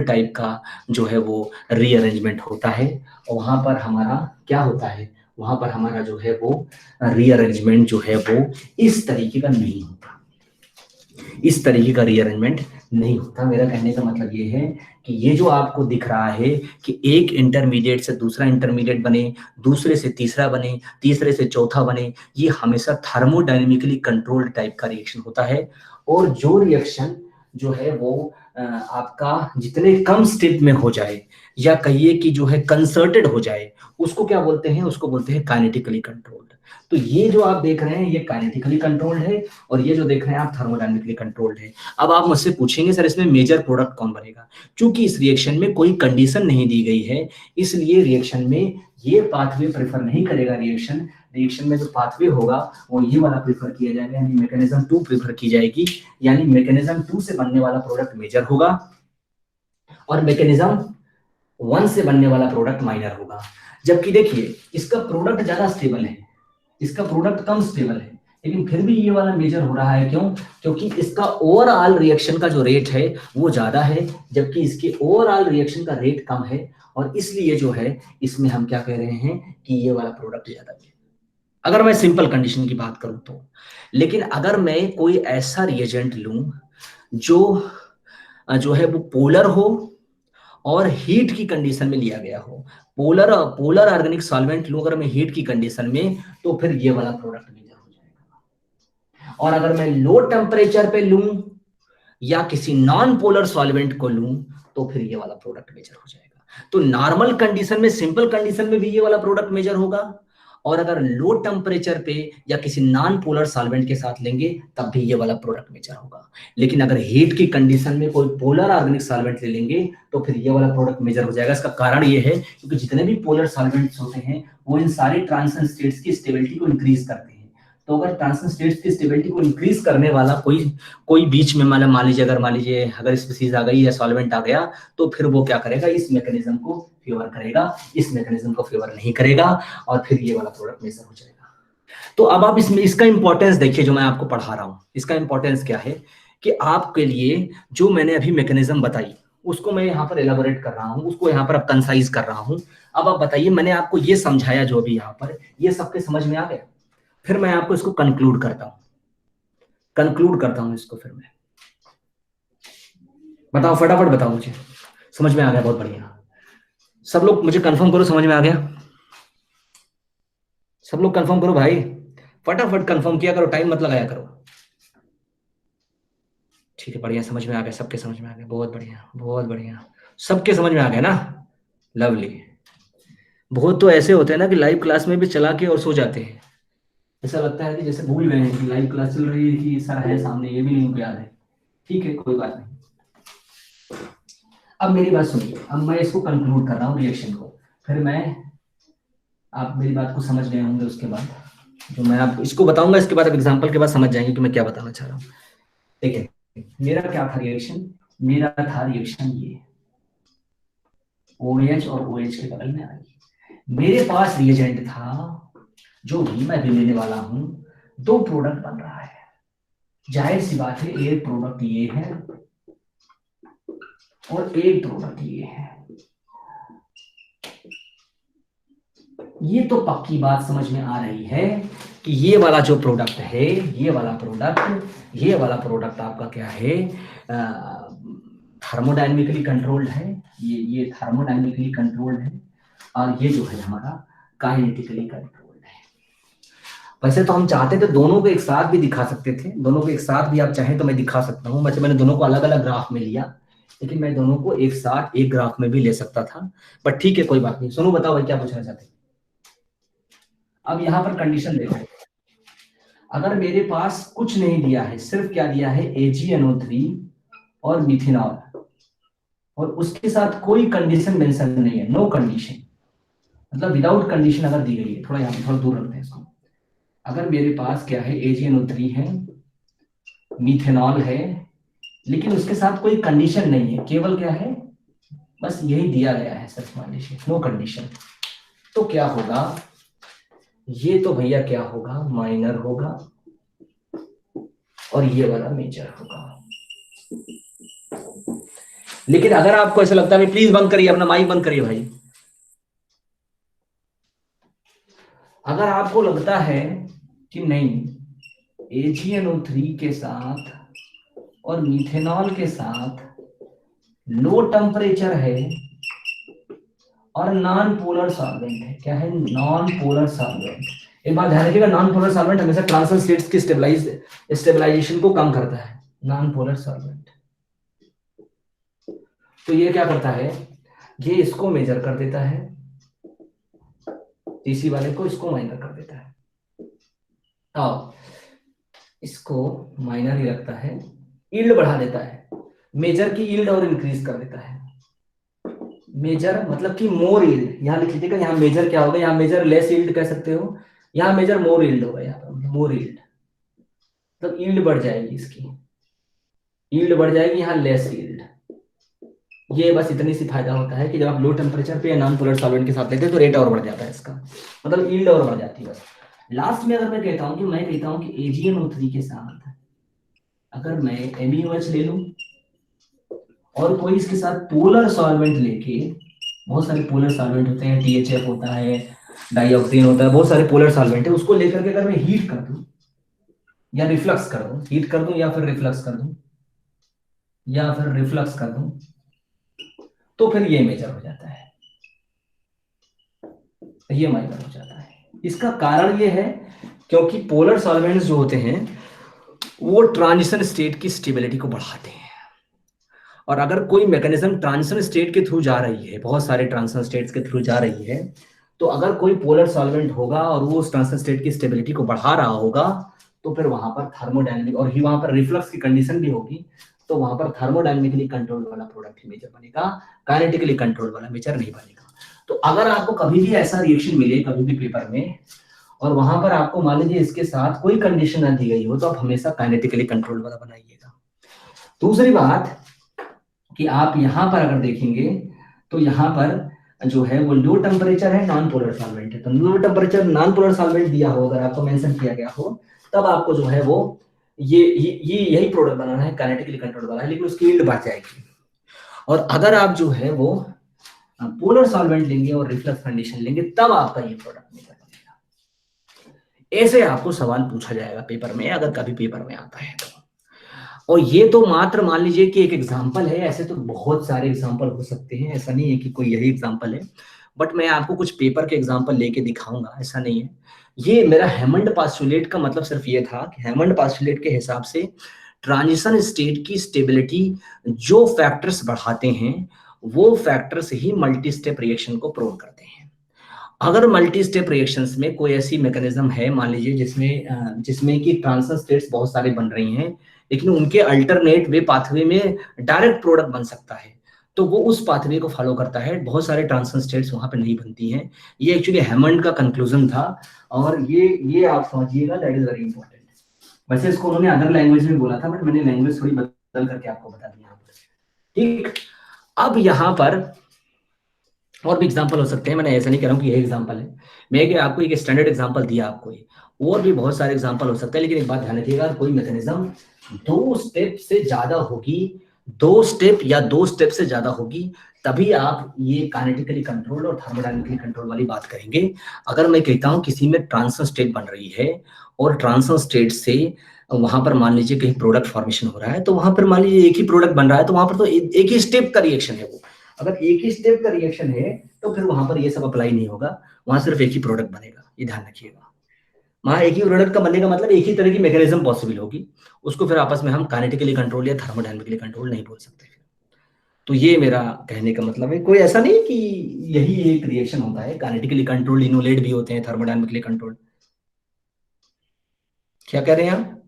Speaker 1: टाइप का जो है वो रीअरेंजमेंट होता है। और वहां पर हमारा क्या होता है, वहां पर हमारा जो है वो रीअरेंजमेंट जो है वो इस तरीके का नहीं होता, इस तरीके का रीअरेंजमेंट नहीं होता। मेरा कहने का मतलब ये है कि ये जो आपको दिख रहा है कि एक इंटरमीडिएट से दूसरा इंटरमीडिएट बने, दूसरे से तीसरा बने, तीसरे से चौथा बने, ये हमेशा थर्मोडायनेमिकली कंट्रोल्ड टाइप का रिएक्शन होता है। और जो रिएक्शन जो है वो आपका जितने कम स्टेप में हो जाए, या कहिए कि जो है कंसर्टेड हो जाए, उसको क्या बोलते हैं, उसको बोलते हैं काइनेटिकली कंट्रोल्ड। तो ये जो आप देख रहे हैं ये काइनेटिकली कंट्रोल्ड है और ये जो देख रहे हैं आप थर्मोडायनेमिकली कंट्रोल्ड है। अब आप मुझसे पूछेंगे सर इसमें मेजर प्रोडक्ट कौन बनेगा? क्योंकि इस रिएक्शन में कोई कंडीशन नहीं दी गई है, इसलिए रिएक्शन में ये पाथवे प्रेफर नहीं करेगा। रिएक्शन में जो पाथवे होगा वो ये वाला प्रेफर किया जाएगा, यानी मैकेनिज्म 2 प्रेफर की जाएगी, यानी मैकेनिज्म 2 से बनने वाला प्रोडक्ट मेजर होगा और मैकेनिज्म 1 से बनने वाला प्रोडक्ट माइनर होगा। जबकि देखिए इसका प्रोडक्ट ज्यादा स्टेबल है, इसका प्रोडक्ट कम स्टेबल है, लेकिन फिर भी ये वाला मेजर हो रहा है। क्यों? क्योंकि इसका ओवरऑल रिएक्शन का जो रेट है वो ज्यादा है, जबकि इसके ओवरऑल रिएक्शन का रेट कम है, और इसलिए जो है इसमें हम क्या कह रहे हैं कि ये वाला प्रोडक्ट ज्यादा है, अगर मैं सिंपल कंडीशन की बात करूं तो। लेकिन अगर मैं कोई ऐसा रिएजेंट लूं जो है वो पोलर हो और हीट की कंडीशन में लिया गया हो, पोलर ऑर्गेनिक सॉल्वेंट लूं अगर मैं हीट की कंडीशन में, तो फिर ये वाला प्रोडक्ट मेजर हो जाएगा। और अगर मैं लो टेम्परेचर पे लूं या किसी नॉन पोलर सॉल्वेंट को लूं, तो फिर ये वाला प्रोडक्ट मेजर हो जाएगा। तो नॉर्मल कंडीशन में, सिंपल कंडीशन में भी ये वाला प्रोडक्ट मेजर होगा, और अगर लो टेम्परेचर पे या किसी नॉन पोलर सॉल्वेंट के साथ लेंगे तब भी ये वाला प्रोडक्ट मेजर होगा। लेकिन अगर हीट की कंडीशन में कोई पोलर ऑर्गेनिक सॉल्वेंट ले लेंगे तो फिर ये वाला प्रोडक्ट मेजर हो जाएगा। इसका कारण ये है क्योंकि जितने भी पोलर सॉल्वेंट्स होते हैं वो इन सारे ट्रांजिशन स्टेट्स की स्टेबिलिटी को इंक्रीज करते हैं। तो अगर ट्रांजिशन स्टेट्स की स्टेबिलिटी को इंक्रीज करने वाला कोई बीच में मान लीजिए अगर स्पीसीज आ गई या सॉल्वेंट आ गया, तो फिर वो क्या करेगा, इस मैकेनिज्म को फेवर करेगा, इस मैकेनिज्म को फेवर नहीं करेगा, और फिर ये वाला प्रोडक्ट मेजर हो जाएगा। तो अब आप इसका इंपॉर्टेंस देखिए, जो मैं आपको पढ़ा रहा हूं इसका इंपॉर्टेंस क्या है कि आपके लिए जो मैंने अभी मैकेनिज्म बताई उसको मैं यहाँ पर एलाबोरेट कर रहा हूँ, उसको यहाँ पर अब कंसाइज कर रहा हूँ। अब आप बताइए, मैंने आपको ये समझाया जो भी यहाँ पर, ये सबके समझ में आ गया? फिर मैं आपको इसको कंक्लूड करता हूँ इसको। फिर मैं बताओ, फटाफट बताओ मुझे, समझ में आ गया? बहुत बढ़िया। सब लोग मुझे कंफर्म करो, समझ में आ गया? सब लोग कंफर्म करो भाई, फटाफट कंफर्म किया करो, टाइम मत लगाया करो। ठीक है, बढ़िया, समझ में आ गया, सबके समझ में आ गया, बहुत बढ़िया बहुत बढ़िया, सबके समझ में आ गया ना? लवली। बहुत तो ऐसे होते हैं ना कि लाइव क्लास में भी चला के और सो जाते हैं, ऐसा लगता है कि जैसे भूल गए हैं कि लाइव क्लास चल रही है, कि सर है सामने, ये भी नहीं उनको याद है। ठीक है, कोई बात नहीं। अब मेरी बात सुनिए, अब मैं इसको कंक्लूड कर रहा हूँ रिएक्शन को, फिर आप मेरी बात को समझ गए होंगे। उसके बाद जो मैं आप इसको बताऊंगा, इसके बाद आप एग्जांपल के बाद समझ जाएंगे कि मैं क्या बताना चाह रहा हूँ। देखिए मेरा क्या था रिएक्शन, मेरा था रिएक्शन ये OH और OH के बगल में आई, मेरे पास रिएजेंट था जो भी मैं भी लेने वाला हूं, 2 प्रोडक्ट बन रहा है। जाहिर सी बात है, एक प्रोडक्ट ये है और एक प्रोडक्ट ये है। ये तो पक्की बात समझ में आ रही है कि ये वाला जो प्रोडक्ट है, ये वाला प्रोडक्ट आपका क्या है, थर्मोडायनेमिकली कंट्रोल्ड है। ये थर्मोडायनेमिकली कंट्रोल्ड है, और ये जो है हमारा काइनेटिकली कंट्रोल्ड है। वैसे तो हम चाहते थे दोनों को एक साथ भी दिखा सकते थे, दोनों को एक साथ भी आप चाहें तो मैं दिखा सकता हूँ। वैसे मैंने दोनों को अलग अलग ग्राफ में लिया, लेकिन मैं दोनों को एक साथ एक ग्राफ में भी ले सकता था, बट ठीक है, कोई बात नहीं। सोनू बताओ भाई, क्या पूछना चाहते हैं? अब यहाँ पर कंडीशन देखो, अगर मेरे पास कुछ नहीं दिया है, सिर्फ क्या दिया है, AgNO3 और मिथेनॉल, और उसके साथ कोई कंडीशन मेंशन नहीं है, नो कंडीशन, मतलब विदाउट कंडीशन अगर दी गई है, थोड़ा यहाँ पे थोड़ा दूर रखते हैं इसको, अगर मेरे पास क्या है, AgNO3 है, मिथेनॉल है, लेकिन उसके साथ कोई कंडीशन नहीं है, केवल क्या है, बस यही दिया गया है सिर्फ, मान लीजिए नो कंडीशन, तो क्या होगा, ये तो भैया क्या होगा, माइनर होगा, और ये वाला मेजर होगा। लेकिन अगर आपको ऐसा लगता है, प्लीज बंद करिए, अपना माइक बंद करिए भाई, अगर आपको लगता है कि नहीं, AgNO3 के साथ और मिथेनॉल के साथ लो टेम्परेचर है और नॉन पोलर सॉल्वेंट है, क्या है, नॉन पोलर सॉल्वेंट, एक बात ध्यान रखिएगा, नॉन पोलर सॉल्वेंट हमेशा ट्रांजिशन स्टेट्स की स्टेबलाइजेशन को कम करता है, नॉन पोलर सॉल्वेंट। तो ये क्या करता है, ये इसको मेजर कर देता है, तीसरी वाले को इसको माइनर कर देता है, और इसको माइनर ही रखता है, यील्ड बढ़ा देता है, मेजर की यील्ड और इंक्रीज कर देता है, मेजर मतलब कि मोर यील्ड, यहाँ लिख लीजिएगा, यहाँ मेजर क्या होगा, यहाँ मेजर लेस यील्ड कह सकते हो, यहाँ मेजर मोर यील्ड होगा, यहाँ पर मोर यील्ड मतलब यील्ड बढ़ जाएगी, इसकी यील्ड बढ़ जाएगी, यहाँ लेस यील्ड। ये बस इतनी सी फायदा होता है कि जब आप लो टेम्परेचर पे या नॉन पोलर सॉल्वेंट के साथ लेते हैं तो रेट और बढ़ जाता है इसका, मतलब यील्ड और बढ़ जाती है। बस लास्ट में अगर मैं कहता हूँ कि AgNO3 के साथ अगर मैं MeOH ले लूं और कोई इसके साथ पोलर सॉल्वेंट लेके, बहुत सारे पोलर सॉल्वेंट होते हैं, THF होता है, डाइऑक्सीन होता है, बहुत सारे पोलर सॉल्वेंट है, उसको लेकर के अगर मैं हीट कर दूं या रिफ्लक्स कर दूं, हीट कर दूं या फिर रिफ्लक्स कर दूं तो फिर ये मेजर हो जाता है, ये माइनर हो जाता है। इसका कारण ये है क्योंकि पोलर सॉल्वेंट्स जो होते हैं वो ट्रांजिशन स्टेट की स्टेबिलिटी को बढ़ाते हैं, और अगर कोई मैकेनिज्म ट्रांजिशन स्टेट के थ्रू जा रही है, बहुत सारे ट्रांजिशन स्टेट्स के थ्रू जा रही है, तो अगर कोई पोलर सॉल्वेंट होगा और वो उस ट्रांजिशन स्टेट की स्टेबिलिटी को बढ़ा रहा होगा, तो फिर वहां पर थर्मोडायनेमिक और ही वहां पर रिफ्लक्स की कंडीशन भी होगी, तो वहां पर थर्मोडायनेमिकली कंट्रोल वाला प्रोडक्ट ही मेजर बनेगा, काइनेटिकली कंट्रोल वाला मेजर नहीं बनेगा। तो अगर आपको कभी भी ऐसा रिएक्शन मिले कभी भी पेपर में, और वहां पर आपको मान लीजिए इसके साथ कोई कंडीशन ना दी गई हो, तो आप हमेशा काइनेटिकली कंट्रोल वाला बनाइएगा। दूसरी बात कि आप यहाँ पर अगर देखेंगे तो यहाँ पर जो है वो लो टेम्परेचर है, नॉन पोलर सॉल्वेंट है, तो low temperature non polar solvent दिया हो, अगर आपको मेंशन किया गया हो, तब आपको जो है वो ये यही प्रोडक्ट बनाना है, काइनेटिकली कंट्रोल वाला है, लेकिन उसकी यील्ड बढ़ जाएगी। और अगर आप जो है वो पोलर सॉल्वेंट लेंगे और रिफ्लक्स कंडीशन लेंगे, तब आपका ये प्रोडक्ट मेजर बनेगा। ऐसे आपको सवाल पूछा जाएगा पेपर में, अगर कभी पेपर में आता है तो। और ये तो मात्र मान लीजिए कि एक एग्जाम्पल है, ऐसे तो बहुत सारे एग्जाम्पल हो सकते हैं, ऐसा नहीं है कि कोई यही एग्जाम्पल है, बट मैं आपको कुछ पेपर के एग्जाम्पल लेके दिखाऊंगा, ऐसा नहीं है। ये मेरा हैमंड पास्टुलेट का मतलब सिर्फ ये था कि हैमंड पास्टुलेट के हिसाब से ट्रांजिशन स्टेट की स्टेबिलिटी जो फैक्टर्स बढ़ाते हैं वो फैक्टर्स ही मल्टी स्टेप रिएक्शन को प्रोन करते हैं। अगर मल्टी स्टेप रिएक्शंस में कोई ऐसी मैकेनिज्म है, मान लीजिए जिसमें कि ट्रांजिशन स्टेट्स बहुत सारे बन रही हैं, लेकिन उनके अल्टरनेट वे पाथवे में डायरेक्ट प्रोडक्ट बन सकता है, तो वो उस पाथवे को फॉलो करता है, बहुत सारे ट्रांजिशन स्टेट्स वहां पे नहीं बनती हैं। ये एक्चुअली हैमंड का कंक्लूजन था, और ये आप समझिएगा, दैट इज वेरी इंपॉर्टेंट। वैसे इसको उन्होंने अदर लैंग्वेज में बोला था, बट मैंने लैंग्वेज थोड़ी बदल करके आपको बता दी यहाँ पर, ठीक। अब यहाँ पर और भी एग्जाम्पल हो सकते हैं, मैंने ऐसा नहीं कह रहा हूँ कि यही एग्जाम्पल है, मैं आपको एक स्टैंडर्ड एग्जाम्पल दिया आपको, और भी बहुत सारे एग्जाम्पल हो सकते हैं। लेकिन एक बात ध्यान रखिएगा, कोई मैकेनिज्म 2 स्टेप से ज्यादा होगी, 2 स्टेप या 2 स्टेप से ज्यादा होगी, तभी आप ये काइनेटिकली कंट्रोल और थर्मोडायनेमिकली कंट्रोल वाली बात करेंगे। अगर मैं कहता हूँ किसी में ट्रांजिशन स्टेट बन रही है और ट्रांजिशन स्टेट से वहां पर मान लीजिए कहीं प्रोडक्ट फॉर्मेशन हो रहा है, तो वहां पर मान लीजिए एक ही प्रोडक्ट बन रहा है, तो वहां पर तो एक ही स्टेप का रिएक्शन है वो। अगर एक ही स्टेप का रिएक्शन है तो फिर वहां पर ये सब अप्लाई नहीं होगा, वहां सिर्फ एक ही प्रोडक्ट बनेगा, ये ध्यान रखिएगा। वहां एक ही प्रोडक्ट का बनने का मतलब एक ही तरह की मैकेनिज्म पॉसिबल होगी, उसको फिर आपस में हम काइनेटिकली कंट्रोल या थर्मोडायनेमिकली कंट्रोल नहीं बोल सकते। तो ये मेरा कहने का मतलब है, कोई ऐसा नहीं कि यही एक रिएक्शन होता है, काइनेटिकली कंट्रोल्ड इनोलेट भी होते हैं, थर्मोडायनेमिकली कंट्रोल्ड। क्या कह रहे हैं आप?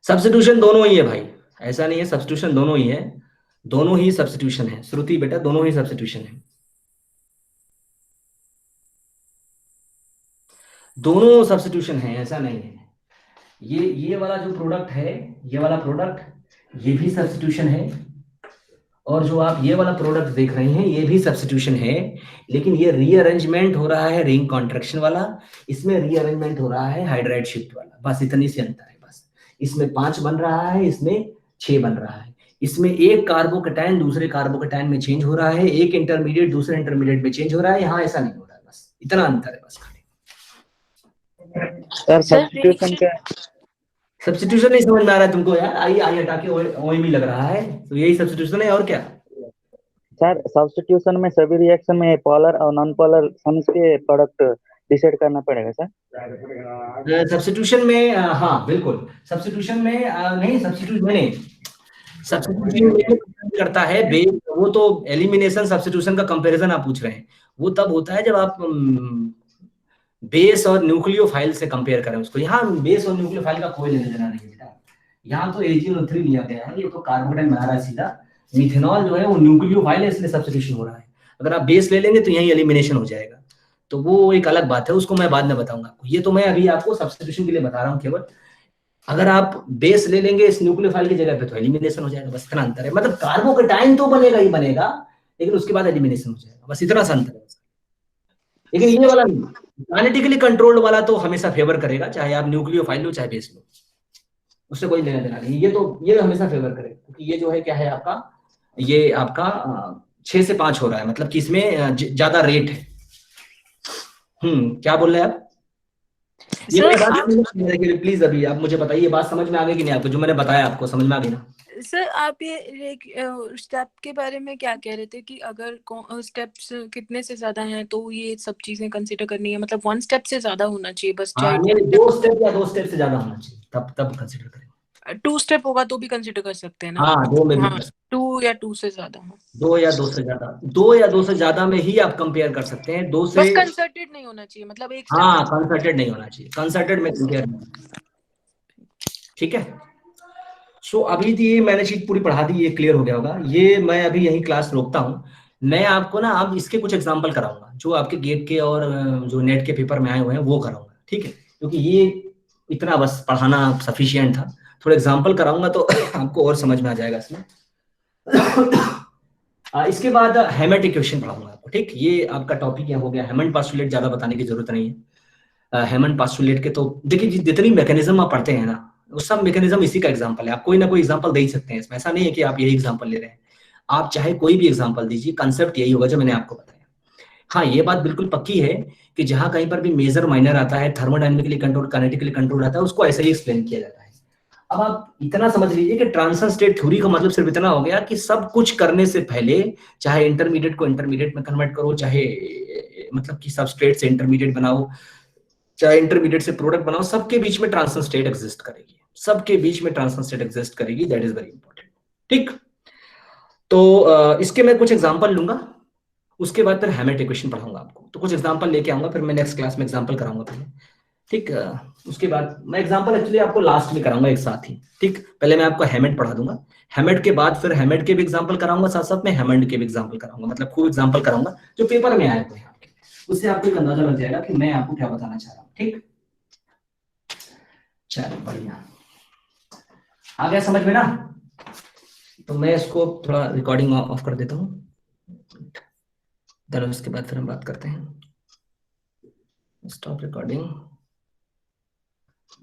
Speaker 1: सब्स्टिट्यूशन दोनों ही है भाई, ऐसा नहीं है, सब्स्टिट्यूशन दोनों ही है, दोनों ही सब्स्टिट्यूशन है श्रुति बेटा, दोनों ही सब्स्टिट्यूशन है, दोनों सब्स्टिट्यूशन है, ऐसा नहीं है। ये वाला जो प्रोडक्ट है, ये वाला प्रोडक्ट ये भी सब्स्टिट्यूशन है, और जो आप ये वाला प्रोडक्ट देख रहे हैं ये भी सब्स्टिट्यूशन है, लेकिन ये रीअरेंजमेंट हो रहा है रिंग कॉन्ट्रैक्शन वाला, इसमें रीअरेंजमेंट हो रहा है हाइड्राइड शिफ्ट वाला, बस इतनी सी अंतर है बस। इसमें 5 बन रहा है, इसमें 6 बन रहा है। इसमें एक कार्बोकैटायन दूसरे कार्बोकैटायन में चेंज हो रहा है, एक इंटरमीडिएट दूसरे इंटरमीडिएट में चेंज हो रहा है, यहाँ ऐसा नहीं हो रहा है, बस इतना अंतर है बस।
Speaker 4: सर सब्स्टिट्यूशन क्या?
Speaker 1: सब्स्टिट्यूशन नहीं समझ में आ रहा है तुमको यार? आई आई हटा के ओएम लग रहा है, तो यही सब्स्टिट्यूशन है, और क्या?
Speaker 4: सर सब्स्टिट्यूशन में सभी रिएक्शन में पोलर और नॉन पोलर सम्स के प्रोडक्ट डिसाइड करना पड़ेगा सर?
Speaker 1: सब्स्टिट्यूशन में हाँ बिल्कुल, सब्स्टिट्यूशन में नहीं, सब्स्टिट्यूशन में नहीं, सब्स्टिट्यूशन में करता है बेस, वो तो एलिमिनेशन सब्स्टिट्यूशन का कंपैरिजन आप पूछ रहे हैं, वो तब होता है जब आप बेस और न्यूक्लियोफाइल से कंपेयर करें उसको। यहाँ बेस और न्यूक्लियोफाइल का कोई लेना देना नहीं बेटा, यहाँ तो AgNO3 लिया गया है, ये तो कार्बोकैटायन बना रहा है सीधा, मिथेनॉल जो है वो न्यूक्लियोफाइल है इसलिए सब्स्टिट्यूशन हो रहा है। अगर आप बेस ले लेंगे तो यही एलिमिनेशन हो जाएगा, तो वो एक अलग बात है, उसको मैं बाद में बताऊंगा आपको। ये तो मैं अभी आपको सब्स्टिट्यूशन के लिए बता रहा हूँ केवल, अगर आप बेस ले लेंगे इस न्यूक्लियोफाइल की जगह पे तो एलिमिनेशन हो जाएगा, बस इतना अंतर है। मतलब कार्बोकैटायन तो बनेगा ही बनेगा, लेकिन उसके बाद एलिमिनेशन हो जाएगा, बस इतना सा अंतर है। लेकिन ये वाला नहीं, काइनेटिकली कंट्रोल्ड वाला तो हमेशा फेवर करेगा, चाहे आप न्यूक्लियोफाइल लो चाहे बेस लो, उससे कोई लेना देना नहीं। ये तो ये हमेशा फेवर करेगा, क्योंकि ये जो है क्या है आपका, ये आपका 6 से 5 हो रहा है, मतलब कि इसमें ज्यादा रेट है। क्या बोल रहे हैं आप? ये बात प्लीज अभी आप मुझे बताइए, बात समझ में आ गई कि नहीं आपको? जो मैंने बताया आपको समझ में आ गई ना?
Speaker 2: सर आप ये स्टेप के बारे में क्या कह रहे थे कि अगर स्टेप्स कितने से ज्यादा हैं तो ये सब चीजें कंसीडर करनी है, मतलब 1 स्टेप से ज्यादा होना चाहिए बस?
Speaker 1: हाँ, 2 स्टेप या 2 स्टेप से ज्यादा होना चाहिए, तब कंसीडर करेंगे।
Speaker 2: 2 स्टेप होगा तो भी कंसीडर कर सकते हैं ना?
Speaker 1: हाँ, 2 में भी
Speaker 2: हाँ, 2 या 2 से ज्यादा हो,
Speaker 1: 2 या 2 से ज्यादा, 2 या 2 से ज्यादा में ही आप कंपेयर कर सकते हैं, 2 से
Speaker 2: बस कंसर्टेड नहीं होना चाहिए, मतलब एक step
Speaker 1: हाँ कंसर्टेड नहीं होना चाहिए, कंसर्टेड में कंपेयर नहीं। ठीक है, सो अभी ये मैंने चीज पूरी पढ़ा दी, ये क्लियर हो गया होगा। ये मैं अभी यही क्लास रोकता हूँ, मैं आपको ना अब इसके कुछ एग्जांपल कराऊंगा जो आपके गेट के और जो नेट के पेपर में आए हुए हैं वो कराऊंगा, ठीक है? क्योंकि ये इतना बस पढ़ाना सफिशिएंट था, थोड़ा एग्जांपल कराऊंगा तो आपको और समझ में आ जाएगा इसमें। इसके बाद हैमेट इक्वेशन पढ़ाऊंगा आपको, ठीक? ये आपका टॉपिक यहाँ हो गया। हैमंड पास्टुलेट ज्यादा बताने की जरूरत नहीं है। हैमंड पास्टुलेट के तो देखिए जितनी मैकेनिज्म आप पढ़ते हैं ना, वो सब मैकेनिज्म इसी का एग्जांपल है। आप कोई ना कोई एग्जांपल दे ही सकते हैं इसमें, ऐसा नहीं है कि आप यही एग्जांपल ले रहे हैं, आप चाहे कोई भी एग्जांपल दीजिए, कंसेप्ट यही होगा जो मैंने आपको बताया। हाँ, ये बात बिल्कुल पक्की है कि जहां कहीं पर भी मेजर माइनर आता है, थर्मोडायनेमिकली कंट्रोल, काइनेटिकली कंट्रोल आता है, उसको ऐसे ही एक्सप्लेन किया जाता है। अब आप इतना समझ लीजिए कि ट्रांजिशन स्टेट थ्योरी का मतलब सिर्फ इतना हो गया कि सब कुछ करने से पहले, चाहे इंटरमीडिएट को इंटरमीडिएट में कन्वर्ट करो, चाहे मतलब कि सबस्ट्रेट से इंटरमीडिएट बनाओ, चाहे इंटरमीडिएट से प्रोडक्ट बनाओ, सबके बीच में ट्रांजिशन स्टेट एग्जिस्ट करेगी, सबके बीच में ट्रांजिशन स्टेट एग्जिस्ट करेगी, दैट इज वेरी इंपॉर्टेंट। ठीक, तो इसके मैं कुछ एग्जांपल लूंगा, उसके बाद फिर हैमेट इक्वेशन पढ़ाऊंगा आपको, तो कुछ एग्जांपल लेके आऊंगा, फिर मैं नेक्स्ट क्लास में एग्जांपल कराऊंगा पहले, ठीक? उसके बाद मैं एग्जांपल एक्चुअली आपको लास्ट में कराऊंगा एक साथ ही, ठीक? पहले मैं आपको हैमेट पढ़ा दूंगा, हैमेट के बाद फिर हैमेट के भी एग्जांपल कराऊंगा, साथ साथ में हैमंड के भी एग्जांपल कराऊंगा, मतलब खूब एग्जांपल कराऊंगा जो पेपर में आए हुए हैं आपके, उससे आपको एक अंदाजा लग जाएगा कि मैं आपको क्या बताना चाह रहा हूँ। ठीक, चलो बढ़िया, आ गया समझ में ना? तो मैं इसको थोड़ा रिकॉर्डिंग ऑफ कर देता हूँ, उसके बाद फिर हम बात करते हैं। Stop recording.